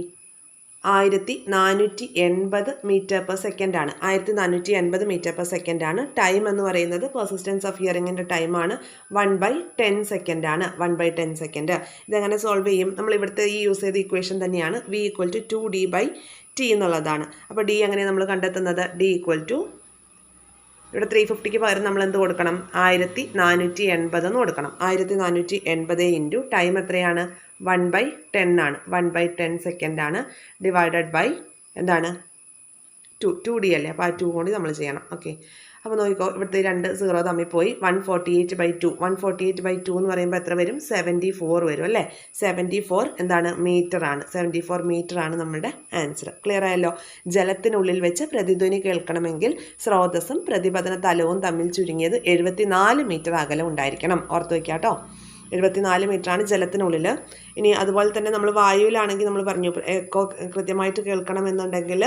1480 മീറ്റർ/സെക്കൻഡ് ആണ്. 1480 മീറ്റർ/സെക്കൻഡ് ആണ്. ടൈം എന്ന് പറയുന്നത് പെർസിസ്റ്റൻസ് ഓഫ് ഹിയറിങ്ങിൻ്റെ ടൈമാണ് 1/10 സെക്കൻഡ് ആണ്. 1/10 സെക്കൻഡ്. ഇതെങ്ങനെ സോൾവ് ചെയ്യും? നമ്മൾ ഇവിടുത്തെ ഈ യൂസ് ചെയ്ത ഇക്വേഷൻ തന്നെയാണ്. v = 2d/t എന്നുള്ളതാണ്. അപ്പോൾ d എങ്ങനെ നമ്മൾ കണ്ടെത്തുന്നത്? d = ഇവിടെ 350ക്ക് പകരം നമ്മൾ എന്ത് കൊടുക്കണം? 1480 എന്ന് കൊടുക്കണം. 1480 ഇൻറ്റു ടൈം എത്രയാണ്? 1/10 ആണ്. 1/10 സെക്കൻഡ് ആണ്. ഡിവൈഡഡ് ബൈ എന്താണ്? 2d അല്ലേ. അപ്പോൾ ആ 2 കൊണ്ട് നമ്മൾ ചെയ്യണം. ഓക്കെ, അപ്പോൾ നോക്കിക്കോ, ഇവിടുത്തെ 2 0 തമ്മിൽ പോയി. 148/2 എന്ന് പറയുമ്പോൾ എത്ര വരും? 74 വരും അല്ലേ. 74 എന്താണ്? മീറ്റർ ആണ്. 74 മീറ്റർ ആണ് നമ്മുടെ ആൻസർ. ക്ലിയർ ആയല്ലോ. ജലത്തിനുള്ളിൽ വെച്ച് പ്രതിധ്വനി കേൾക്കണമെങ്കിൽ സ്രോതസ്സും പ്രതിപതന തലവും തമ്മിൽ ചുരുങ്ങിയത് 74 മീറ്റർ അകലം ഉണ്ടായിരിക്കണം. ഓർത്ത് വയ്ക്കുക കേട്ടോ. 74 മീറ്ററാണ് ജലത്തിനുള്ളിൽ. ഇനി അതുപോലെ തന്നെ നമ്മൾ വായുവിലാണെങ്കിൽ നമ്മൾ പറഞ്ഞു എക്കോ കൃത്യമായിട്ട് കേൾക്കണമെന്നുണ്ടെങ്കിൽ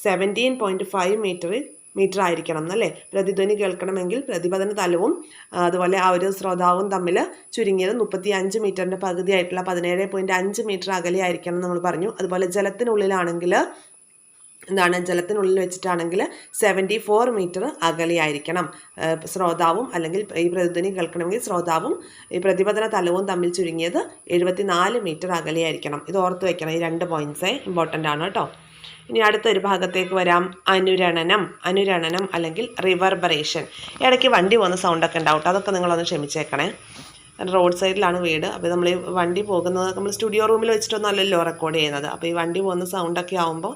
17.5 മീറ്റർ ആയിരിക്കണം എന്നല്ലേ. പ്രതിധ്വനി കേൾക്കണമെങ്കിൽ പ്രതിപതന തലവും അതുപോലെ ആ ഒരു ശ്രോതാവും തമ്മിൽ ചുരുങ്ങിയത് 35 മീറ്ററിൻ്റെ പകുതിയായിട്ടുള്ള 17.5 മീറ്റർ അകലെ ആയിരിക്കണം നമ്മൾ പറഞ്ഞു. അതുപോലെ ജലത്തിനുള്ളിലാണെങ്കിൽ ജലത്തിനുള്ളിൽ വെച്ചിട്ടാണെങ്കിൽ 74 മീറ്റർ അകലെയായിരിക്കണം ശ്രോതാവും, അല്ലെങ്കിൽ ഈ പ്രതിധ്വനി കേൾക്കണമെങ്കിൽ ശ്രോതാവും ഈ പ്രതിപതന തലവും തമ്മിൽ ചുരുങ്ങിയത് 74 മീറ്റർ അകലെയായിരിക്കണം. ഇത് ഓർത്ത് വയ്ക്കണം. ഈ 2 പോയിൻറ്റ്സ് ഇമ്പോർട്ടൻ്റ് ആണ് കേട്ടോ. ഇനി അടുത്തൊരു ഭാഗത്തേക്ക് വരാം. അനുരണനം അല്ലെങ്കിൽ റിവർബറേഷൻ. ഇടയ്ക്ക് വണ്ടി പോകുന്ന സൗണ്ടൊക്കെ ഉണ്ടാവും. അതൊക്കെ നിങ്ങളൊന്ന് ക്ഷമിച്ചേക്കണേ. റോഡ് സൈഡിലാണ് വീട്. അപ്പോൾ നമ്മൾ ഈ വണ്ടി പോകുന്നത് നമ്മൾ സ്റ്റുഡിയോ റൂമിൽ വെച്ചിട്ടൊന്നും അല്ലല്ലോ റെക്കോർഡ് ചെയ്യുന്നത്. അപ്പോൾ ഈ വണ്ടി പോകുന്ന സൗണ്ടൊക്കെ ആകുമ്പോൾ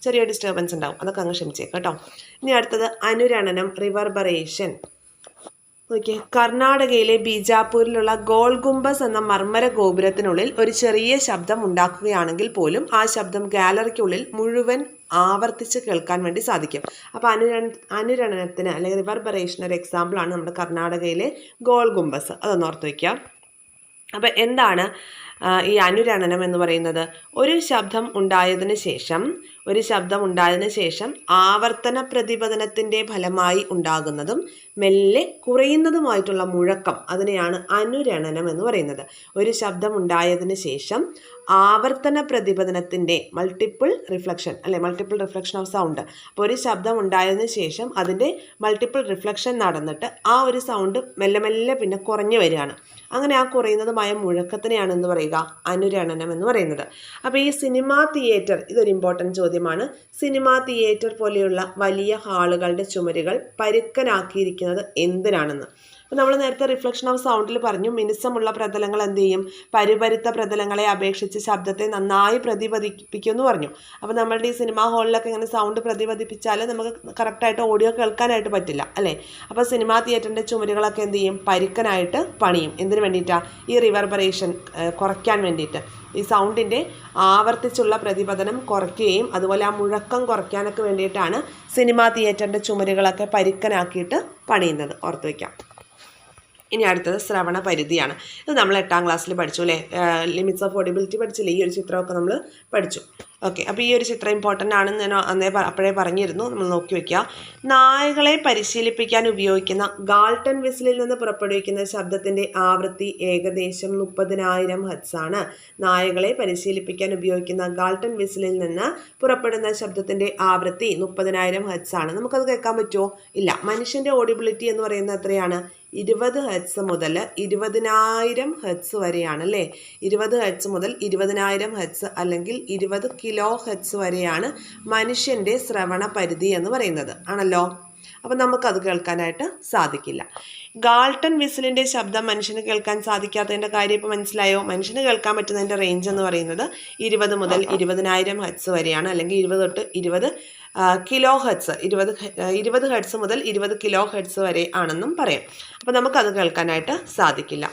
ചെറിയ ഡിസ്റ്റർബൻസ് ഉണ്ടാവും. അതൊക്കെ അങ്ങ് ക്ഷമിച്ചേക്കാം കേട്ടോ. ഇനി അടുത്തത് അനുരണനം, റിവർബറേഷൻ. നോക്കിയേ, കർണാടകയിലെ ബീജാപൂരിലുള്ള ഗോൾ ഗുംബസ് എന്ന മർമ്മര ഗോപുരത്തിനുള്ളിൽ ഒരു ചെറിയ ശബ്ദം ഉണ്ടാക്കുകയാണെങ്കിൽ പോലും ആ ശബ്ദം ഗാലറിക്കുള്ളിൽ മുഴുവൻ ആവർത്തിച്ച് കേൾക്കാൻ വേണ്ടി സാധിക്കും. അപ്പോൾ അനുരണനത്തിന് അല്ലെങ്കിൽ റിവർബറേഷൻ ഒരു എക്സാമ്പിളാണ് നമ്മുടെ കർണാടകയിലെ ഗോൾ ഗുംബസ്. അതൊന്ന് ഓർത്ത് വയ്ക്കാം. അപ്പോൾ എന്താണ് ഈ അനുരണനം എന്ന് പറയുന്നത്? ഒരു ശബ്ദം ഉണ്ടായതിനു ശേഷം ആവർത്തന പ്രതിപതനത്തിൻ്റെ ഫലമായി ഉണ്ടാകുന്നതും മെല്ലെ കുറയുന്നതുമായിട്ടുള്ള മുഴക്കം, അതിനെയാണ് അനുരണനം എന്ന് പറയുന്നത്. ഒരു ശബ്ദം ഉണ്ടായതിനു ശേഷം ആവർത്തന പ്രതിപതനത്തിൻ്റെ മൾട്ടിപ്പിൾ റിഫ്ലക്ഷൻ ഓഫ് സൗണ്ട്. അപ്പോൾ ഒരു ശബ്ദം ഉണ്ടായതിനു ശേഷം അതിൻ്റെ മൾട്ടിപ്പിൾ റിഫ്ലക്ഷൻ നടന്നിട്ട് ആ ഒരു സൗണ്ട് മെല്ലെ മെല്ലെ പിന്നെ കുറഞ്ഞു വരികയാണ്. അങ്ങനെ ആ കുറയുന്നതുമായ മുഴക്കത്തിനെയാണ് എന്ന് പറയുക അനുരണനം എന്ന് പറയുന്നത്. അപ്പോൾ ഈ സിനിമാ തിയേറ്റർ, ഇതൊരു ഇമ്പോർട്ടൻറ്റ് ചോദ്യമാണ്. സിനിമാ തിയേറ്റർ പോലെയുള്ള വലിയ ഹാളുകളുടെ ചുമരുകൾ പരുക്കനാക്കിയിരിക്കുന്നത് എന്തിനാണെന്ന്. അപ്പോൾ നമ്മൾ നേരത്തെ റിഫ്ലക്ഷൻ ഓഫ് സൗണ്ടിൽ പറഞ്ഞു, മിനുസമുള്ള പ്രതലങ്ങൾ എന്ത് ചെയ്യും? പരുപരുത്ത പ്രതലങ്ങളെ അപേക്ഷിച്ച് ശബ്ദത്തെ നന്നായി പ്രതിപദിപ്പിക്കും എന്ന് പറഞ്ഞു. അപ്പോൾ നമ്മളുടെ ഈ സിനിമാ ഹാളിലൊക്കെ ഇങ്ങനെ സൗണ്ട് പ്രതിപദിപ്പിച്ചാൽ നമുക്ക് കറക്റ്റായിട്ട് ഓഡിയോ കേൾക്കാനായിട്ട് പറ്റില്ല അല്ലേ? അപ്പോൾ സിനിമാ തിയേറ്ററിൻ്റെ ചുമരുകളൊക്കെ എന്ത് ചെയ്യും? പരുക്കനായിട്ട് പണിയും. എന്തിനു വേണ്ടിയിട്ടാണ്? ഈ റിവർബറേഷൻ കുറയ്ക്കാൻ വേണ്ടിയിട്ട്, ഈ സൗണ്ടിൻ്റെ ആവർത്തിച്ചുള്ള പ്രതിപതനം കുറയ്ക്കുകയും അതുപോലെ ആ മുഴക്കം കുറയ്ക്കാനൊക്കെ വേണ്ടിയിട്ടാണ് സിനിമാ തിയേറ്ററിൻ്റെ ചുമരുകളൊക്കെ പരുക്കനാക്കിയിട്ട് പണിയുന്നത്. ഓർത്ത് വയ്ക്കാം. ഇനി അടുത്തത് ശ്രവണ പരിധിയാണ്. ഇത് നമ്മൾ 8ാം ക്ലാസ്സിൽ പഠിച്ചു അല്ലേ? ലിമിറ്റ്സ് ഓഫ് ഓഡിബിലിറ്റി പഠിച്ചില്ലേ? ഈ ഒരു ചിത്രമൊക്കെ നമ്മൾ പഠിച്ചു. ഓക്കെ, അപ്പോൾ ഈ ഒരു ചിത്രം ഇമ്പോർട്ടൻ്റ് ആണെന്ന് ഞാൻ അപ്പോഴേ പറഞ്ഞിരുന്നു. നമ്മൾ നോക്കി വയ്ക്കുക. നായകളെ പരിശീലിപ്പിക്കാൻ ഉപയോഗിക്കുന്ന ഗാൾട്ടൺ വിസിലിൽ നിന്ന് പുറപ്പെടുവിക്കുന്ന ശബ്ദത്തിൻ്റെ ആവൃത്തി ഏകദേശം 30,000 ഹെർട്സ് ആണ്. നായകളെ പരിശീലിപ്പിക്കാൻ ഉപയോഗിക്കുന്ന ഗാൾട്ടൺ വിസിലിൽ നിന്ന് പുറപ്പെടുന്ന ശബ്ദത്തിൻ്റെ ആവൃത്തി 30,000 ഹെർട്സ് ആണ്. നമുക്കത് കേൾക്കാൻ പറ്റുമോ? ഇല്ല. മനുഷ്യൻ്റെ ഓഡിബിലിറ്റി എന്ന് പറയുന്നത് എത്രയാണ്? 20 ഹെർട്സ് മുതൽ 20,000 ഹെർട്സ് വരെയാണ് അല്ലേ? 20 ഹെർട്സ് മുതൽ 20,000 ഹെർട്സ് അല്ലെങ്കിൽ 20 കിലോ ഹെർട്സ് വരെയാണ് മനുഷ്യൻ്റെ ശ്രവണ പരിധി എന്ന് പറയുന്നത് ആണല്ലോ. അപ്പം നമുക്കത് കേൾക്കാനായിട്ട് സാധിക്കില്ല. ഗാൾട്ടൺ വിസിലിൻ്റെ ശബ്ദം മനുഷ്യന് കേൾക്കാൻ സാധിക്കാത്തതിൻ്റെ കാര്യം ഇപ്പോൾ മനസ്സിലായോ? മനുഷ്യന് കേൾക്കാൻ പറ്റുന്നതിൻ്റെ റേഞ്ച് എന്ന് പറയുന്നത് 20 മുതൽ 20,000 ഹെർട്സ് വരെയാണ്, അല്ലെങ്കിൽ 20 തൊട്ട് 20 കിലോ ഹെർട്സ്, 20 ഹെർട്സ് മുതൽ 20 കിലോ ഹെർട്സ് വരെ ആണെന്നും പറയാം. അപ്പോൾ നമുക്കത് കേൾക്കാനായിട്ട് സാധിക്കില്ല.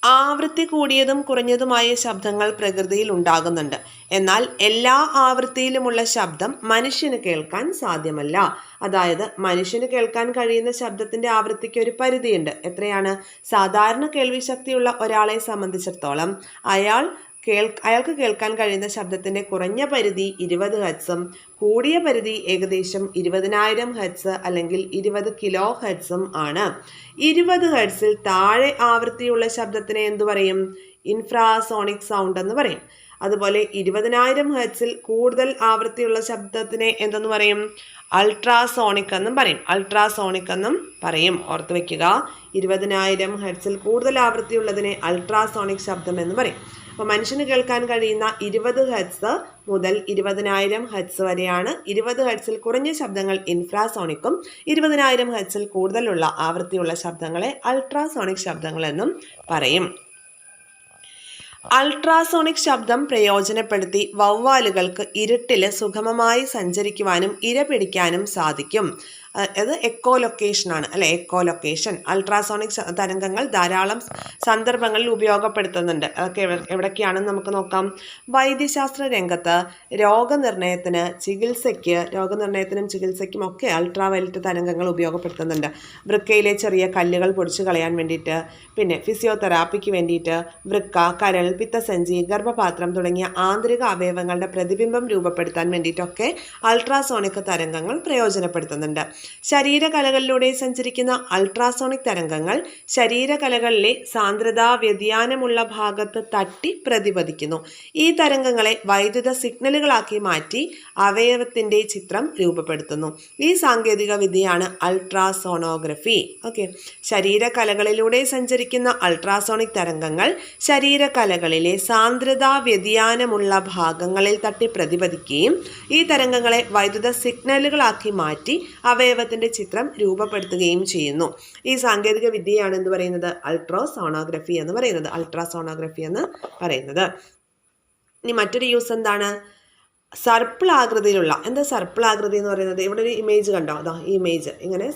ആവൃത്തി കൂടിയതും കുറഞ്ഞതുമായ ശബ്ദങ്ങൾ പ്രകൃതിയിൽ ഉണ്ടാകുന്നുണ്ട്. എന്നാൽ എല്ലാ ആവൃത്തിയിലുമുള്ള ശബ്ദം മനുഷ്യന് കേൾക്കാൻ സാധ്യമല്ല. അതായത് മനുഷ്യന് കേൾക്കാൻ കഴിയുന്ന ശബ്ദത്തിൻ്റെ ആവൃത്തിക്ക് ഒരു പരിധിയുണ്ട്. എത്രയാണ്? സാധാരണ കേൾവി ശക്തിയുള്ള ഒരാളെ സംബന്ധിച്ചിടത്തോളം അയാൾക്ക് കേൾക്കാൻ കഴിയുന്ന ശബ്ദത്തിൻ്റെ കുറഞ്ഞ പരിധി 20 ഹെർട്സും കൂടിയ പരിധി ഏകദേശം 20,000 ഹെർട്സ് അല്ലെങ്കിൽ 20 കിലോ ഹെർട്സും ആണ്. 20 ഹെർട്സിൽ താഴെ ആവൃത്തിയുള്ള ശബ്ദത്തിനെ എന്തു പറയും? ഇൻഫ്രാസോണിക് സൗണ്ട് എന്ന് പറയും. അതുപോലെ 20,000 ഹെർട്സിൽ കൂടുതൽ ആവൃത്തിയുള്ള ശബ്ദത്തിനെ എന്തെന്ന് പറയും? അൾട്രാസോണിക് എന്നും പറയും. ഓർത്ത് വയ്ക്കുക. 20,000 ഹെർട്സിൽ കൂടുതൽ ആവൃത്തിയുള്ളതിനെ അൾട്രാസോണിക് ശബ്ദം എന്ന് പറയും. അപ്പോൾ മനുഷ്യന് കേൾക്കാൻ കഴിയുന്ന 20 ഹെർട്സ് മുതൽ 20,000 ഹെർട്സ് വരെയാണ്. 20 ഹെർട്സിൽ കുറഞ്ഞ ശബ്ദങ്ങൾ ഇൻഫ്രാസോണിക്കും 20,000 ഹെർട്സിൽ കൂടുതലുള്ള ആവൃത്തിയുള്ള ശബ്ദങ്ങളെ അൾട്രാസോണിക് ശബ്ദങ്ങൾ എന്നും പറയും. അൾട്രാസോണിക് ശബ്ദം പ്രയോജനപ്പെടുത്തി വവ്വാലുകൾക്ക് ഇരുട്ടിൽ സുഗമമായി സഞ്ചരിക്കുവാനും ഇര പിടിക്കാനും സാധിക്കും. അത് എക്കോലൊക്കേഷനാണ് അല്ലെ? എക്കോലൊക്കേഷൻ. അൾട്രാസോണിക് തരംഗങ്ങൾ ധാരാളം സന്ദർഭങ്ങളിൽ ഉപയോഗപ്പെടുത്തുന്നുണ്ട്. അതൊക്കെ എവിടൊക്കെയാണെന്ന് നമുക്ക് നോക്കാം. വൈദ്യശാസ്ത്ര രംഗത്ത് രോഗനിർണയത്തിനും ചികിത്സയ്ക്കും ഒക്കെ അൾട്രാവയലറ്റ് തരംഗങ്ങൾ ഉപയോഗപ്പെടുത്തുന്നുണ്ട്. വൃക്കയിലെ ചെറിയ കല്ലുകൾ പൊടിച്ചു കളയാൻ വേണ്ടിയിട്ട്, പിന്നെ ഫിസിയോതെറാപ്പിക്ക് വേണ്ടിയിട്ട് വൃക്ക, കരൾ, പിത്തസഞ്ചി, ഗർഭപാത്രം തുടങ്ങിയ ആന്തരിക അവയവങ്ങളുടെ പ്രതിബിംബം രൂപപ്പെടുത്താൻ വേണ്ടിയിട്ടൊക്കെ അൾട്രാസോണിക് തരംഗങ്ങൾ പ്രയോജനപ്പെടുത്തുന്നുണ്ട്. ശരീരകലകളിലൂടെ സഞ്ചരിക്കുന്ന അൾട്രാസോണിക് തരംഗങ്ങൾ ശരീരകലകളിലെ സാന്ദ്രതാ വ്യതിയാനമുള്ള ഭാഗത്ത് തട്ടി പ്രതിപദിക്കുന്നു. ഈ തരംഗങ്ങളെ വൈദ്യുത സിഗ്നലുകളാക്കി മാറ്റി അവയവത്തിൻ്റെ ചിത്രം രൂപപ്പെടുത്തുന്നു. ഈ സാങ്കേതിക വിദ്യയാണ് അൾട്രാസോണോഗ്രഫി. ഓക്കെ, ശരീരകലകളിലൂടെ സഞ്ചരിക്കുന്ന അൾട്രാസോണിക് തരംഗങ്ങൾ ശരീരകലകളിലെ സാന്ദ്രതാ വ്യതിയാനമുള്ള ഭാഗങ്ങളിൽ തട്ടി പ്രതിപദിക്കുകയും ഈ തരംഗങ്ങളെ വൈദ്യുത സിഗ്നലുകളാക്കി മാറ്റി അവയവത്തിൻ്റെ ചിത്രം രൂപപ്പെടുത്തുകയും ചെയ്യുന്നു. ഈ സാങ്കേതിക വിദ്യയാണ് എന്ന് പറയുന്നത് അൾട്രാസോണോഗ്രഫി എന്ന് പറയുന്നത്. ഇനി മറ്റൊരു യൂസ് എന്താണ്? സർപ്പിൾ ആകൃതിയിലുള്ള, എന്താ സർപ്പിൾ ആകൃതി എന്ന് പറയുന്നത്? ഇവിടെ ഒരു ഇമേജ് കണ്ടോ? അതാ ഈ ഇമേജ് ഇങ്ങനെ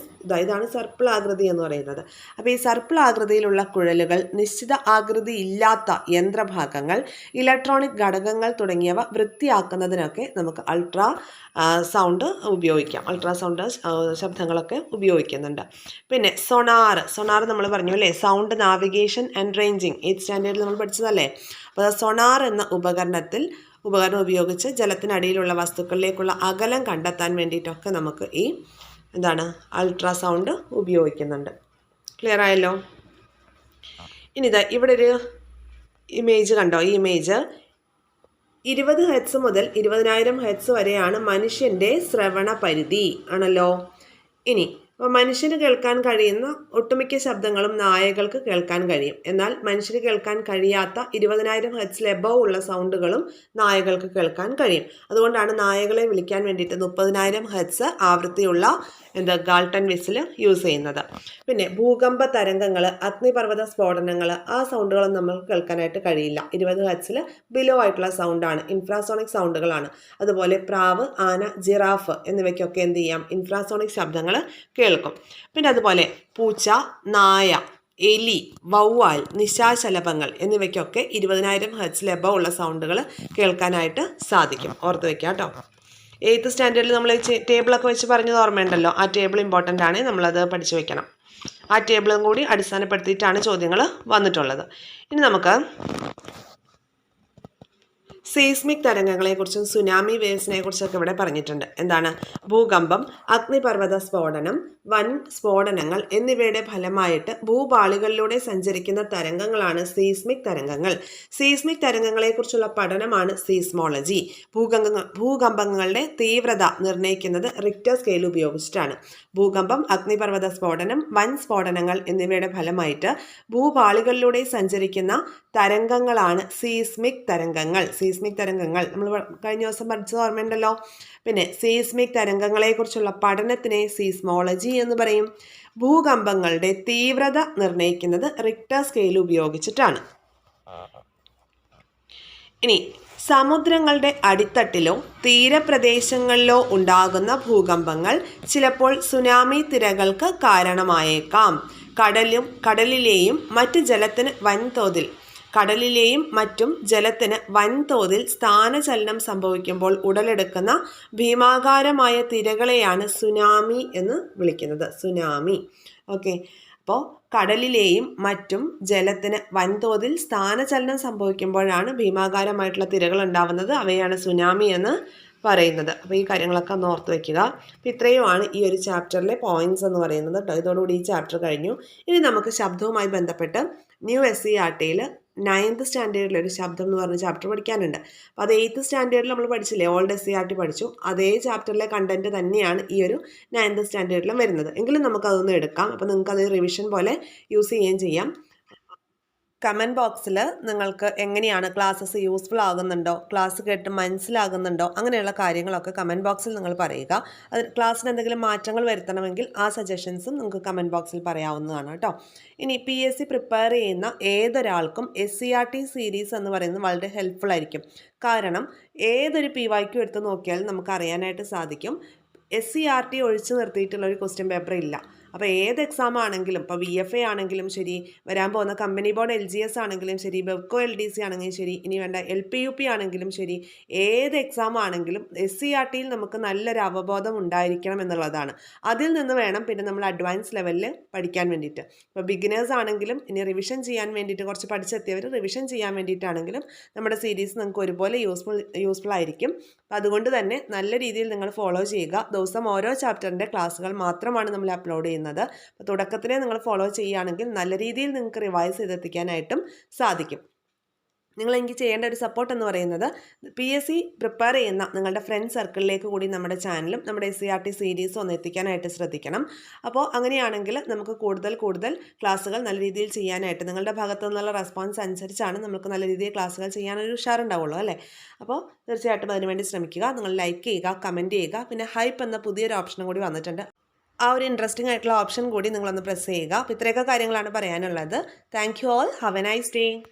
ഇതാണ് സർപ്പിൾ ആകൃതി എന്ന് പറയുന്നത്. അപ്പോൾ ഈ സർപ്പിൾ ആകൃതിയിലുള്ള കുഴലുകൾ, നിശ്ചിത ആകൃതി ഇല്ലാത്ത യന്ത്രഭാഗങ്ങൾ, ഇലക്ട്രോണിക് ഘടകങ്ങൾ തുടങ്ങിയവ വൃത്തിയാക്കുന്നതിനൊക്കെ നമുക്ക് അൾട്രാ സൗണ്ട് ഉപയോഗിക്കാം. അൾട്രാസൗണ്ട് ശബ്ദങ്ങളൊക്കെ ഉപയോഗിക്കുന്നുണ്ട്. പിന്നെ സൊണാർ നമ്മൾ പറഞ്ഞു അല്ലേ, sound navigation and ranging 8th സ്റ്റാൻഡേർഡിൽ നമ്മൾ പഠിച്ചതല്ലേ. അപ്പോൾ സൊണാർ എന്ന ഉപകരണം ഉപയോഗിച്ച് ജലത്തിനടിയിലുള്ള വസ്തുക്കളിലേക്കുള്ള അകലം കണ്ടെത്താൻ വേണ്ടിയിട്ടൊക്കെ നമുക്ക് ഈ അൾട്രാസൗണ്ട് ഉപയോഗിക്കുന്നുണ്ട്. ക്ലിയർ ആയല്ലോ? ഇനി ഇവിടെ ഒരു ഇമേജ് കണ്ടോ? ഈ ഇമേജ് 20 ഹെർട്സ് മുതൽ 20,000 ഹെർട്സ് വരെയാണ് മനുഷ്യൻ്റെ ശ്രവണ പരിധി ആണല്ലോ. ഇനി അപ്പോൾ മനുഷ്യന് കേൾക്കാൻ കഴിയുന്ന ഒട്ടുമിക്ക ശബ്ദങ്ങളും നായകൾക്ക് കേൾക്കാൻ കഴിയും. എന്നാൽ മനുഷ്യന് കേൾക്കാൻ കഴിയാത്ത 20,000 ഹെർട്സിൽ എബവ് ഉള്ള സൗണ്ടുകളും നായകൾക്ക് കേൾക്കാൻ കഴിയും. അതുകൊണ്ടാണ് നായകളെ വിളിക്കാൻ വേണ്ടിയിട്ട് 30,000 ഹെർട്സ് ആവൃത്തിയുള്ള ഗാൾട്ടൺ വിസിൽ യൂസ് ചെയ്യുന്നത്. പിന്നെ ഭൂകമ്പ തരംഗങ്ങൾ, അഗ്നിപർവ്വത സ്ഫോടനങ്ങൾ, ആ സൗണ്ടുകളൊന്നും നമുക്ക് കേൾക്കാനായിട്ട് കഴിയില്ല. 20 ഹെർട്സിൽ ബിലോ ആയിട്ടുള്ള സൗണ്ടാണ്, ഇൻഫ്രാസോണിക് സൗണ്ടുകളാണ്. അതുപോലെ പ്രാവ്, ആന, ജിറാഫ് എന്നിവയ്ക്കൊക്കെ എന്ത് ചെയ്യാം? ഇൻഫ്രാസോണിക് ശബ്ദങ്ങൾ കേൾക്കും. പിന്നെ അതുപോലെ പൂച്ച, നായ, എലി, വവ്വാൽ, നിശാശലഭങ്ങൾ എന്നിവയ്ക്കൊക്കെ 20,000 ഹെർട്സിൽ എബവ് ഉള്ള സൗണ്ടുകൾ കേൾക്കാനായിട്ട് സാധിക്കും. ഓർത്ത് വെക്കാം കേട്ടോ. 8th സ്റ്റാൻഡേർഡിൽ നമ്മൾ ടേബിളൊക്കെ വെച്ച് പറഞ്ഞത് ഓർമ്മയുണ്ടല്ലോ. ആ ടേബിൾ ഇമ്പോർട്ടൻ്റ് ആണ്, നമ്മളത് പഠിച്ചു വെക്കണം. ആ ടേബിളും കൂടി അടിസ്ഥാനപ്പെടുത്തിയിട്ടാണ് ചോദ്യങ്ങൾ വന്നിട്ടുള്ളത്. ഇനി നമുക്ക് സീസ്മിക് തരംഗങ്ങളെക്കുറിച്ചും സുനാമി വേവ്സിനെ കുറിച്ചൊക്കെ ഇവിടെ പറഞ്ഞിട്ടുണ്ട്. എന്താണ്? ഭൂകമ്പം, അഗ്നിപർവ്വത സ്ഫോടനം, വൻ സ്ഫോടനങ്ങൾ എന്നിവയുടെ ഫലമായിട്ട് ഭൂപാളികളിലൂടെ സഞ്ചരിക്കുന്ന തരംഗങ്ങളാണ് സീസ്മിക് തരംഗങ്ങൾ. സീസ്മിക് തരംഗങ്ങളെക്കുറിച്ചുള്ള പഠനമാണ് സീസ്മോളജി. ഭൂകമ്പങ്ങളുടെ തീവ്രത നിർണ്ണയിക്കുന്നത് റിക്ടർ സ്കെയിൽ ഉപയോഗിച്ചിട്ടാണ്. ഭൂകമ്പം, അഗ്നിപർവ്വത സ്ഫോടനം, വൻ സ്ഫോടനങ്ങൾ എന്നിവയുടെ ഫലമായിട്ട് ഭൂപാളികളിലൂടെ സഞ്ചരിക്കുന്ന തരംഗങ്ങളാണ് സീസ്മിക് തരംഗങ്ങൾ. സീസ്മിക് തരംഗങ്ങൾ നമ്മൾ കഴിഞ്ഞ ദിവസം പഠിച്ചത് ഓർമ്മയുണ്ടല്ലോ. പിന്നെ സീസ്മിക് തരംഗങ്ങളെക്കുറിച്ചുള്ള പഠനത്തിനെ സീസ്മോളജി എന്ന് പറയും. ഭൂകമ്പങ്ങളുടെ തീവ്രത നിർണ്ണയിക്കുന്നത് റിക്ടർ സ്കെയിൽ ഉപയോഗിച്ചിട്ടാണ്. ഇനി സമുദ്രങ്ങളുടെ അടിത്തട്ടിലോ തീരപ്രദേശങ്ങളിലോ ഉണ്ടാകുന്ന ഭൂകമ്പങ്ങൾ ചിലപ്പോൾ സുനാമി തിരകൾക്ക് കാരണമായേക്കാം. കടലിലെയും മറ്റും ജലത്തിന് വൻതോതിൽ സ്ഥാനചലനം സംഭവിക്കുമ്പോൾ ഉടലെടുക്കുന്ന ഭീമാകാരമായ തിരകളെയാണ് സുനാമി എന്ന് വിളിക്കുന്നത്. സുനാമി. ഓക്കെ. അപ്പോൾ കടലിലെയും മറ്റും ജലത്തിന് വൻതോതിൽ സ്ഥാനചലനം സംഭവിക്കുമ്പോഴാണ് ഭീമാകാരമായിട്ടുള്ള തിരകൾ ഉണ്ടാവുന്നത്. അവയാണ് സുനാമി എന്ന് പറയുന്നത്. അപ്പോൾ ഈ കാര്യങ്ങളൊക്കെ ഒന്ന് ഓർത്ത് വയ്ക്കുക. അപ്പോൾ ഇത്രയുമാണ് ഈ ഒരു ചാപ്റ്ററിലെ പോയിന്റ്സ് എന്ന് പറയുന്നത് കേട്ടോ. ഇതോടുകൂടി ഈ ചാപ്റ്റർ കഴിഞ്ഞു. ഇനി നമുക്ക് ശബ്ദവുമായി ബന്ധപ്പെട്ട് ന്യൂ SCERT-യിൽ 9th സ്റ്റാൻഡേർഡിൽ ഒരു ശബ്ദം എന്ന് പറഞ്ഞ ചാപ്റ്റർ പഠിക്കാനുണ്ട്. അപ്പോൾ അത് 8th സ്റ്റാൻഡേർഡിൽ നമ്മൾ പഠിച്ചില്ലേ, ഓൾഡ് SCERT പഠിച്ചു. അതേ ചാപ്റ്ററിലെ കണ്ടന്റ് തന്നെയാണ് ഈ ഒരു 9th സ്റ്റാൻഡേർഡിലും വരുന്നത്. എങ്കിലും നമുക്കതൊന്ന് എടുക്കാം. അപ്പോൾ നിങ്ങൾക്കത് റിവിഷൻ പോലെ യൂസ് ചെയ്യുകയും ചെയ്യാം. കമൻറ്റ് ബോക്സിൽ നിങ്ങൾക്ക് എങ്ങനെയാണ് ക്ലാസ്സസ് യൂസ്ഫുൾ ആകുന്നുണ്ടോ, ക്ലാസ് കേട്ട് മനസ്സിലാകുന്നുണ്ടോ, അങ്ങനെയുള്ള കാര്യങ്ങളൊക്കെ കമൻറ്റ് ബോക്സിൽ നിങ്ങൾ പറയുക. അത് ക്ലാസ്സിന് എന്തെങ്കിലും മാറ്റങ്ങൾ വരുത്തണമെങ്കിൽ ആ സജഷൻസും നിങ്ങൾക്ക് കമൻറ്റ് ബോക്സിൽ പറയാവുന്നതാണ് കേട്ടോ. ഇനി PSC പ്രിപ്പയർ ചെയ്യുന്ന ഏതൊരാൾക്കും SCERT സീരീസ് എന്ന് പറയുന്നത് വളരെ ഹെൽപ്ഫുൾ ആയിരിക്കും. കാരണം ഏതൊരു PYQ എടുത്ത് നോക്കിയാലും നമുക്ക് അറിയാനായിട്ട് സാധിക്കും SCERT ഒഴിച്ചു നിർത്തിയിട്ടുള്ള ഒരു ക്വസ്റ്റ്യൻ പേപ്പർ ഇല്ല. അപ്പോൾ ഏത് എക്സാം ആണെങ്കിലും, ഇപ്പോൾ VFA ആണെങ്കിലും ശരി, വരാൻ പോകുന്ന കമ്പനി ബോർഡ് LGS ആണെങ്കിലും ശരി, ബെവ്കോ LDC ആണെങ്കിലും ശരി, ഇനി വേണ്ട LPUP ആണെങ്കിലും ശരി, ഏത് എക്സാം ആണെങ്കിലും SCERT-യിൽ നമുക്ക് നല്ലൊരു അവബോധം ഉണ്ടായിരിക്കണം എന്നുള്ളതാണ്. അതിൽ നിന്ന് വേണം പിന്നെ നമ്മൾ അഡ്വാൻസ് ലെവലിൽ പഠിക്കാൻ വേണ്ടിയിട്ട്. ഇപ്പോൾ ബിഗിനേഴ്സ് ആണെങ്കിലും ഇനി റിവിഷൻ ചെയ്യാൻ വേണ്ടിയിട്ട്, കുറച്ച് പഠിച്ചെത്തിയവർ റിവിഷൻ ചെയ്യാൻ വേണ്ടിയിട്ടാണെങ്കിലും നമ്മുടെ സീരീസ് നിങ്ങൾക്ക് ഒരുപോലെ യൂസ്ഫുൾ ആയിരിക്കും. അപ്പോൾ അതുകൊണ്ട് തന്നെ നല്ല രീതിയിൽ നിങ്ങൾ ഫോളോ ചെയ്യുക. ദിവസം ഓരോ ചാപ്റ്ററിൻ്റെ ക്ലാസ്സുകൾ മാത്രമാണ് നമ്മൾ അപ്ലോഡ് ചെയ്യുന്നത്. അപ്പോൾ തുടക്കത്തിലേ നിങ്ങൾ ഫോളോ ചെയ്യുകയാണെങ്കിൽ നല്ല രീതിയിൽ നിങ്ങൾക്ക് റിവൈസ് ചെയ്തെത്തിക്കാനായിട്ടും സാധിക്കും. നിങ്ങളെനിക്ക് ചെയ്യേണ്ട ഒരു സപ്പോർട്ട് എന്ന് പറയുന്നത് PSC പ്രിപ്പയർ ചെയ്യുന്ന നിങ്ങളുടെ ഫ്രണ്ട് സർക്കിളിലേക്ക് കൂടി നമ്മുടെ ചാനലും നമ്മുടെ SCERT സീരീസും ഒന്ന് എത്തിക്കാനായിട്ട് ശ്രദ്ധിക്കണം. അപ്പോൾ അങ്ങനെയാണെങ്കിൽ നമുക്ക് കൂടുതൽ ക്ലാസ്സുകൾ നല്ല രീതിയിൽ ചെയ്യാനായിട്ട്, നിങ്ങളുടെ ഭാഗത്തു നിന്നുള്ള റെസ്പോൺസ് അനുസരിച്ചാണ് നമുക്ക് നല്ല രീതിയിൽ ക്ലാസ്സുകൾ ചെയ്യാനൊരു ഉഷാറുണ്ടാവുള്ളൂ അല്ലേ. അപ്പോൾ തീർച്ചയായിട്ടും അതിനുവേണ്ടി ശ്രമിക്കുക. നിങ്ങൾ ലൈക്ക് ചെയ്യുക, കമൻറ്റ് ചെയ്യുക. പിന്നെ ഹൈപ്പ് എന്ന പുതിയൊരു ഓപ്ഷനും കൂടി വന്നിട്ടുണ്ട്. ആ ഒരു ഇൻട്രസ്റ്റിംഗ് ആയിട്ടുള്ള ഓപ്ഷൻ കൂടി നിങ്ങളൊന്ന് പ്രസ് ചെയ്യുക. അപ്പോൾ ഇത്രയൊക്കെ കാര്യങ്ങളാണ് പറയാനുള്ളത്. Thank you all. Have A nice day.